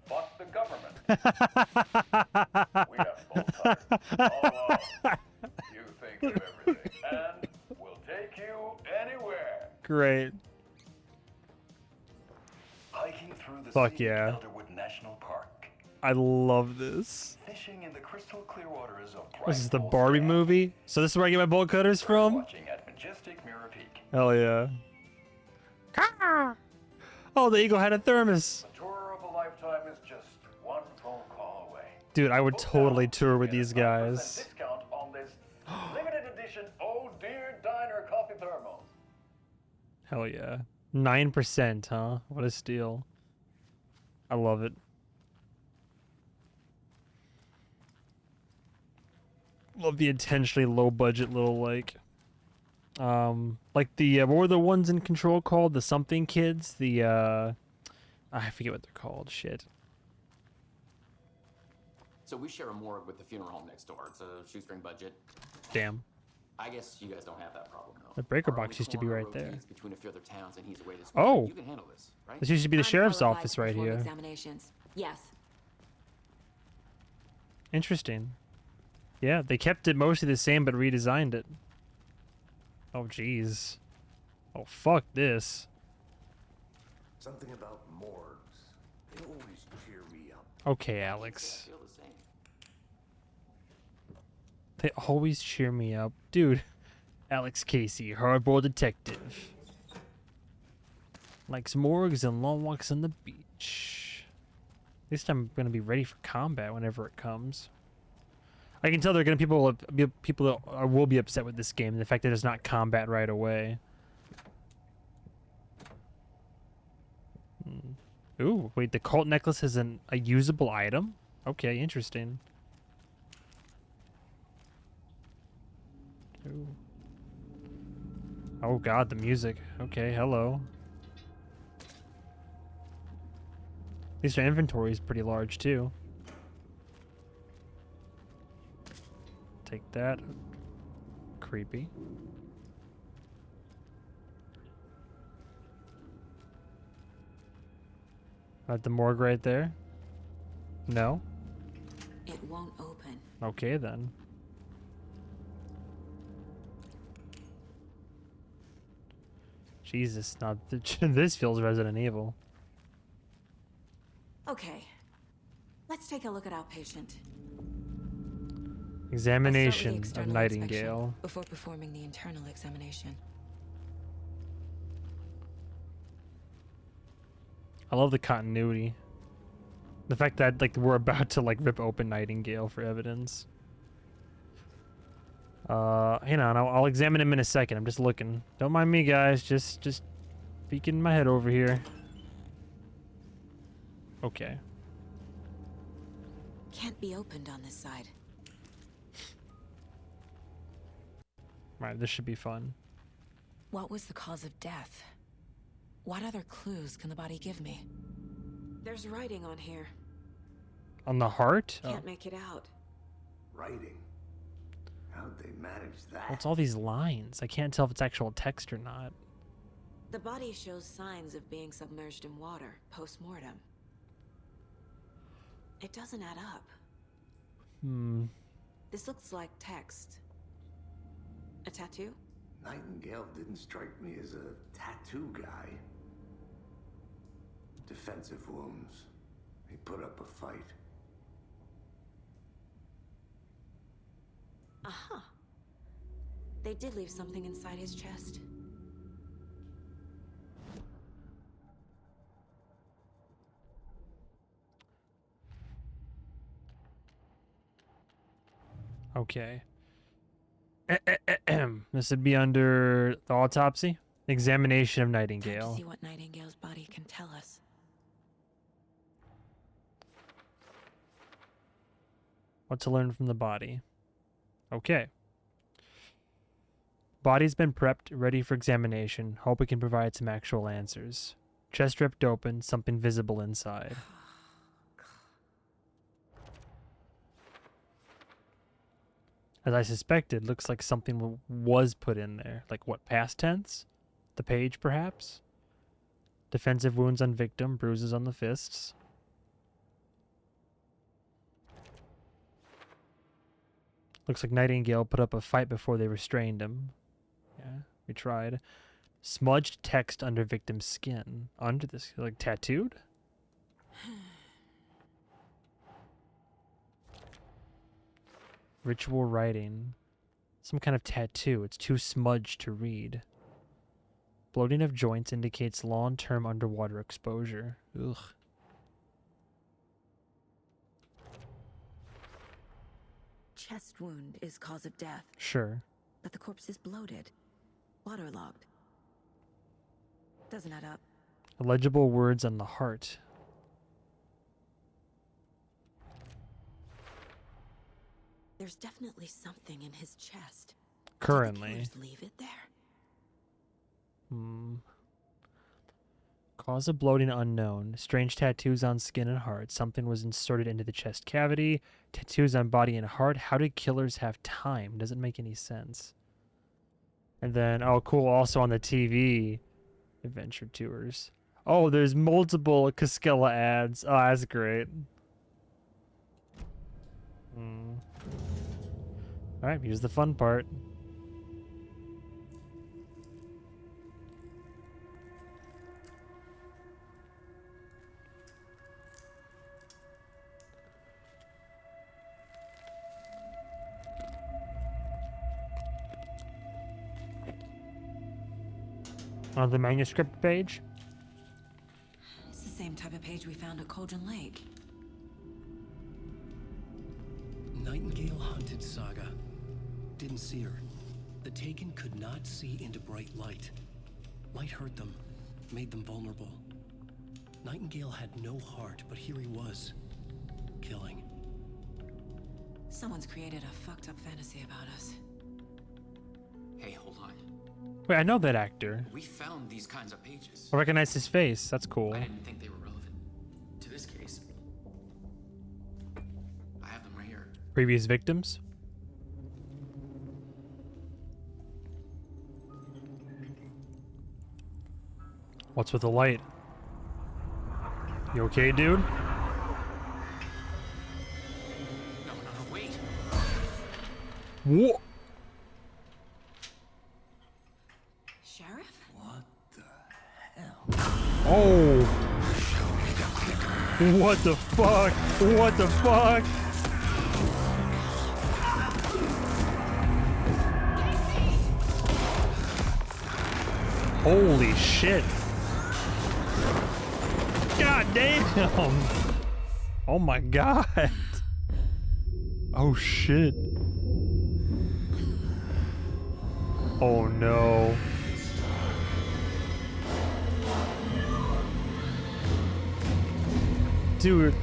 fuck the government. We have both sides. Oh, you think of everything, and we'll take you anywhere. Great. Hiking through the Fuck scenic yeah. Elderwood National Park. I love this. Fishing in the crystal clear waters of This is the Barbie movie? So this is where I get my bolt cutters from? watching at majestic Mirror Peak. Hell yeah. Oh, the eagle had a thermos. The tour of a lifetime is just one phone call away. Dude, I would totally tour with these guys. Discount on this limited edition Oh Dear Diner coffee thermos. Hell yeah. 9%, huh? What a steal. I love it. Love the intentionally low budget little like the what were the ones in Control called? The something kids? The I forget what they're called. Shit. So we share a morgue with the funeral home next door. It's a shoestring budget. Damn. I guess you guys don't have that problem though. The breaker Our box only used to be coroner right there. rotates between a few other towns, and he's away this week. Oh. You can handle this, right? This used to be the I'm sheriff's qualified office to right perform here. Examinations. Yes. Interesting. Yeah, they kept it mostly the same but redesigned it. Oh jeez. Oh fuck this. Something about morgues. They always cheer me up. Okay, Alex. I feel the same. They always cheer me up. Dude. Alex Casey, hardboiled detective. Likes morgues and long walks on the beach. At least I'm gonna be ready for combat whenever it comes. I can tell there are gonna be people that will be upset with this game, and the fact that it's not combat right away. Ooh, wait, the cult necklace is a usable item? Okay, interesting. Ooh. Oh god, the music. Okay, hello. At least our inventory is pretty large too. Take that. Creepy. At the morgue right there? No? It won't open. Okay then. Jesus, not this feels Resident Evil. Okay. Let's take a look at our patient. Examination of External Nightingale. inspection before performing the internal examination. I love the continuity. The fact that like we're about to like rip open Nightingale for evidence. Hang on, I'll examine him in a second. I'm just looking. Don't mind me, guys. Just peeking my head over here. Okay. Can't be opened on this side. Right, this should be fun. What was the cause of death? What other clues can the body give me? There's writing on here. On the heart? Oh. Can't make it out. Writing? How'd they manage that? What's all these lines? I can't tell if it's actual text or not. The body shows signs of being submerged in water post-mortem. It doesn't add up. This looks like text. A tattoo? Nightingale didn't strike me as a tattoo guy. Defensive wounds. He put up a fight. Aha. They did leave something inside his chest. Okay. This would be under the autopsy. Examination of Time to Nightingale. see what Nightingale's body can tell us. What to learn from the body. Okay. Body's been prepped, ready for examination. Hope we can provide some actual answers. Chest ripped open, something visible inside. As I suspected, looks like something was put in there. Like what, past tense? The page, perhaps? Defensive wounds on victim, bruises on the fists. Looks like Nightingale put up a fight before they restrained him. Yeah, we tried. Smudged text under victim's skin. Under this, like tattooed? Ritual writing. Some kind of tattoo. It's too smudged to read. Bloating of joints indicates long-term underwater exposure. Ugh. Chest wound is cause of death, Sure. but the corpse is bloated, waterlogged. Doesn't add up. Illegible words on the heart. There's definitely something in his chest. Currently. Did the killers leave it there? Cause of bloating unknown. Strange tattoos on skin and heart. Something was inserted into the chest cavity. Tattoos on body and heart. How did killers have time? Doesn't make any sense. And then, oh cool, also on the TV, adventure tours. Oh, there's multiple Cascella ads. Oh, that's great. Alright, here's the fun part. On the manuscript page? It's the same type of page we found at Cauldron Lake. Nightingale hunted Saga. Didn't see her. The Taken could not see into bright light. Light hurt them, made them vulnerable. Nightingale had no heart, but here he was, killing. Someone's created a fucked up fantasy about us. Hey, hold on. Wait, I know that actor. We found these kinds of pages. I recognize his face. That's cool. I didn't think they were relevant to this case. I have them right here. Previous victims? What's with the light? You okay, dude? No, wait. What? Sheriff? Oh! What the fuck? What the fuck? Holy shit. God damn. Oh my god. Oh shit. Oh no. Dude,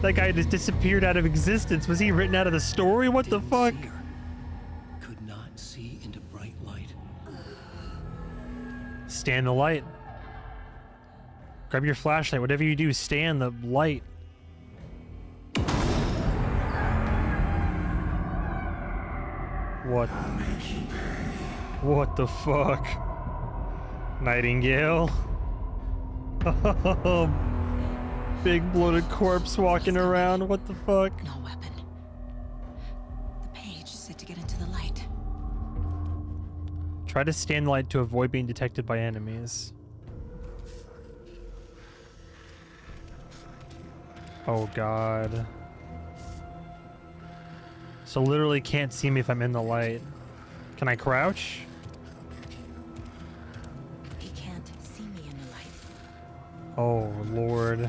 that guy just disappeared out of existence. Was he written out of the story? What the fuck? Could not see into bright light. Stay in the light. Grab your flashlight. Whatever you do, stay in the light. What? What the fuck? Nightingale? Big bloated corpse walking around. What the fuck? No weapon. The page said to get into the light. Try to stay in the light to avoid being detected by enemies. Oh god. So literally can't see me if I'm in the light. Can I crouch? He can't see me in the light. Oh lord.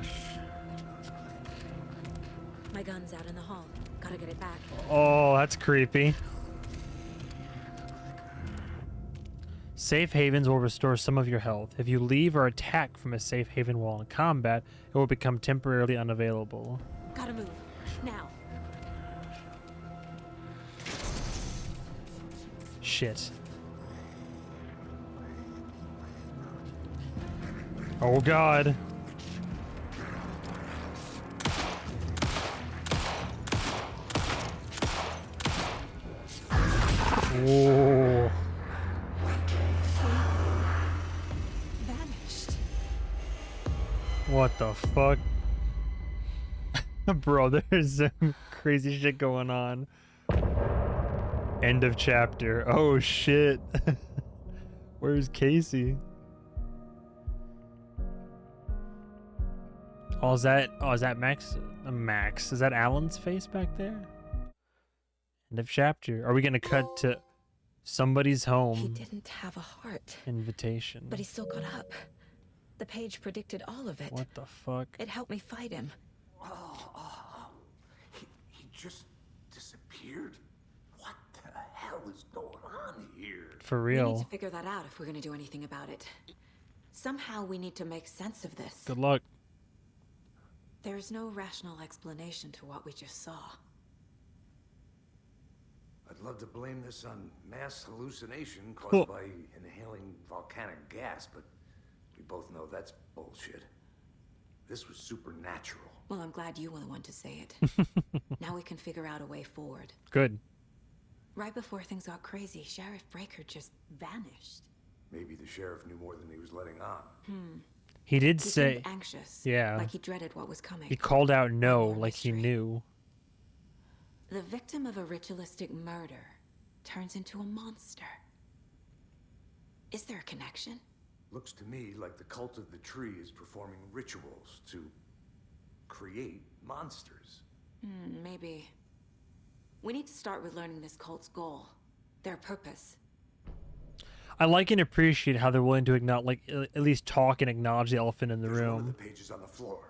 My gun's out in the hall. Gotta get it back. Oh, that's creepy. Safe havens will restore some of your health. If you leave or attack from a safe haven while in combat, it will become temporarily unavailable. Gotta move. Now. Shit. Oh god. Whoa. Vanished. What the fuck? Bro, there's some crazy shit going on. End of chapter. Oh shit. Where's Casey? Oh, is that Max? Max. Is that Alan's face back there? End of chapter. Are we gonna cut to somebody's home? He didn't have a heart. Invitation. But he still got up. The page predicted all of it. What the fuck? It helped me fight him. He just disappeared? What the hell is going on here? For We real. need to figure that out if we're gonna do anything about it. Somehow we need to make sense of this. Good luck. There's no rational explanation to what we just saw. I'd love to blame this on mass hallucination caused Cool. by inhaling volcanic gas, but we both know that's bullshit. This was supernatural. Well, I'm glad you were the one to say it. Now we can figure out a way forward. Good. Right before things got crazy, Sheriff Breaker just vanished. Maybe the sheriff knew more than he was letting on. He did He say. seemed anxious. Yeah. Like he dreaded what was coming. He called out no, like he knew. The victim of a ritualistic murder turns into a monster. Is there a connection? Looks to me like the cult of the tree is performing rituals to create monsters. Maybe. We need to start with learning this cult's goal, their purpose. I like and appreciate how they're willing to acknowledge, like, at least talk and acknowledge the elephant in the One of room. the pages on the floor.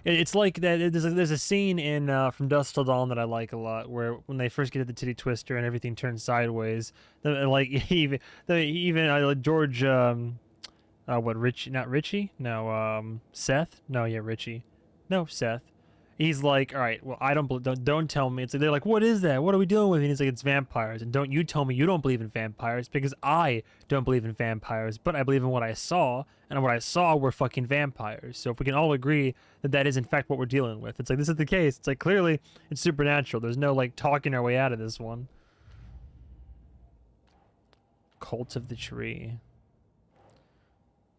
It's like that. There's a scene in From Dusk Till Dawn that I like a lot, where when they first get to the titty twister and everything turns sideways, like even George, what Richie? Not Richie? No, Seth? No, yeah, Richie. No, Seth. He's like, all right, well, I don't tell me. It's like, they're like, what is that? What are we dealing with? And he's like, it's vampires. And don't you tell me you don't believe in vampires, because I don't believe in vampires, but I believe in what I saw, and what I saw were fucking vampires. So if we can all agree that that is in fact what we're dealing with, it's like, this is the case. It's like, clearly it's supernatural. There's no like talking our way out of this one. Cult of the Tree.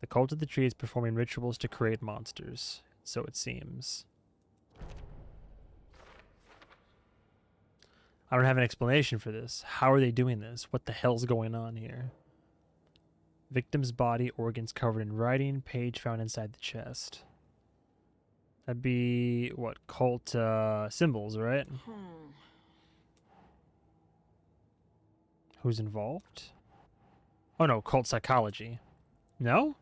The Cult of the Tree is performing rituals to create monsters, so it seems. I don't have an explanation for this. How are they doing this? What the hell's going on here? Victim's body, organs covered in writing, page found inside the chest. That'd be, what, cult symbols, right? Who's involved? Oh no, cult psychology. No?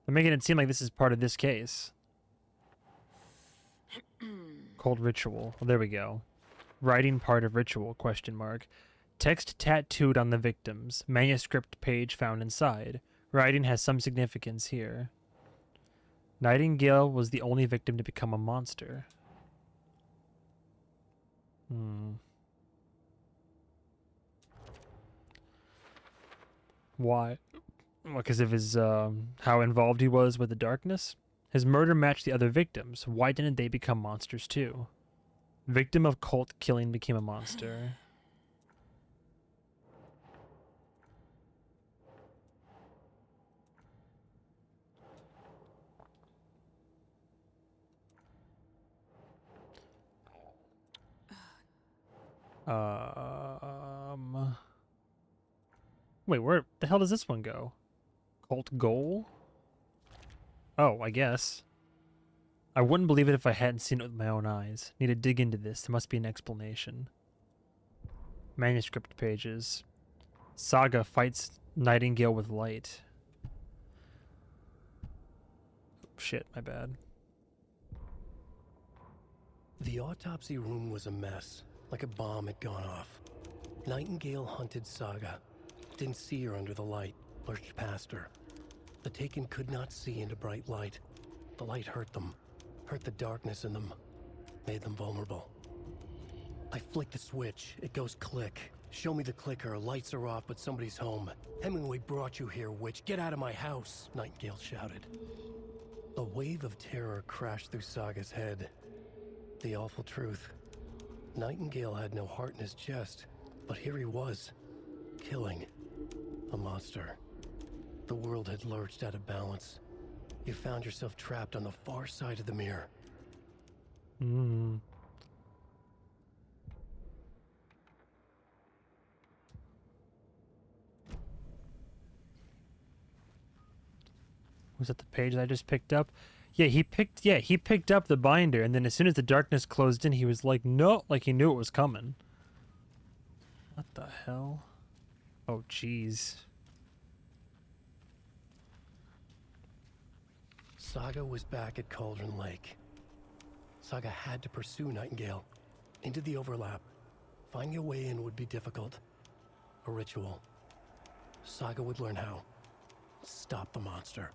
They're making it seem like this is part of this case. Cult ritual. Well, there we go. Writing part of ritual, question mark. Text tattooed on the victims. Manuscript page found inside. Writing has some significance here. Nightingale was the only victim to become a monster. Why? Well, because of his, how involved he was with the darkness? His murder matched the other victims. Why didn't they become monsters too? Victim of cult killing became a monster. Wait, where the hell does this one go? Cult goal? Oh, I guess. I wouldn't believe it if I hadn't seen it with my own eyes. Need to dig into this. There must be an explanation. Manuscript pages. Saga fights Nightingale with light. Shit, my bad. The autopsy room was a mess, like a bomb had gone off. Nightingale hunted Saga. Didn't see her under the light, lurched past her. The Taken could not see into bright light. The light hurt them, hurt the darkness in them, made them vulnerable. I flick the switch, it goes click. Show me the clicker, lights are off, but somebody's home. Hemingway brought you here, witch. Get out of my house, Nightingale shouted. A wave of terror crashed through Saga's head. The awful truth. Nightingale had no heart in his chest, but here he was, killing a monster. The world had lurched out of balance. You found yourself trapped on the far side of the mirror. Was that the page that I just picked up? Yeah, he picked up the binder, and then as soon as the darkness closed in, he was like, no, like he knew it was coming. What the hell? Oh, jeez. Saga was back at Cauldron Lake. Saga had to pursue Nightingale into the overlap. Finding a way in would be difficult. A ritual. Saga would learn how. Stop the monster.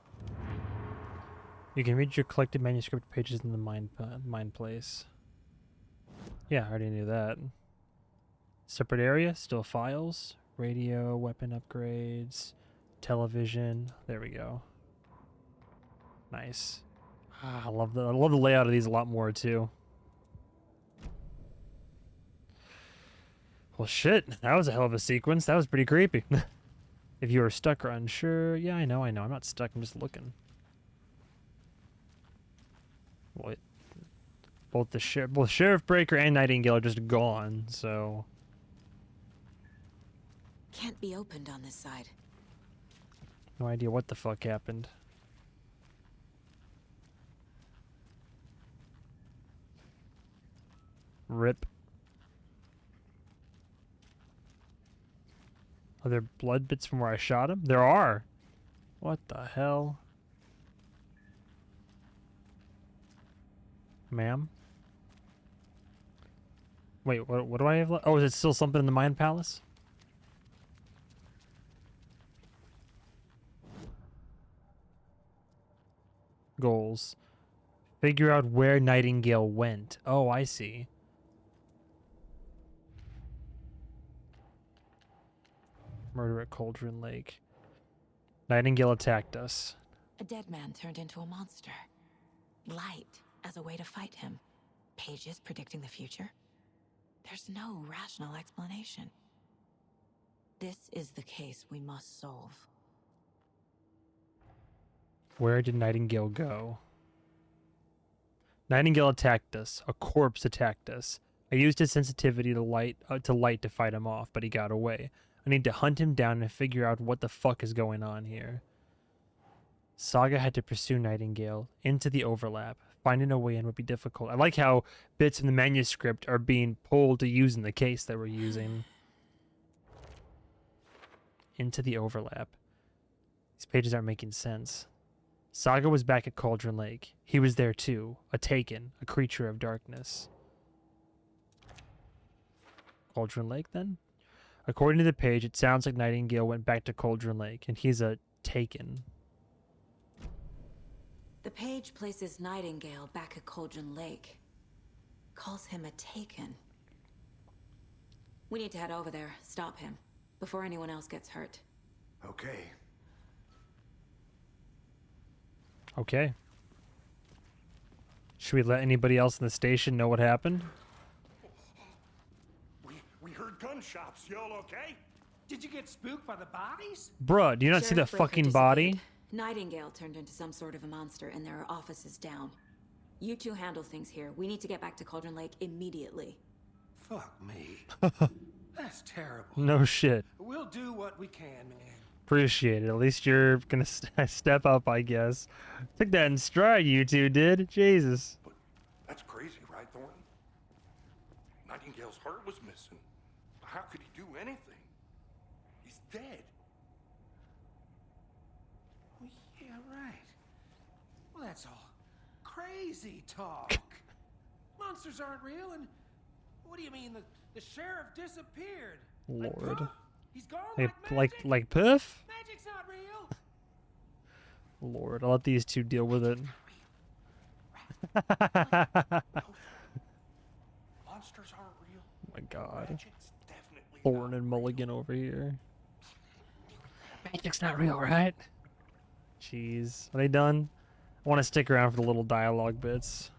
You can read your collected manuscript pages in the mind place. Yeah, I already knew that. Separate area, still files, radio, weapon upgrades, television. There we go. Nice. I love the layout of these a lot more too. Well, shit, that was a hell of a sequence. That was pretty creepy. If you were stuck or unsure, yeah, I know. I'm not stuck. I'm just looking. What? Both Sheriff Breaker and Nightingale are just gone, so. Can't be opened on this side. No idea what the fuck happened. Rip. Are there blood bits from where I shot him? There are. What the hell? Ma'am? Wait, what do I have left? Oh, is it still something in the Mind Palace? Goals. Figure out where Nightingale went. Oh, I see. Murder at Cauldron Lake. Nightingale attacked us. A dead man turned into a monster. Light as a way to fight him. Pages predicting the future. There's no rational explanation. This is the case we must solve. Where did Nightingale go? Nightingale attacked us. A corpse attacked us. I used his sensitivity to light to fight him off, but he got away. I need to hunt him down and figure out what the fuck is going on here. Saga had to pursue Nightingale into the overlap. Finding a way in would be difficult. I like how bits in the manuscript are being pulled to use in the case that we're using. Into the overlap. These pages aren't making sense. Saga was back at Cauldron Lake. He was there too. A Taken, a creature of darkness. Cauldron Lake, then? According to the page, it sounds like Nightingale went back to Cauldron Lake, and he's a Taken. The page places Nightingale back at Cauldron Lake. Calls him a Taken. We need to head over there, stop him, before anyone else gets hurt. Okay. Okay. Should we let anybody else in the station know what happened? We heard gunshots. Y'all okay? Did you get spooked by the bodies? Bruh, do you not see the Sheriff Breaker fucking body? Nightingale turned into some sort of a monster and there are offices down. You two handle things here. We need to get back to Cauldron Lake immediately. Fuck me. That's terrible. No shit. We'll do what we can, man. Appreciate it. At least you're gonna step up, I guess. Took that in stride, you two did. Jesus. That's crazy, right, Thornton? Nightingale's heart was missing. How could he do anything? He's dead. Well, yeah, right. Well, that's all crazy talk. monsters aren't real, and what do you mean the sheriff disappeared? Lord. Puff? He's gone Like Puff? Magic's not real. Lord, I'll let these two deal with it. Monsters aren't real. Oh my God. Thorn and Mulligan over here. Magic's not real, right? Jeez. Are they done? I want to stick around for the little dialogue bits.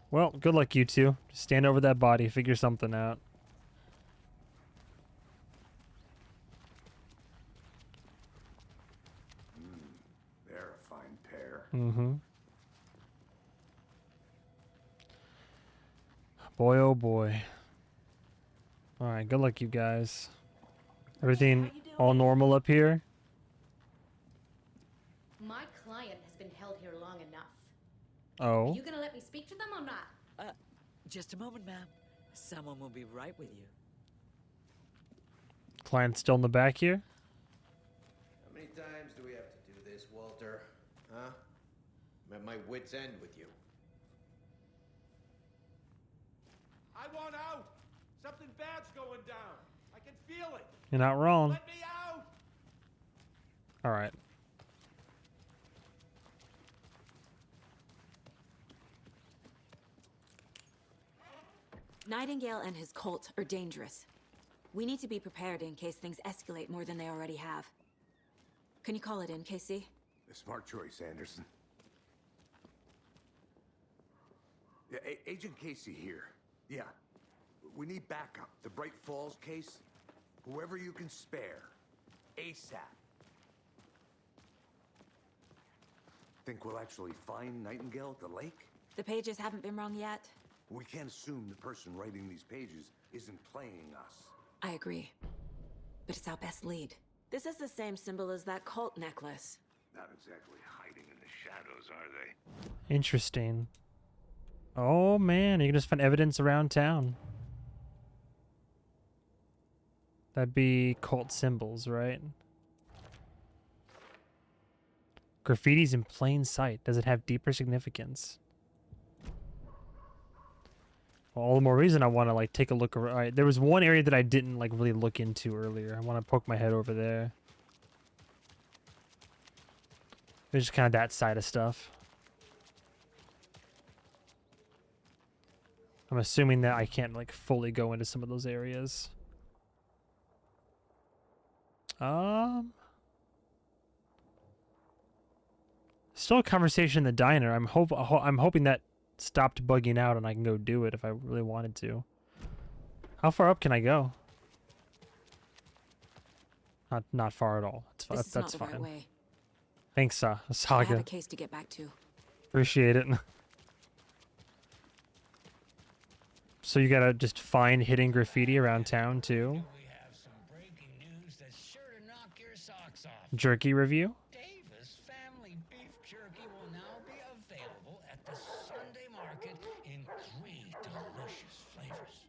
Well, good luck, you two. Just stand over that body, figure something out. They're a fine pair. Mm-hmm. Boy, oh boy. Alright, good luck, you guys. Everything all normal up here? My client has been held here long enough. Oh. Are you gonna let me speak to them or not? Just a moment, ma'am. Someone will be right with you. Client's still in the back here? How many times do we have to do this, Walter? Huh? I'm at my wit's end with you. I want out. Something bad's going down. I can feel it. You're not wrong. Let me out. Alright. Nightingale and his cult are dangerous. We need to be prepared in case things escalate more than they already have. Can you call it in, Casey? A smart choice, Anderson. Yeah, Agent Casey here. Yeah. We need backup. The Bright Falls case. Whoever you can spare. ASAP. Think we'll actually find Nightingale at the lake? The pages haven't been wrong yet. We can't assume the person writing these pages isn't playing us. I agree. But it's our best lead. This is the same symbol as that cult necklace. Not exactly hiding in the shadows, are they? Interesting. Oh man, you can just find evidence around town. That'd be cult symbols, right? Graffiti's in plain sight. Does it have deeper significance? Well, all the more reason I want to like take a look around. Right, there was one area that I didn't like really look into earlier. I want to poke my head over there. It's just kind of that side of stuff. I'm assuming that I can't like fully go into some of those areas. Still a conversation in the diner. I'm hoping that stopped bugging out and I can go do it if I really wanted to. How far up can I go? Not far at all. That's fine. Right way. Thanks, I Saga. have a case to get back to. Appreciate it. So you gotta just find hidden graffiti around town too. Jerky review. Davis Family Beef Jerky will now be available at the Sunday market in 3 delicious flavors.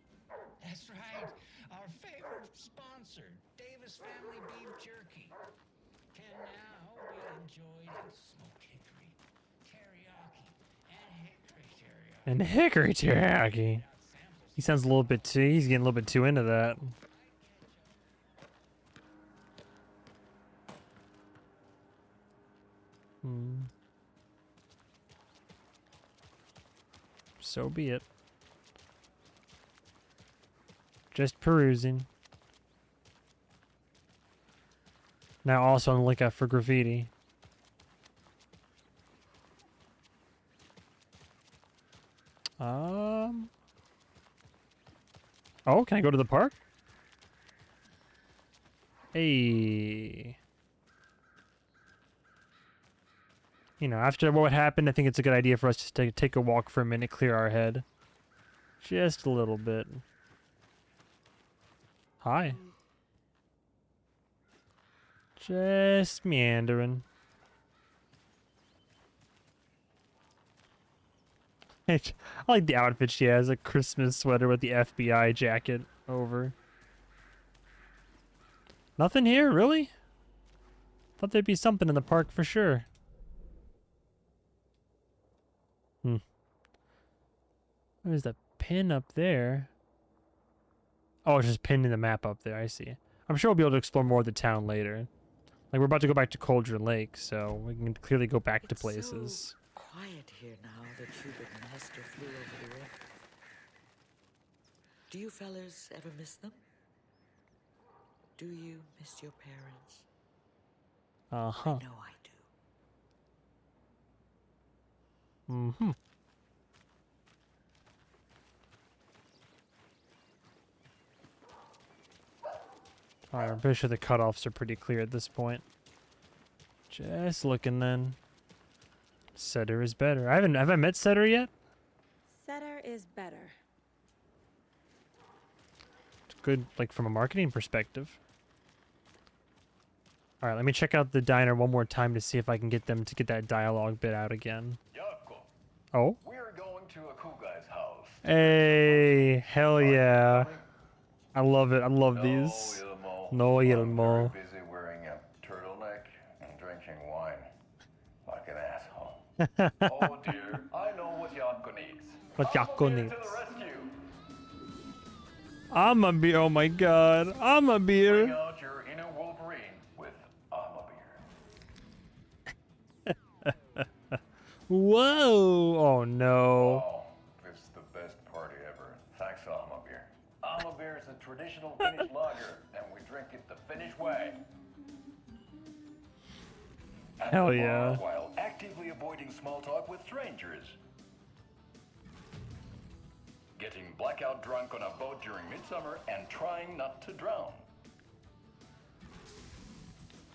That's right, our favorite sponsor, Davis Family Beef Jerky, can now be enjoyed in smoked hickory, teriyaki, and hickory teriyaki. He sounds a little bit too. He's getting a little bit too into that. So be it. Just perusing. Now also on the lookout for graffiti. Oh, can I go to the park? Hey. You know, after what happened, I think it's a good idea for us just to take a walk for a minute, clear our head. Just a little bit. Hi. Just meandering. I like the outfit she has, a Christmas sweater with the FBI jacket over. Nothing here, really? Thought there'd be something in the park for sure. There's the pin up there. Oh, it's just pinned in the map up there. I see. I'm sure we'll be able to explore more of the town later. Like, we're about to go back to Cauldron Lake, so we can clearly go back to places. So quiet here now that you and Master flew over the rift. Do you fellas ever miss them? Do you miss your parents? Uh-huh. I know I do. Mm-hmm. Alright, I'm pretty sure the cutoffs are pretty clear at this point. Just looking then. Setter is better. Have I met Setter yet? Setter is better. It's good, like, from a marketing perspective. Alright, let me check out the diner one more time to see if I can get them to get that dialogue bit out again. Oh? We're going to a cool guy's house. Hey, hell yeah. I love it. I love these. No Ilmo. Busy wearing a turtleneck and drinking wine. Like an asshole. Oh dear, I know what Yakko needs. What Yakko needs. To the rescue. I'm a beer. Oh my god. I'm a beer. Bring out your inner Wolverine with beer. Whoa. Oh no. Oh, this is the best party ever. Thanks, beer. Beer is a traditional Finnish lager, and we drink it the Finnish way. At Hell the bar, yeah. While actively avoiding small talk with strangers. Getting blackout drunk on a boat during midsummer and trying not to drown.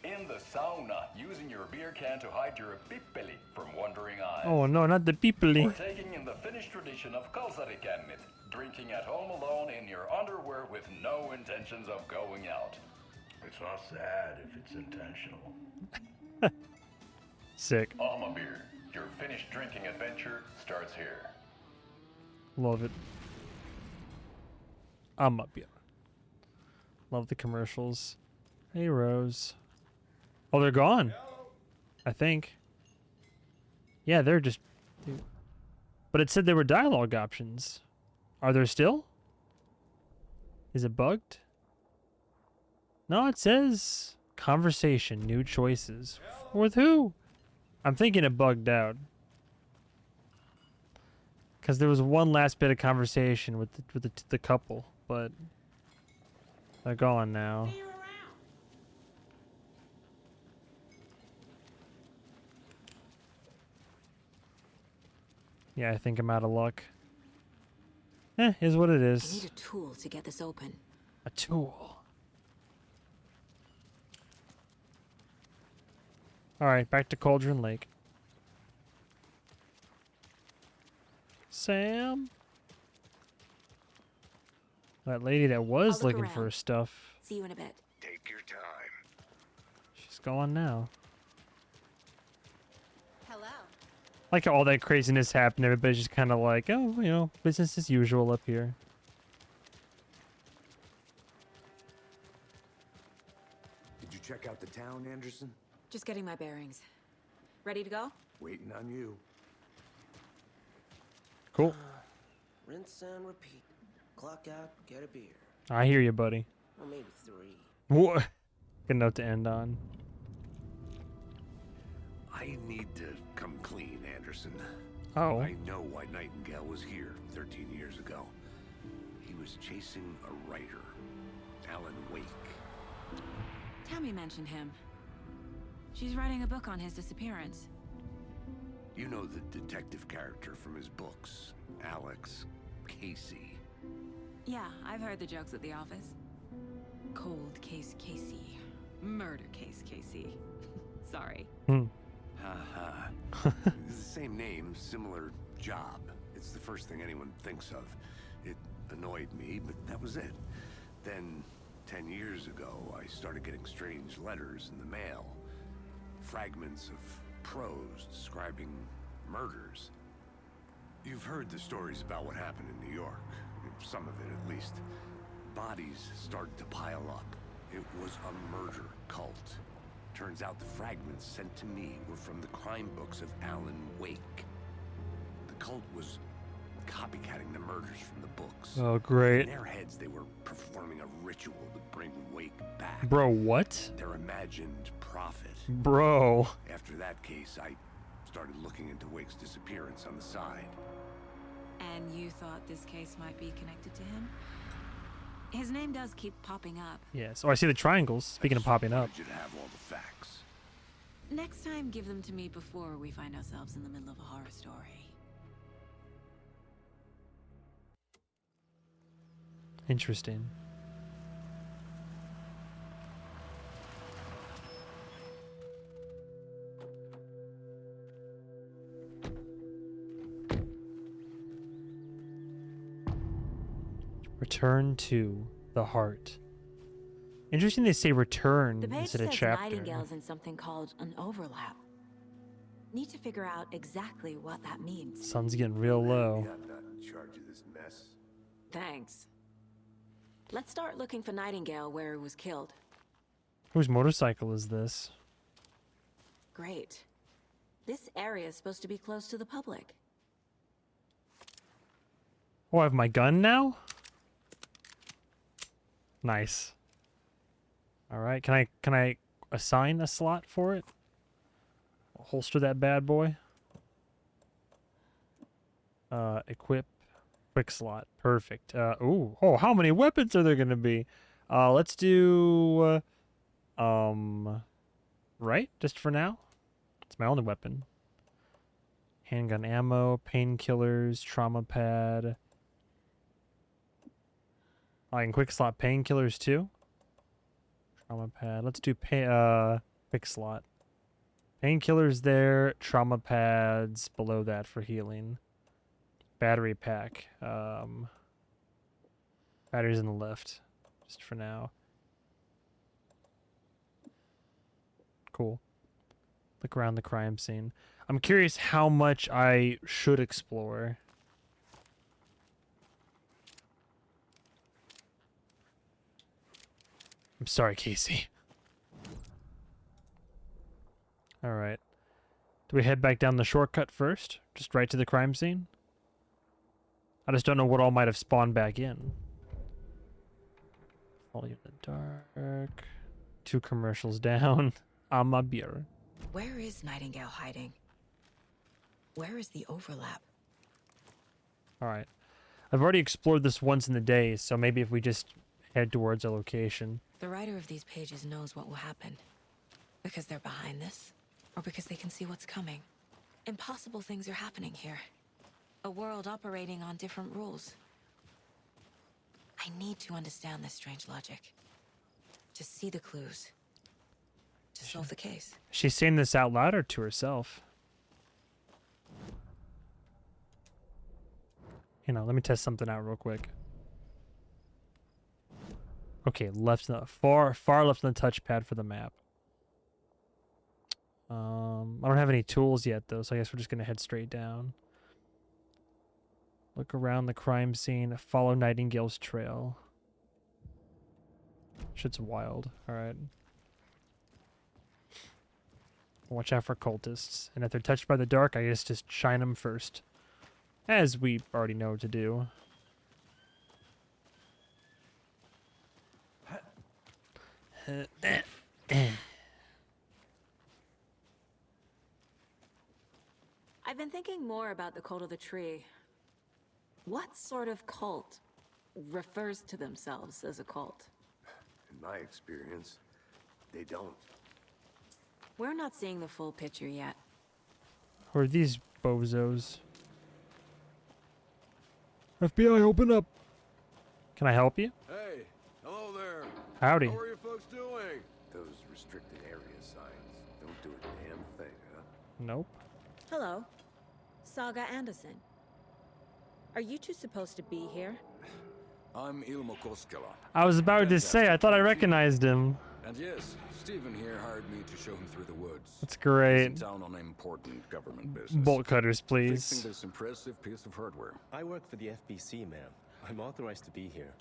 In the sauna, using your beer can to hide your pippeli from wandering eyes. Oh no, not the people. Partaking in the Finnish tradition of kalsarikännit, drinking at home alone in your underwear with no intentions of going out. It's not sad if it's intentional. Sick. Beer, your Finnish drinking adventure starts here. Love it. Beer. Love the commercials. Hey, Rose. Oh, they're gone. I think. Yeah, they're just... But it said there were dialogue options. Are there still? Is it bugged? No, it says conversation, new choices. With who? I'm thinking it bugged out. Because there was one last bit of conversation with the couple, but they're gone now. Yeah, I think I'm out of luck. Is what it I is. need a tool to get this open. A tool. Alright, back to Cauldron Lake. Sam? That lady that was looking for her stuff. See you in a bit. Take your time. She's gone now. Hello. Like how all that craziness happened, everybody's just kind of like, oh, you know, business as usual up here. Did you check out the town, Anderson? Just getting my bearings. Ready to go? Waiting on you. Cool. Rinse and repeat. Clock out, get a beer. I hear you, buddy. Or maybe 3. What? Good note to end on. I need to come clean, Anderson. Oh. I know why Nightingale was here 13 years ago. He was chasing a writer, Alan Wake. Tammy mentioned him. She's writing a book on his disappearance. You know the detective character from his books, Alex Casey. Yeah, I've heard the jokes at the office. Cold case Casey. Murder case Casey. Sorry. Ha ha. The same name, similar job. It's the first thing anyone thinks of. It annoyed me, but that was it. Then, 10 years ago, I started getting strange letters in the mail. Fragments of prose describing murders. You've heard the stories about what happened in New York. Some of it, at least. Bodies started to pile up. It was a murder cult. Turns out the fragments sent to me were from the crime books of Alan Wake. The cult was copycatting the murders from the books. Oh, great. In their heads, they were performing a ritual to bring Wake back. Bro, what? Their imagined prophet. Bro. After that case, I started looking into Wake's disappearance on the side. And you thought this case might be connected to him? His name does keep popping up. Yes. Oh, I see the triangles. Speaking of popping up. You to have all the facts. Next time, give them to me before we find ourselves in the middle of a horror story. Interesting. Return to the heart. Interesting they say return The page instead of says chapter. Nightingale's in something called an overlap. Need to figure out exactly what that means. Sun's getting real low. I'm not in charge of this mess. Thanks. Let's start looking for Nightingale where he was killed. Whose motorcycle is this? Great. This area is supposed to be close to the public. Oh, I have my gun now? Nice. All right, can I assign a slot for it? I'll holster that bad boy. Equip, quick slot, perfect. Oh, how many weapons are there gonna be? Let's do, right, just for now. It's my only weapon. Handgun ammo, painkillers, trauma pad. I can quick slot painkillers too. Trauma pad. Let's do quick slot. Painkillers there. Trauma pads below that for healing. Battery pack. Batteries in the left. Just for now. Cool. Look around the crime scene. I'm curious how much I should explore. I'm sorry, Casey. Alright. Do we head back down the shortcut first? Just right to the crime scene? I just don't know what all might have spawned back in. Follow you in the dark. 2 commercials down. I'm a beer. Where is Nightingale hiding? Where is the overlap? Alright. I've already explored this once in the day, so maybe if we just head towards a location. The writer of these pages knows what will happen. Because they're behind this, or because they can see what's coming. Impossible things are happening here. A world operating on different rules. I need to understand this strange logic. To see the clues. To solve the case. She's saying this out loud or to herself? You know, let me test something out real quick. Okay, left, far left on the touchpad for the map. I don't have any tools yet though, so I guess we're just gonna head straight down. Look around the crime scene. Follow Nightingale's trail. Shit's wild. All right. Watch out for cultists, and if they're touched by the dark, I guess just shine them first, as we already know what to do. I've been thinking more about the cult of the tree. What sort of cult refers to themselves as a cult? In my experience, they don't. We're not seeing the full picture yet. Who are these bozos? FBI, open up. Can I help you? Hey, hello there. Howdy. How are you folks doing? Those restricted area signs don't do a damn thing, huh? Nope. Hello. Saga Anderson. Are you two supposed to be here? I'm Ilmo Koskela. I was about to say, I thought I recognized him. And yes, Stephen here hired me to show him through the woods. That's great. He's in town on important government business. Bolt cutters, please. Fixing this impressive piece of hardware. I work for the FBC, ma'am. I'm authorized to be here.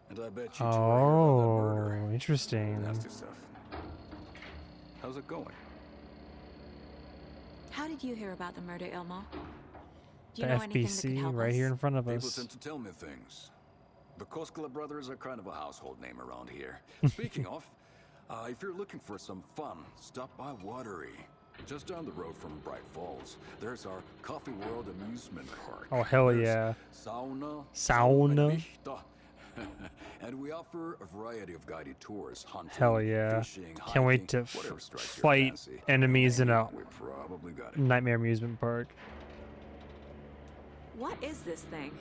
And I bet you two are about that Oh, murder. interesting. Nasty stuff. How's it going? How did you hear about the murder, Ilmo? Do The you know anything that could FBC help right us? here in front of People us. tend to tell me things. The Koskela brothers are kind of a household name around here. Speaking of, if you're looking for some fun, stop by Watery. Just down the road from Bright Falls, there's our Coffee World amusement park. Oh, hell There's yeah. Sauna. Sauna. And we offer a variety of guided tours, hunting, Hell yeah. fishing, Can't wait hiking, to whatever strikes your fight fancy. enemies in a We probably got it. Nightmare Amusement Park. What is this thing?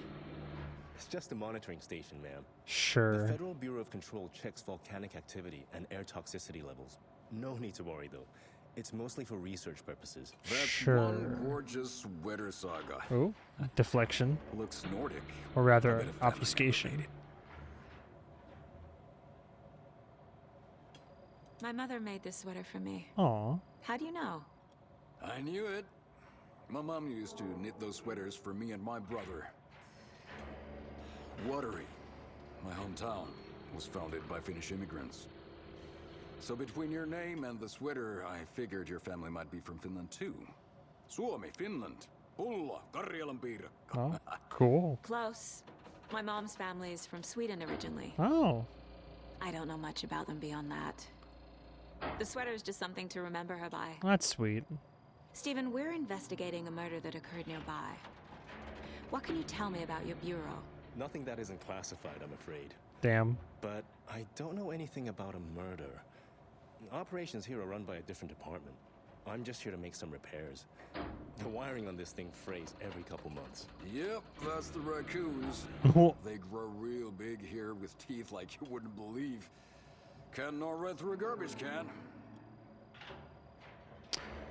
It's just a monitoring station, ma'am. Sure. The Federal Bureau of Control checks volcanic activity and air toxicity levels. No need to worry, though. It's mostly for research purposes. That's Sure. one gorgeous weather saga. Oh, deflection. Looks Nordic. Or I rather, bet a family member obfuscation. made it. My mother made this sweater for me. Aw. How do you know? I knew it. My mom used to knit those sweaters for me and my brother. Watery, my hometown, was founded by Finnish immigrants. So between your name and the sweater, I figured your family might be from Finland too. Suomi, Finland. Pulla, Karjalan piirakka. Oh, cool. Close. My mom's family is from Sweden originally. Oh. I don't know much about them beyond that. The sweater is just something to remember her by. That's sweet. Stephen, we're investigating a murder that occurred nearby. What can you tell me about your bureau? Nothing that isn't classified, I'm afraid. Damn. But I don't know anything about a murder. Operations here are run by a different department. I'm just here to make some repairs. The wiring on this thing frays every couple months. Yep, that's the raccoons. They grow real big here with teeth like you wouldn't believe. Can nor right through a garbage can.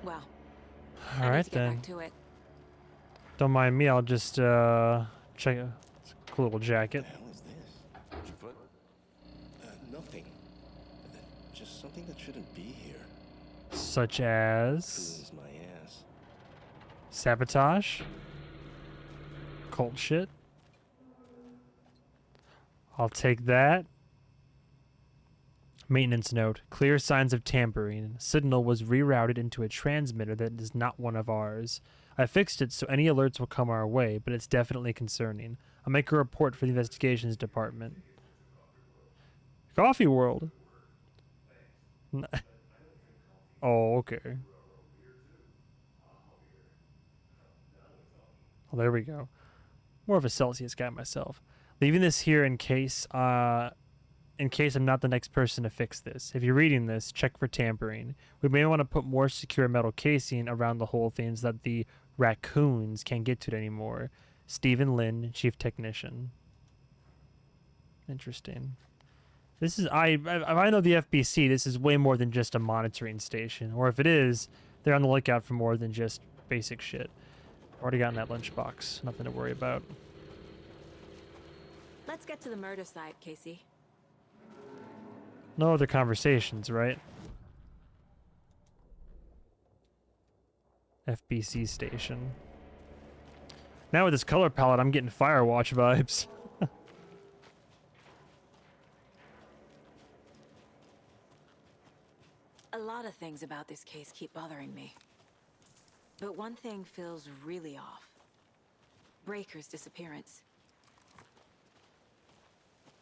Well, All I need right to get then. back to it. Don't mind me. I'll just check it. It's a cool little jacket. What the hell is this? Your foot? Nothing. Just something that shouldn't be here. Such as Cleans my ass. sabotage, cult shit. I'll take that. Maintenance note. Clear signs of tampering. Signal was rerouted into a transmitter that is not one of ours. I fixed it so any alerts will come our way, but it's definitely concerning. I'll make a report for the investigations department. Coffee World. Oh, okay. Oh, there we go. More of a Celsius guy myself. Leaving this here in case I'm not the next person to fix this. If you're reading this, check for tampering. We may want to put more secure metal casing around the whole thing so that the raccoons can't get to it anymore. Stephen Lynn, Chief Technician. Interesting. This is I know the FBC. This is way more than just a monitoring station. Or if it is, they're on the lookout for more than just basic shit. Already got in that lunchbox. Nothing to worry about. Let's get to the murder site, Casey. No other conversations, right? FBC station. Now with this color palette, I'm getting Firewatch vibes. A lot of things about this case keep bothering me. But one thing feels really off. Breaker's disappearance.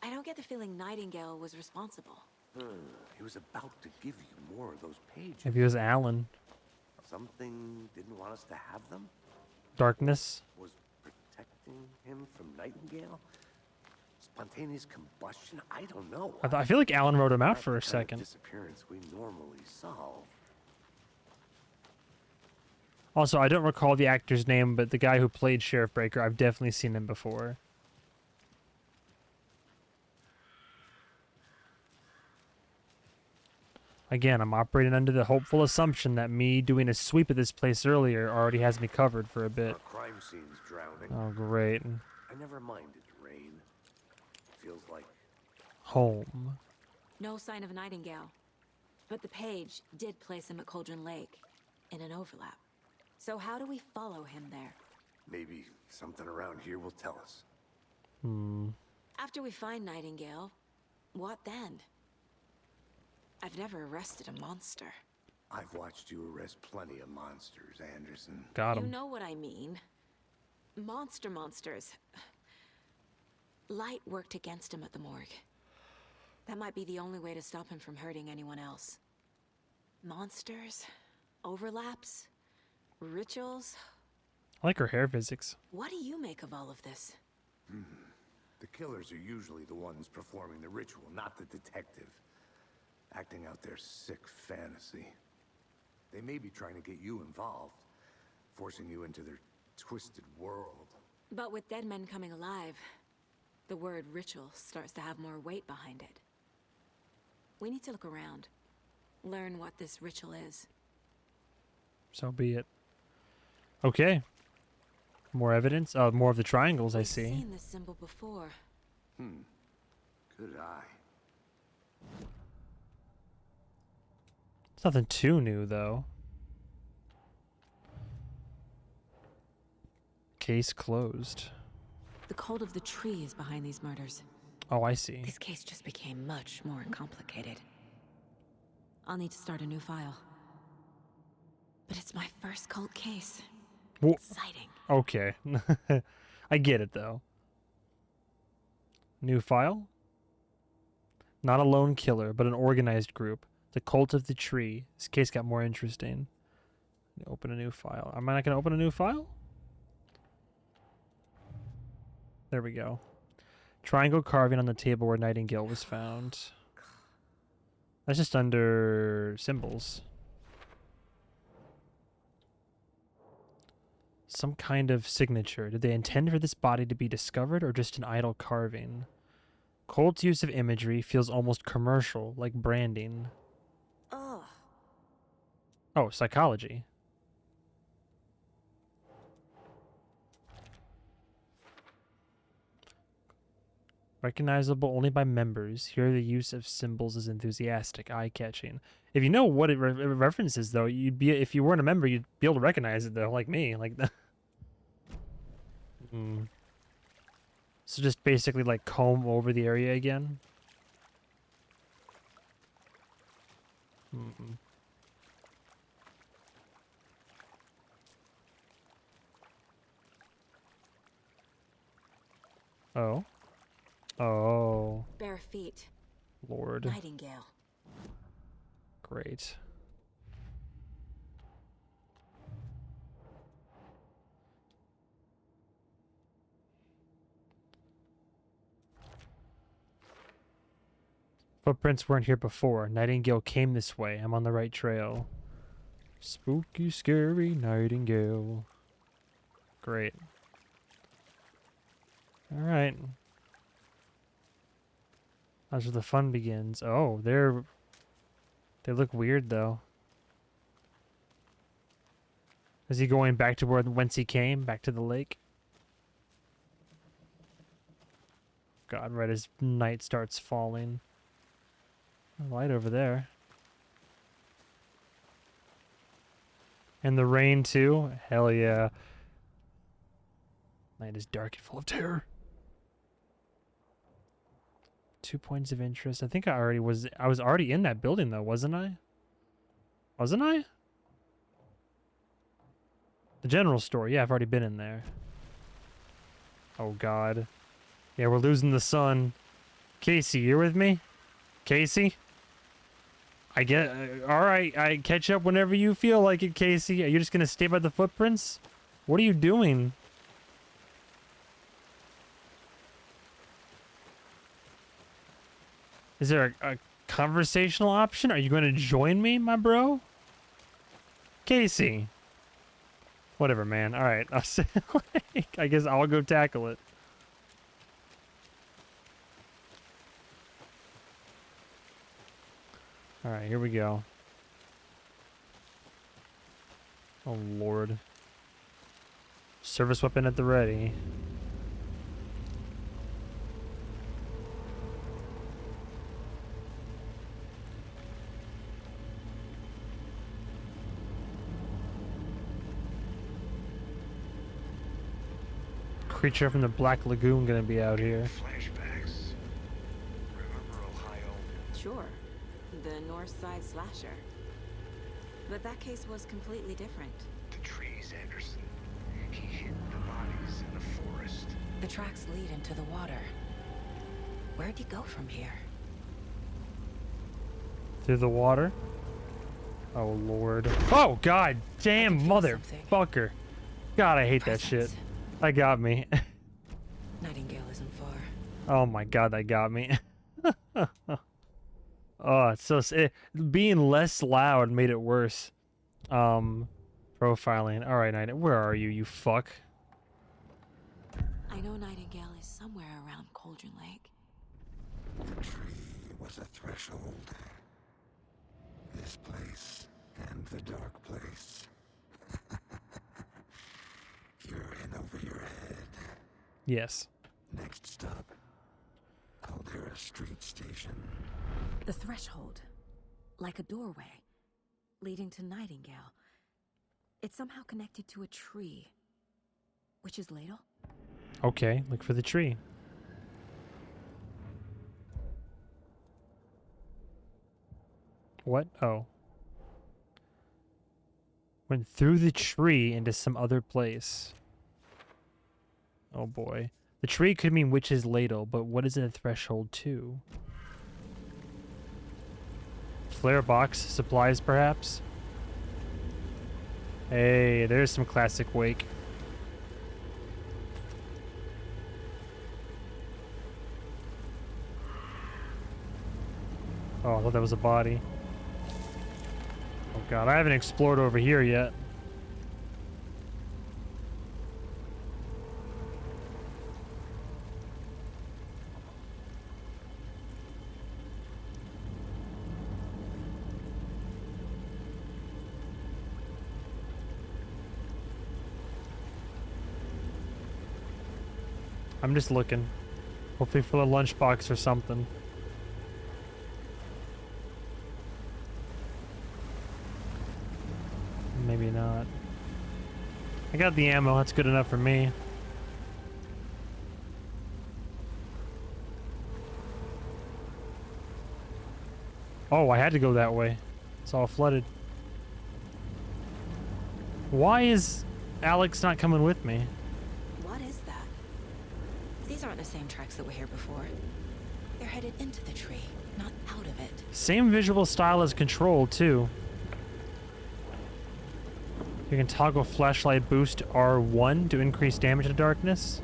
I don't get the feeling Nightingale was responsible. He was about to give you more of those pages. If he was Alan. Something didn't want us to have them? Darkness. Was protecting him from Nightingale? Spontaneous combustion? I don't know. I feel like Alan wrote him out Not for the a kind of second. Disappearance we normally solve. Also, I don't recall the actor's name, but the guy who played Sheriff Breaker, I've definitely seen him before. Again, I'm operating under the hopeful assumption that me doing a sweep of this place earlier already has me covered for a bit. Our crime scene's drowning. Oh, great. I never minded rain. Feels like Home. No sign of Nightingale. But the page did place him at Cauldron Lake, in an overlap. So how do we follow him there? maybe something around here will tell us. After we find Nightingale, what then? I've never arrested a monster. I've watched you arrest plenty of monsters, Anderson. Got You him. know what I mean. Monsters. Light worked against him at the morgue. That might be the only way to stop him from hurting anyone else. Monsters, overlaps, rituals. I like her hair physics. What do you make of all of this? The killers are usually the ones performing the ritual, not the detective. Acting out their sick fantasy. They may be trying to get you involved, forcing you into their twisted world. But with dead men coming alive, the word ritual starts to have more weight behind it. We need to look around, learn what this ritual is. So be it. Okay. More evidence? More of the triangles, I see. I've seen this symbol before. Good eye. It's nothing too new, though. Case closed. The cult of the tree is behind these murders. Oh, I see. This case just became much more complicated. I'll need to start a new file. But it's my first cult case. Well, exciting. Okay. I get it, though. New file? Not a lone killer, but an organized group. The Cult of the Tree. This case got more interesting. Open a new file. Am I not going to open a new file? There we go. Triangle carving on the table where Nightingale was found. That's just under symbols. Some kind of signature. Did they intend for this body to be discovered or just an idle carving? Colt's use of imagery feels almost commercial, like branding. Oh, psychology. Recognizable only by members. Here the use of symbols is enthusiastic, eye-catching. If you know what it references, though, you'd be, if you weren't a member, you'd be able to recognize it, though, like me. Like that. So just basically like comb over the area again. Oh. Oh. Bare feet. Lord. Nightingale. Great. Footprints weren't here before. Nightingale came this way. I'm on the right trail. Spooky, scary Nightingale. Great. Alright. That's where the fun begins. Oh, they look weird, though. Is he going back to whence he came? Back to the lake? God, right as night starts falling. A light over there. And the rain, too? Hell yeah. Night is dark and full of terror. 2 points of interest. I think I was already in that building, though, wasn't I? Wasn't I? The general store. Yeah, I've already been in there. Oh, God. Yeah, we're losing the sun. Casey, you're with me? Casey? I get... Alright, I catch up whenever you feel like it, Casey. Are you just gonna stay by the footprints? What are you doing? Is there a conversational option? Are you going to join me, my bro? Casey. Whatever, man. All right. I'll say, I guess I'll go tackle it. All right, here we go. Oh, Lord. Service weapon at the ready. Creature from the Black Lagoon gonna be out here. Flashbacks. Remember Ohio? Sure. The North Side Slasher. But that case was completely different. The trees, Anderson. He hid the bodies. The tracks lead into the water. Where'd he go from here? Through the water? Oh, Lord. Oh, God damn motherfucker. God, I hate that shit. That got me. Nightingale isn't far. Oh my God, that got me. Oh, it's so... being less loud made it worse. Profiling. Alright, Nightingale. Where are you, you fuck? I know Nightingale is somewhere around Cauldron Lake. The tree was a threshold. This place and the dark place. You're in over your head. Yes. Next stop, Caldera Street Station. The threshold. Like a doorway. Leading to Nightingale. It's somehow connected to a tree. Witch's Ladle? Okay, look for the tree. What? Oh. Went through the tree into some other place. Oh boy. The tree could mean Witch's Ladle, but what is it a threshold to? Flare box supplies, perhaps? Hey, there's some classic Wake. Oh, I thought that was a body. Oh God, I haven't explored over here yet. I'm just looking. Hopefully for the lunchbox or something. Maybe not. I got the ammo, that's good enough for me. Oh, I had to go that way. It's all flooded. Why is Alex not coming with me? What is that? These aren't the same tracks that were here before. They're headed into the tree, not out of it. Same visual style as Control, too. You can toggle flashlight boost R1 to increase damage in darkness.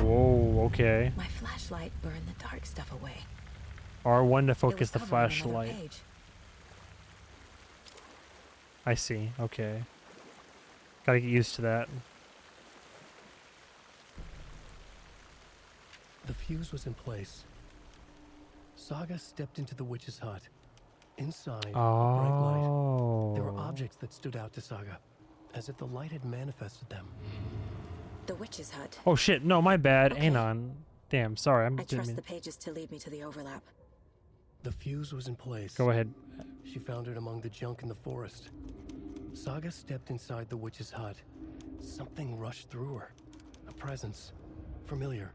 Whoa, okay. My flashlight burned the dark stuff away. R1 to focus the flashlight. I see, okay. Gotta get used to that. The fuse was in place. Saga stepped into the witch's hut. Inside, a bright light. There were objects that stood out to Saga, as if the light had manifested them. The witch's hut. Oh shit, no, my bad. Hang on. Damn, sorry. I trust the pages to lead me to the overlap. The fuse was in place. Go ahead. She found it among the junk in the forest. Saga stepped inside the witch's hut. Something rushed through her. A presence. Familiar.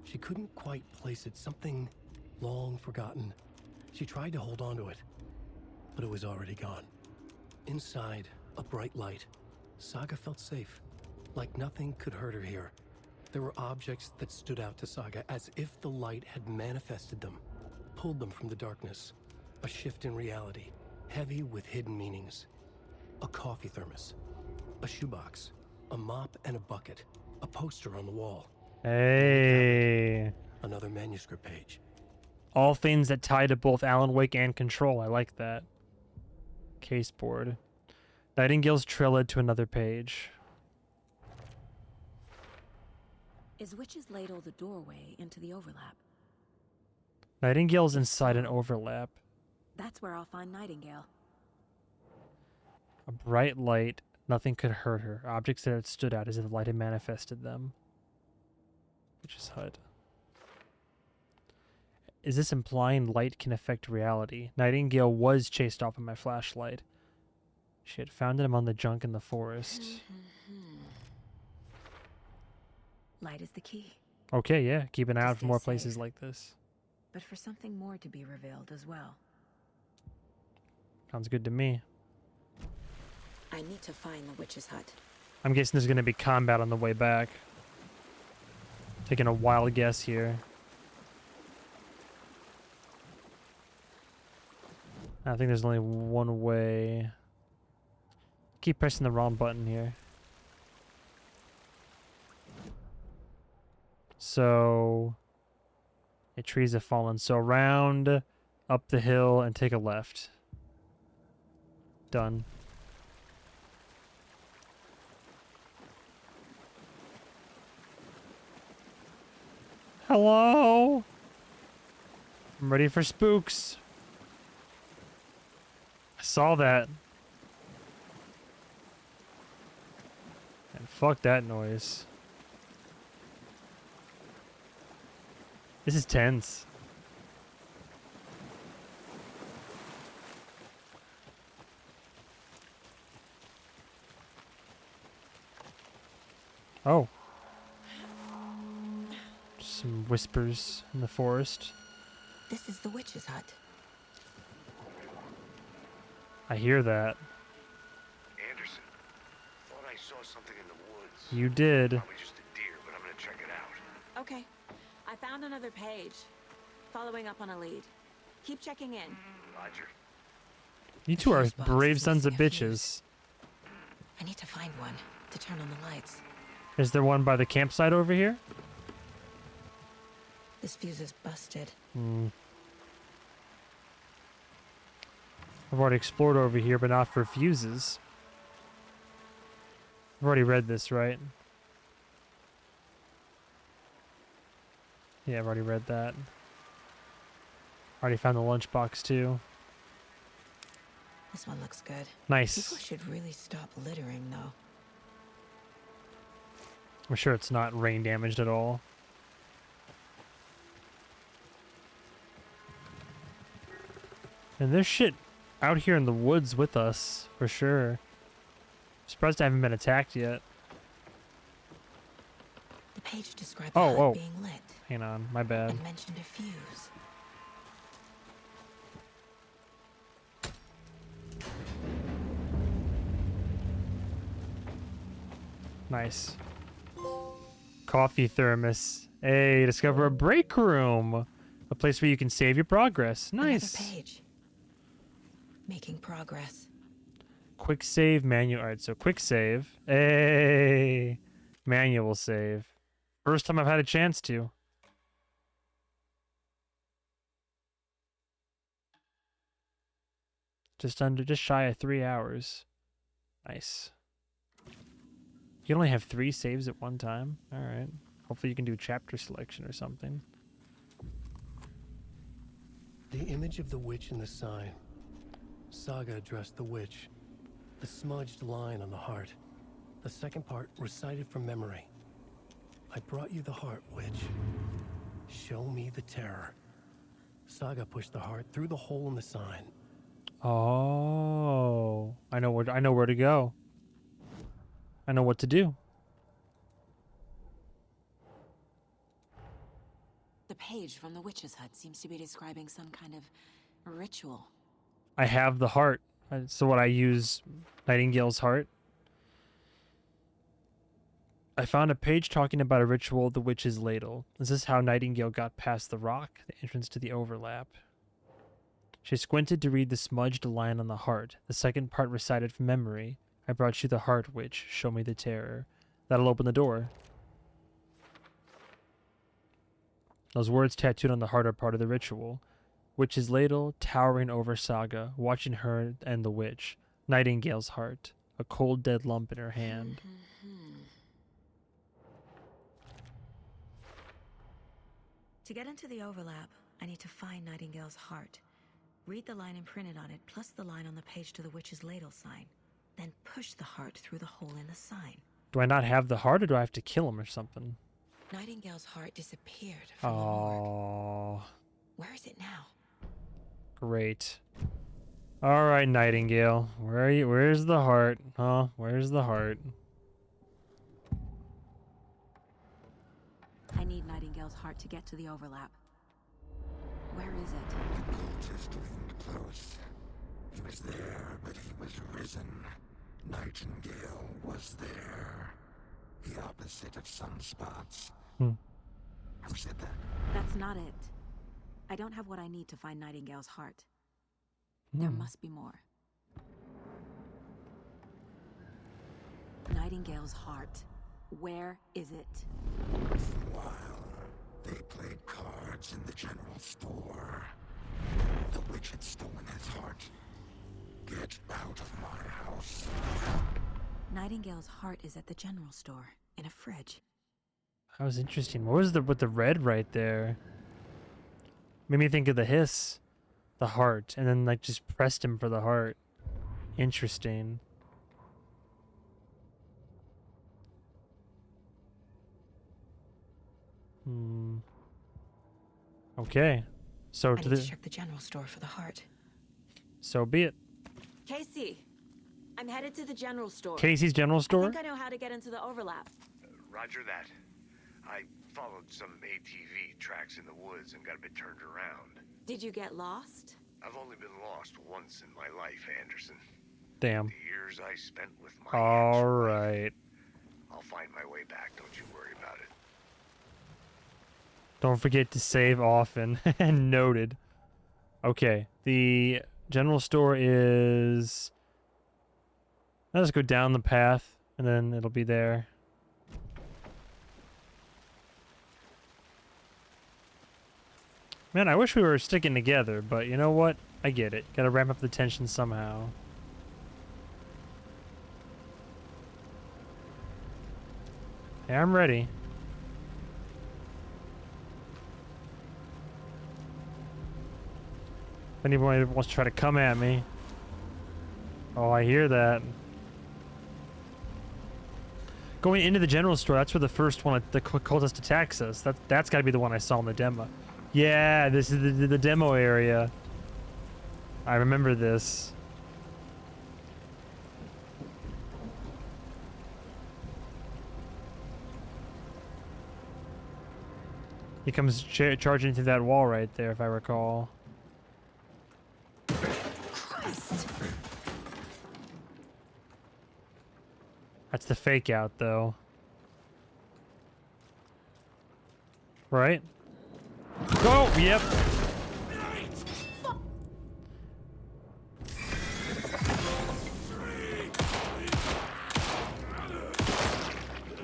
She couldn't quite place it. Something long forgotten. She tried to hold on to it, but it was already gone. Inside, a bright light. Saga felt safe, like nothing could hurt her here. There were objects that stood out to Saga, as if the light had manifested them, pulled them from the darkness. A shift in reality, heavy with hidden meanings. A coffee thermos, a shoebox, a mop and a bucket, a poster on the wall. Hey. Another manuscript page. All things that tie to both Alan Wake and Control. I like that. Caseboard. Nightingale's trail led to another page. Is Witch's Ladle the doorway into the overlap? Nightingale's inside an overlap. That's where I'll find Nightingale. A bright light. Nothing could hurt her. Objects that had stood out as if the light had manifested them. Witch's hut. Is this implying light can affect reality? Nightingale was chased off by my flashlight. She had found it among the junk in the forest. Light is the key. Okay, yeah. Keep an eye out for more places like this. But for something more to be revealed as well. Sounds good to me. I need to find the witch's hut. I'm guessing there's going to be combat on the way back. Taking a wild guess here. I think there's only one way. Keep pressing the wrong button here. So, the trees have fallen. So round, up the hill, and take a left. Done. Hello? I'm ready for spooks. I saw that. And fuck that noise. This is tense. Oh. Some whispers in the forest. This is the witch's hut. I hear that. Anderson, thought I saw something in the woods. You did. Probably just a deer, but I'm gonna check it out. Okay. I found another page. Following up on a lead. Keep checking in. Roger. You two are brave sons of bitches. I need to find one to turn on the lights. Is there one by the campsite over here? This fuse is busted. I've already explored over here, but not for fuses. I've already read this, right? Yeah, I've already read that. Already found the lunchbox, too. This one looks good. Nice. People should really stop littering, though. I'm sure it's not rain damaged at all. And there's shit out here in the woods with us, for sure. I'm surprised I haven't been attacked yet. The page described the hut being lit. Hang on, my bad. And mentioned a fuse. Nice. Coffee thermos. Hey, discover a break room. A place where you can save your progress. Nice. Another page. Making progress. Quick save, manual. Alright, so quick save. Hey. Manual save. First time I've had a chance to. Just shy of 3 hours. Nice. You can only have 3 saves at one time. Alright. Hopefully you can do chapter selection or something. The image of the witch in the sign. Saga addressed the witch. The smudged line on the heart. The second part recited from memory. I brought you the heart, witch. Show me the terror. Saga pushed the heart through the hole in the sign. Oh, I know where to go. I know what to do. The page from the witch's hut seems to be describing some kind of ritual. I have the heart. So what I use Nightingale's heart. I found a page talking about a ritual of the witch's ladle. Is this how Nightingale got past the rock, the entrance to the overlap? She squinted to read the smudged line on the heart. The second part recited from memory. I brought you the heart, witch. Show me the terror. That'll open the door. Those words tattooed on the heart are part of the ritual. Witch's ladle, towering over Saga, watching her and the witch. Nightingale's heart, a cold dead lump in her hand. To get into the overlap, I need to find Nightingale's heart. Read the line imprinted on it, plus the line on the page to the witch's ladle sign. Then push the heart through the hole in the sign. Do I not have the heart, or do I have to kill him or something? Nightingale's heart disappeared from the morgue. Where is it now? Great. All right, Nightingale. Where are you? Where's the heart? Huh? Where's the heart? I need Nightingale's heart to get to the overlap. Where is it? Cultist leaned close. He was there, but he was risen. Nightingale was there. The opposite of sunspots. Hmm. Who said that? That's not it. I don't have what I need to find Nightingale's heart. There must be more. Nightingale's heart. Where is it? While they played cards in the general store, the witch had stolen his heart. Get out of my house. Nightingale's heart is at the general store, in a fridge. That was interesting. What was with the red right there? Made me think of the hiss, the heart, and then like just pressed him for the heart. Interesting. Okay. So I need to check the general store for the heart. So be it. Casey, I'm headed to the general store. Casey's general store? I think I know how to get into the overlap. Roger that. I followed some ATV tracks in the woods and got a bit turned around. Did you get lost? I've only been lost once in my life, Anderson. Damn. The years I spent with my All right. I'll find my way back, don't you worry about it. Don't forget to save often. Noted. Okay. The general store is... Let's go down the path, and then it'll be there. Man, I wish we were sticking together, but you know what? I get it. Gotta ramp up the tension somehow. Yeah, I'm ready. If anybody wants to try to come at me. Oh, I hear that. Going into the general store, that's where the first one, the cultist attacks us. That's got to be the one I saw in the demo. Yeah, this is the demo area. I remember this. He comes charging through that wall right there, if I recall. Christ. That's the fake out, though. Right? Go! Yep.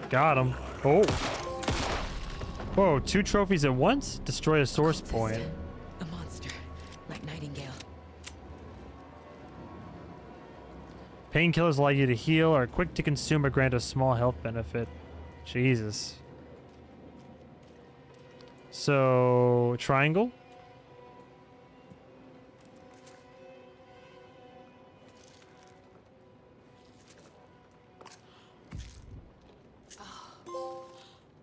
Got him. Oh. Whoa, 2 trophies at once? Destroy a source point. A monster, like Nightingale. Painkillers allow you to heal, are quick to consume, or grant a small health benefit. Jesus. So, triangle?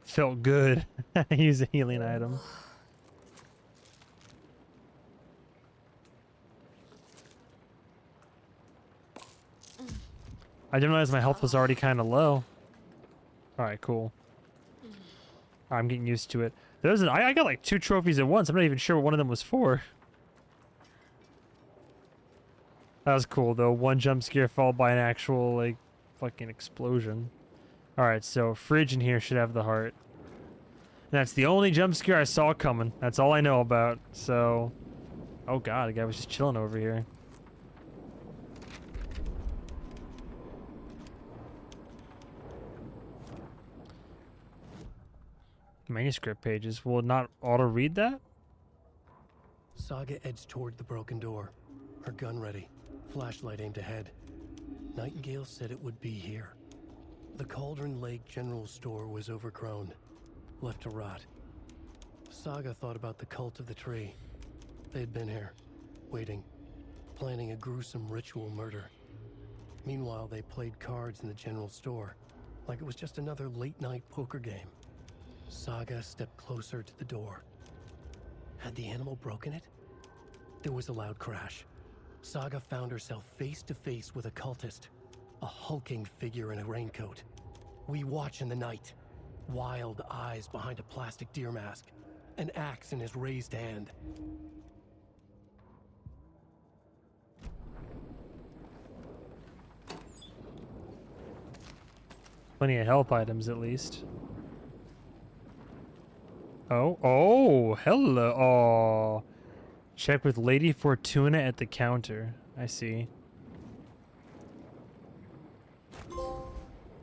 Felt good. Use a healing item. I didn't realize my health was already kind of low. Alright, cool. I'm getting used to it. I got like 2 trophies at once. I'm not even sure what one of them was for. That was cool though. 1 jump scare followed by an actual like fucking explosion. Alright, so fridge in here should have the heart. And that's the only jump scare I saw coming. That's all I know about. So, oh god, the guy was just chilling over here. Manuscript pages. Will it not auto-read that? Saga edged toward the broken door, her gun ready, flashlight aimed ahead. Nightingale said it would be here. The Cauldron Lake General Store was overgrown, left to rot. Saga thought about the cult of the tree. They'd been here, waiting, planning a gruesome ritual murder. Meanwhile, they played cards in the general store, like it was just another late-night poker game. Saga stepped closer to the door. Had the animal broken it? There was a loud crash. Saga found herself face to face with a cultist, a hulking figure in a raincoat. We watch in the night, wild eyes behind a plastic deer mask, an axe in his raised hand. Plenty of health items, at least. Oh, hello. Oh, check with Lady Fortuna at the counter. I see.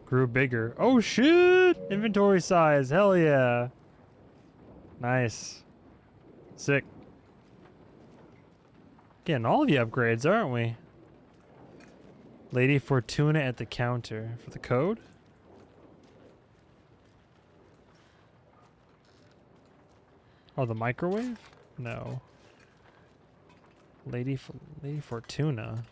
Grew bigger. Oh, shit! Inventory size. Hell yeah. Nice. Sick. Getting all the upgrades, aren't we? Lady Fortuna at the counter. For the code? Oh, the microwave? No. Lady Fortuna.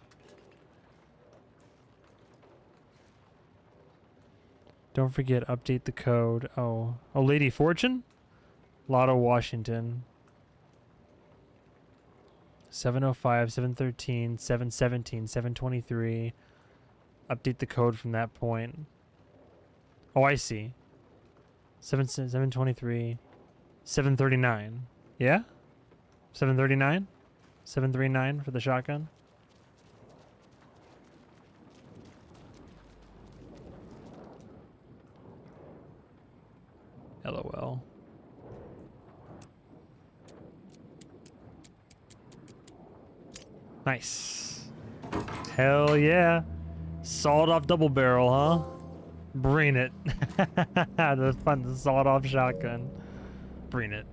Don't forget, update the code. Oh, Lady Fortune? Lotto Washington. 705, 713, 717, 723. Update the code from that point. Oh, I see. 723, 739. Yeah? 739? 739 for the shotgun? LOL. Nice. Hell yeah. Sawed off double barrel, huh? Bring it. The fun, the sawed off shotgun. Bring it.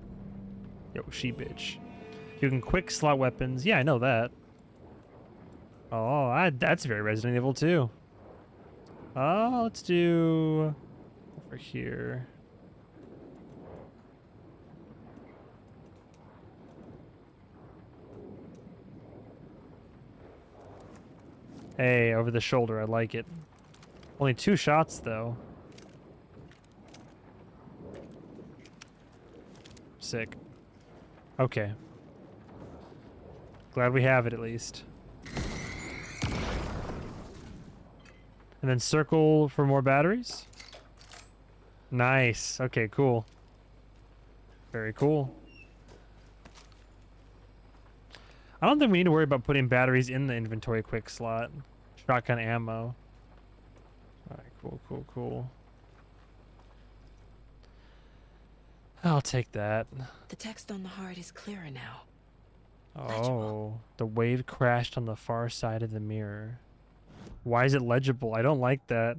Yo, she bitch. You can quick slot weapons. Yeah, I know that. Oh, that's very Resident Evil 2. Oh, let's do over here. Hey, over the shoulder, I like it. Only 2 shots, though. Sick. Okay. Glad we have it, at least. And then circle for more batteries? Nice. Okay, cool. Very cool. I don't think we need to worry about putting batteries in the inventory quick slot. Shotgun ammo. Alright, cool. I'll take that. The text on the heart is clearer now. Oh, the wave crashed on the far side of the mirror. Why is it legible? I don't like that.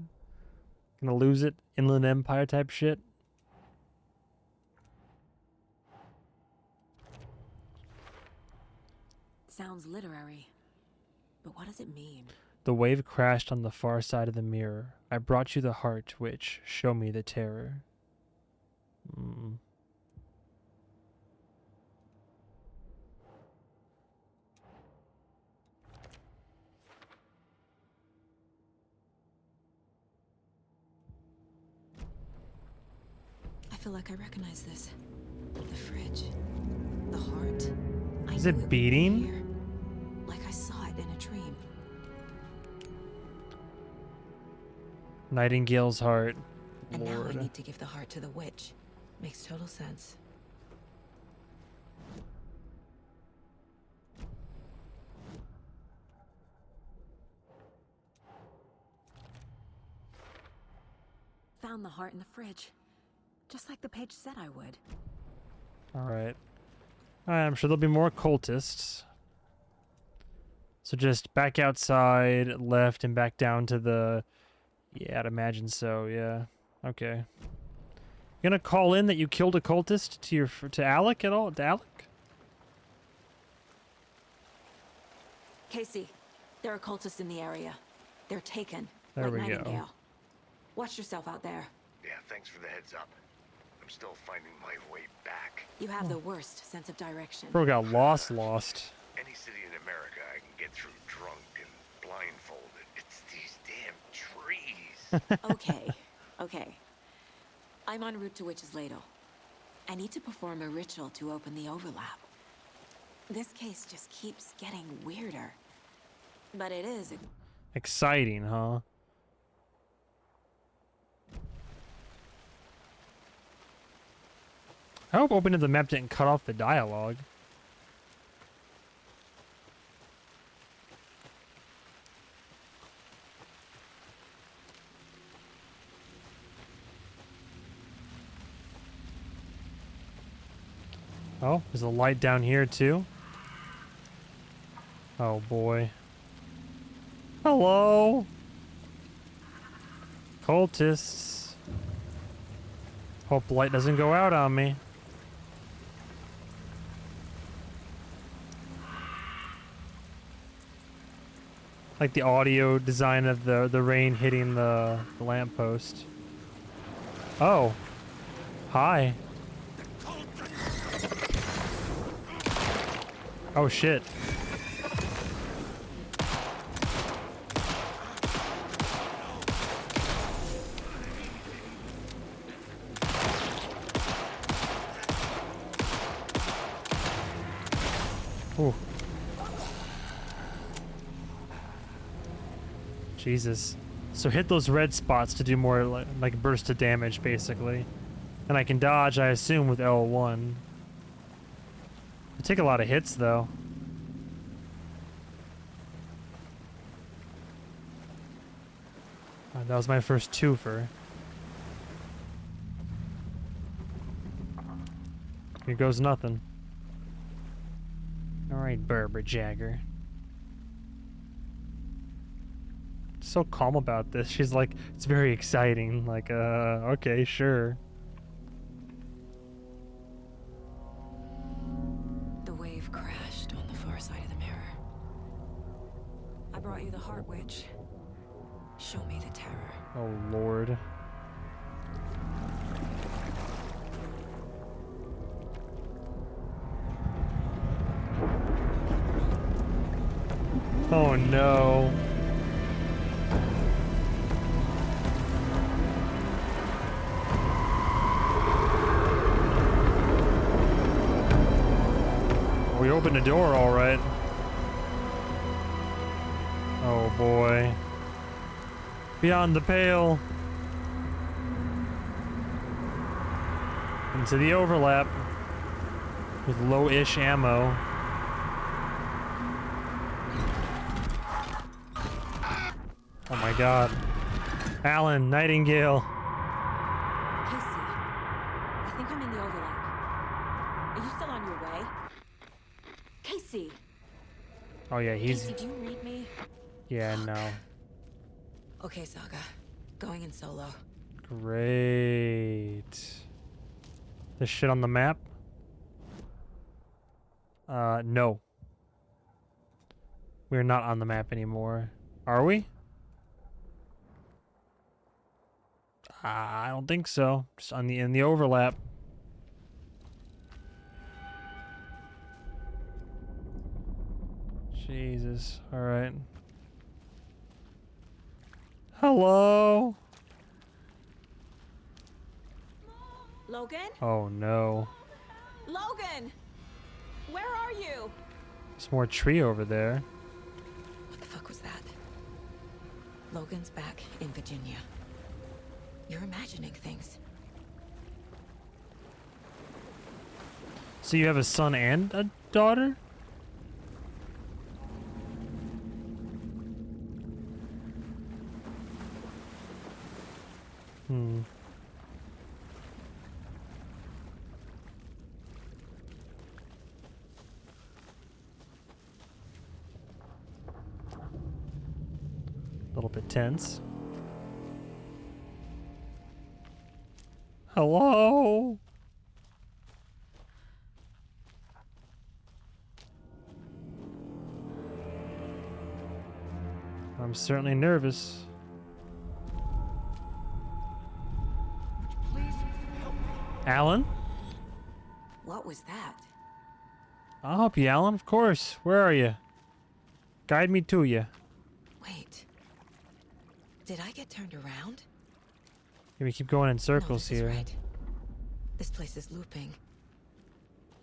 Gonna lose it? Inland Empire type shit? Sounds literary. But what does it mean? The wave crashed on the far side of the mirror. I brought you the heart, which show me the terror. I feel like I recognize this. The fridge. The heart. Is it beating? Here. Like I saw it in a dream. Nightingale's heart. And now I Lord. need to give the heart to the witch. Makes total sense. Found the heart in the fridge. Just like the page said I would. Alright. I'm sure there'll be more cultists. So just back outside, left, and back down to the... Yeah, I'd imagine so, yeah. Okay. You gonna call in that you killed a cultist to Alec at all? To Alec? Casey, there are cultists in the area. They're taken. There like we go. Nightingale. Watch yourself out there. Yeah, thanks for the heads up. I'm still finding my way back. You have the worst sense of direction. Bro got lost. Any city in America I can get through drunk and blindfolded. It's these damn trees. Okay. I'm en route to Witch's Ladle. I need to perform a ritual to open the overlap. This case just keeps getting weirder. But it is. Exciting, huh? I hope opening the map didn't cut off the dialogue. Oh, there's a light down here too. Oh boy. Hello? Cultists. Hope the light doesn't go out on me. Like the audio design of the rain hitting the lamppost. Oh. Hi. Oh shit. Ooh. Jesus. So hit those red spots to do more like burst of damage, basically. And I can dodge, I assume, with L1. I take a lot of hits, though. That was my first twofer. Here goes nothing. Alright, Barbara Jagger. So calm about this. She's like, it's very exciting. Like, okay, sure. The wave crashed on the far side of the mirror. I brought you the Heart Witch. Show me the terror. Oh, Lord. Oh, no. We opened the door all right. Oh boy. Beyond the pale. Into the overlap. With low-ish ammo. Oh my god. Alan, Nightingale. Casey, I think I'm in the overlap. Are you still on your way? Casey! Oh yeah, he's... Casey, do you read me? Yeah, no. Okay, Saga. Going in solo. Great. This shit on the map? No. We're not on the map anymore. Are we? I don't think so. Just on in the overlap. Jesus. All right. Hello? Logan? Oh no. Logan! Where are you? There's more tree over there. What the fuck was that? Logan's back in Virginia. You're imagining things. So you have a son and a daughter? Hmm. A little bit tense. Hello? I'm certainly nervous. Please help me. Alan? What was that? I'll help you, Alan, of course. Where are you? Guide me to you. Wait. Did I get turned around? Yeah, we keep going in circles No, this here. is right. This place is looping.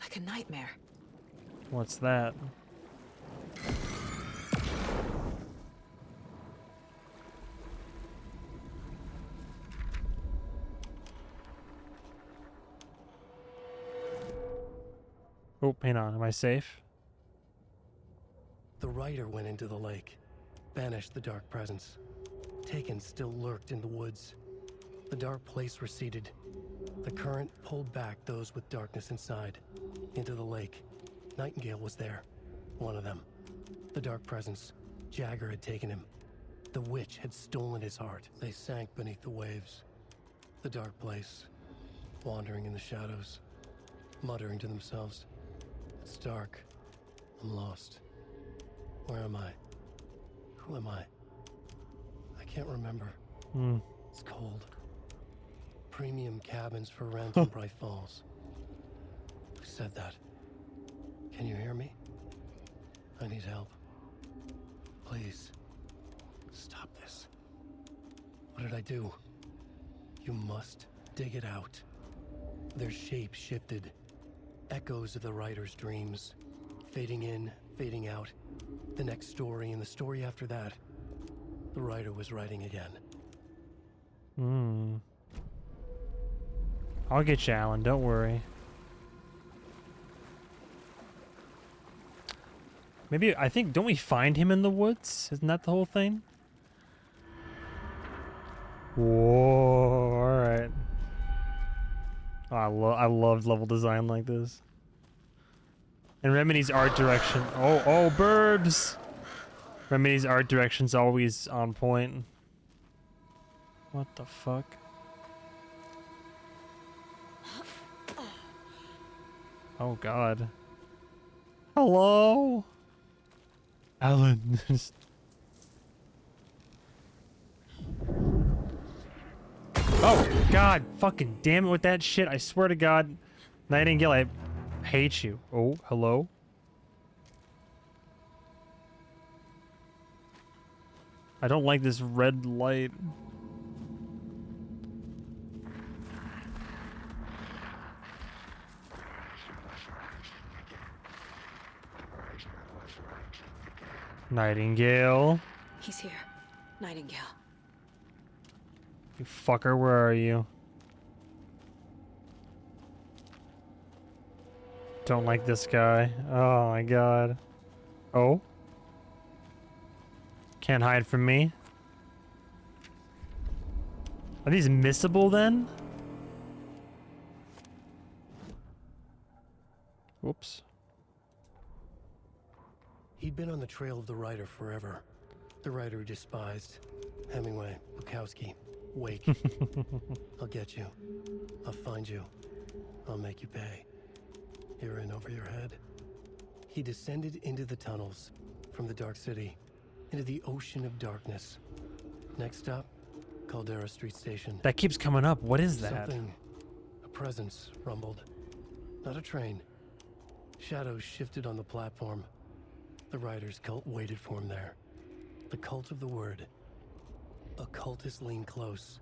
Like a nightmare. What's that? Oh, hang on. Am I safe? The rider went into the lake, banished the dark presence. Taken still lurked in the woods. The dark place receded. The current pulled back those with darkness inside, into the lake. Nightingale was there, one of them. The dark presence. Jagger had taken him. The witch had stolen his heart. They sank beneath the waves. The dark place, wandering in the shadows, muttering to themselves. It's dark. I'm lost. Where am I? Who am I? I can't remember. It's cold. Premium cabins for rent in Bright Falls. Who said that? Can you hear me? I need help. Please. Stop this. What did I do? You must dig it out. Their shape shifted. Echoes of the writer's dreams. Fading in, fading out. The next story and the story after that. The writer was writing again. I'll get you, Alan. Don't worry. Maybe, I think, don't we find him in the woods? Isn't that the whole thing? Whoa, alright. Oh, I love level design like this. And Remedy's art direction. Oh, burbs! Remedy's art direction's always on point. What the fuck? Oh god. Hello? Alan. Oh god, fucking damn it with that shit. I swear to god. Nightingale, I hate you. Oh, hello? I don't like this red light. Nightingale. He's here. Nightingale. You fucker, where are you? Don't like this guy. Oh my god. Oh? Can't hide from me. Are these missable then? Whoops. He'd been on the trail of the writer forever. The writer he despised. Hemingway, Bukowski, Wake. I'll get you. I'll find you. I'll make you pay. You're in over your head. He descended into the tunnels, from the Dark City, into the ocean of darkness. Next stop, Caldera Street Station. That keeps coming up. What is that? Something, a presence, rumbled. Not a train. Shadows shifted on the platform. The writer's cult waited for him there. The cult of the word. Occultists lean close.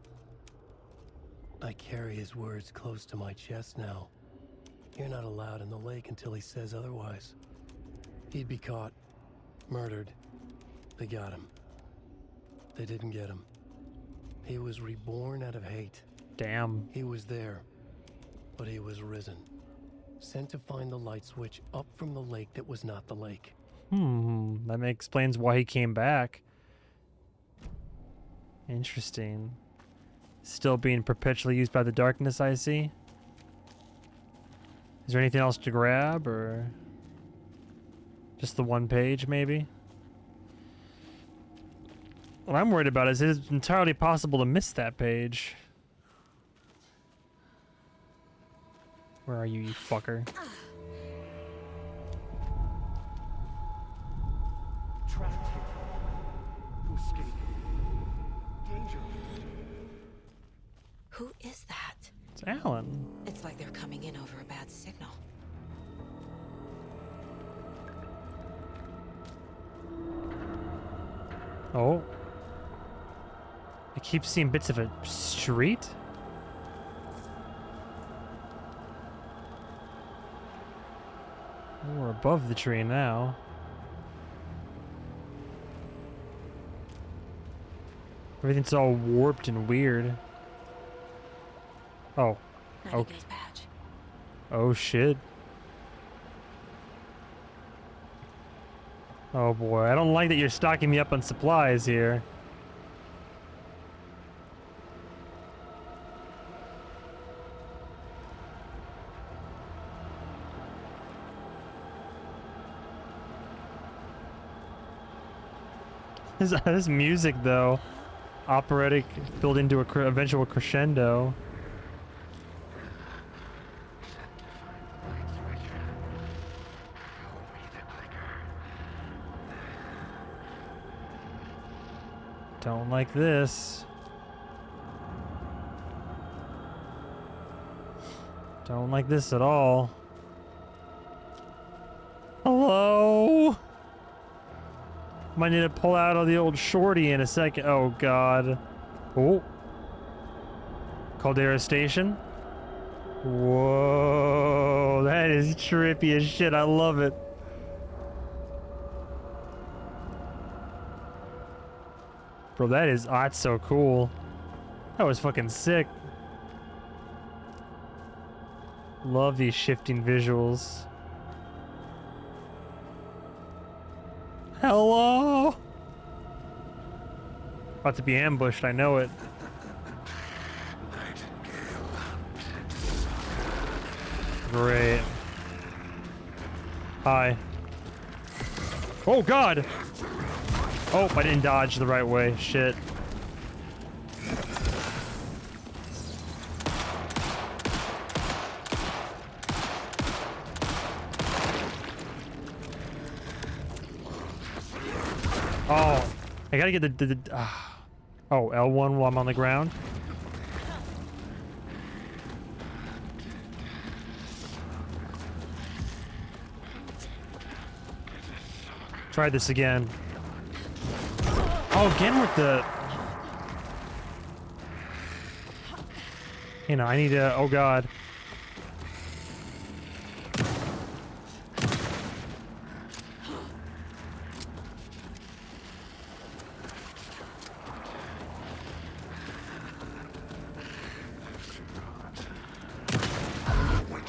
I carry his words close to my chest now. You're not allowed in the lake until he says otherwise. He'd be caught, murdered. They got him. They didn't get him. He was reborn out of hate. Damn. He was there, but he was risen. Sent to find the light switch up from the lake that was not the lake. That explains why he came back. Interesting. Still being perpetually used by the darkness, I see. Is there anything else to grab, or just the one page, maybe? What I'm worried about is it's entirely possible to miss that page. Where are you, you fucker? Trapped here. To escape. Danger. Who is that? It's Alan. It's like they're coming in over a bad signal. Oh. I keep seeing bits of a street. We're above the tree now. Everything's all warped and weird. Oh. Okay. Oh shit. Oh boy, I don't like that you're stocking me up on supplies here. This music, though, operatic, built into a eventual crescendo. Don't like this. Don't like this at all. Hello? Might need to pull out of the old shorty in a second. Oh, God. Oh. Caldera Station. Whoa. That is trippy as shit. I love it. Bro, that is... Oh, that's so cool. That was fucking sick. Love these shifting visuals. Hello? About to be ambushed, I know it. Great. Hi. Oh, God! Oh, I didn't dodge the right way. Shit. Oh, I gotta get oh, L1 while I'm on the ground. Try this again. Oh, again with the... You know, I need to... Oh, God.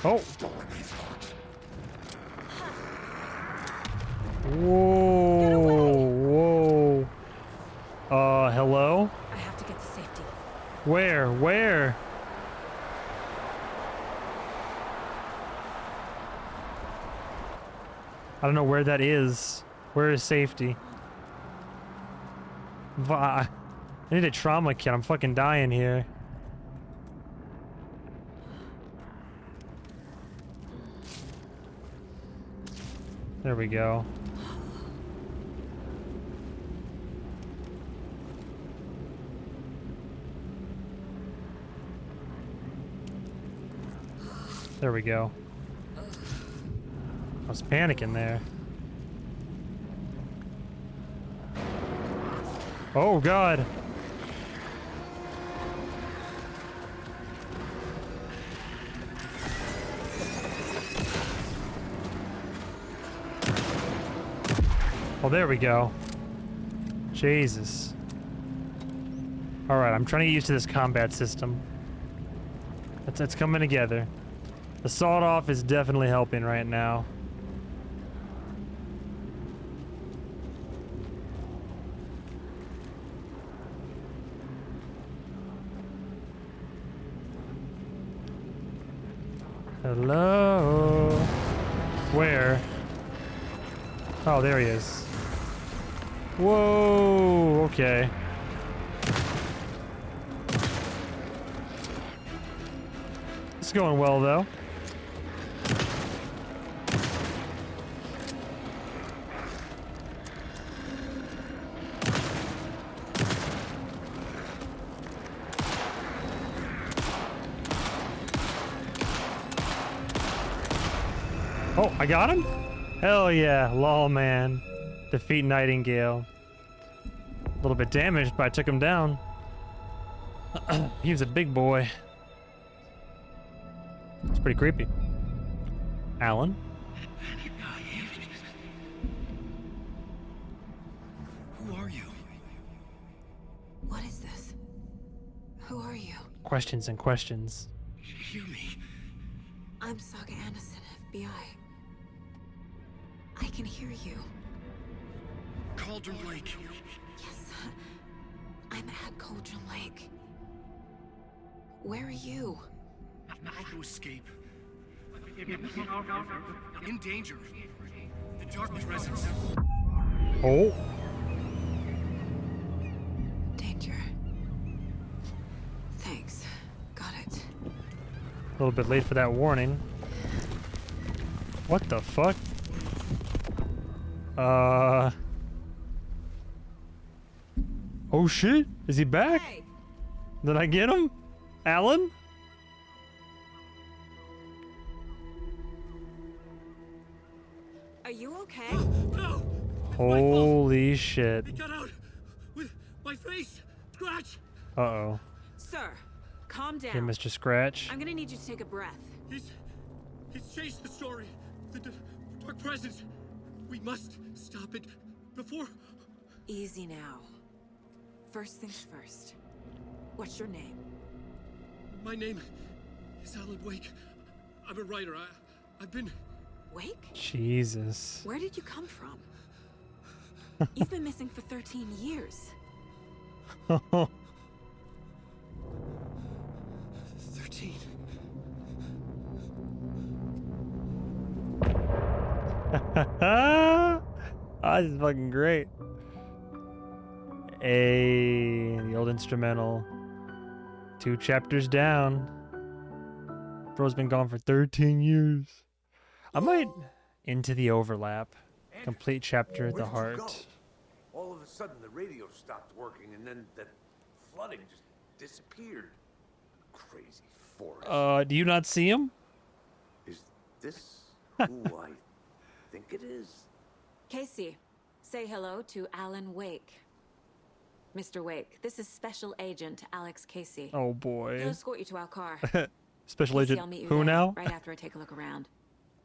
Oh. Whoa. Whoa. Hello? I have to get to safety. Where? Where? I don't know where that is. Where is safety? I need a trauma kit. I'm fucking dying here. There we go. There we go. I was panicking there. Oh, God. Oh, there we go. Jesus. Alright, I'm trying to get used to this combat system. It's coming together. The sawed-off is definitely helping right now. Hello? Where? Oh, there he is. Whoa, okay. It's going well, though. Oh, I got him? Hell yeah, lol, man. Defeat Nightingale. A little bit damaged, but I took him down. He was a big boy. It's pretty creepy. Alan? Who are you? What is this? Who are you? Questions and questions. Hear me. I'm Saga Anderson, FBI. I can hear you. Cauldron Lake. Yes, I'm at Cauldron Lake. Where are you? How to escape. In danger. The Dark Presence. Oh. A little bit late for that warning. What the fuck? Oh shit! Is he back? Hey. Did I get him? Alan? Are you okay? No! Holy shit. It got out with my face! Scratch! Uh-oh. Sir, calm down. Okay, Mr. Scratch. I'm gonna need you to take a breath. He's changed the story. The dark presence. We must stop it before... Easy now. First things first. What's your name? My name is Alan Wake. I'm a writer. I've been... Wake? Jesus. Where did you come from? You've been missing for 13 years. 13. Ah, this is fucking great. The old instrumental. 2 chapters down. Bro's been gone for 13 years. I might Into the Overlap. Complete chapter at the heart. All of a sudden, the radio stopped working, and then that flooding just disappeared. Crazy forest. Do you not see him? Is this who I think it is? Casey, say hello to Alan Wake. Mr. Wake, this is Special Agent Alex Casey. Oh boy. He'll escort you to our car. Special Casey, Agent I'll meet you who there, now? Right after I take a look around.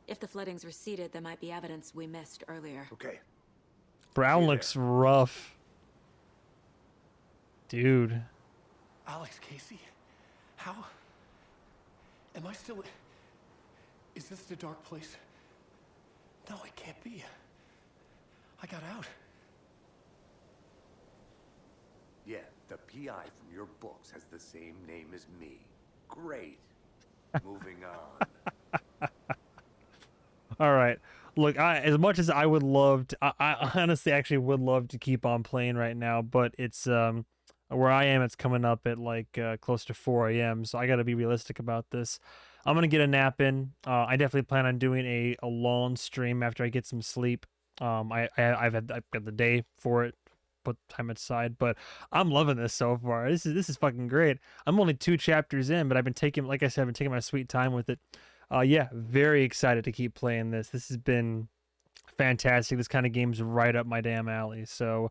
If the flooding's receded, there might be evidence we missed earlier. Okay. Brown looks rough. Dude. Alex Casey? How? Am I still... Is this the dark place? No, it can't be. I got out. Yeah, the PI from your books has the same name as me. Great. Moving on. All right. Look, as much as I would love to, I honestly actually would love to keep on playing right now, but it's where I am, it's coming up at like close to 4 a.m. So I got to be realistic about this. I'm gonna get a nap in. I definitely plan on doing a long stream after I get some sleep. I've got the day for it, put time aside, but I'm loving this so far. This is fucking great. I'm only 2 chapters in, but I've been taking, like I said, I've been taking my sweet time with it. Yeah, very excited to keep playing this. This has been fantastic. This kind of game's right up my damn alley. So,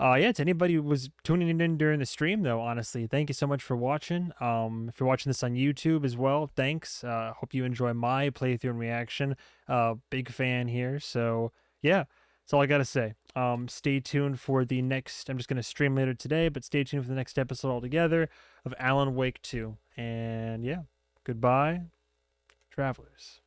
yeah, to anybody who was tuning in during the stream, though, honestly, thank you so much for watching. If you're watching this on YouTube as well, thanks. Hope you enjoy my playthrough and reaction. Big fan here. So, yeah, that's all I got to say. Stay tuned for the next, I'm just going to stream later today, but stay tuned for the next episode altogether of Alan Wake 2. And, yeah, goodbye, travelers.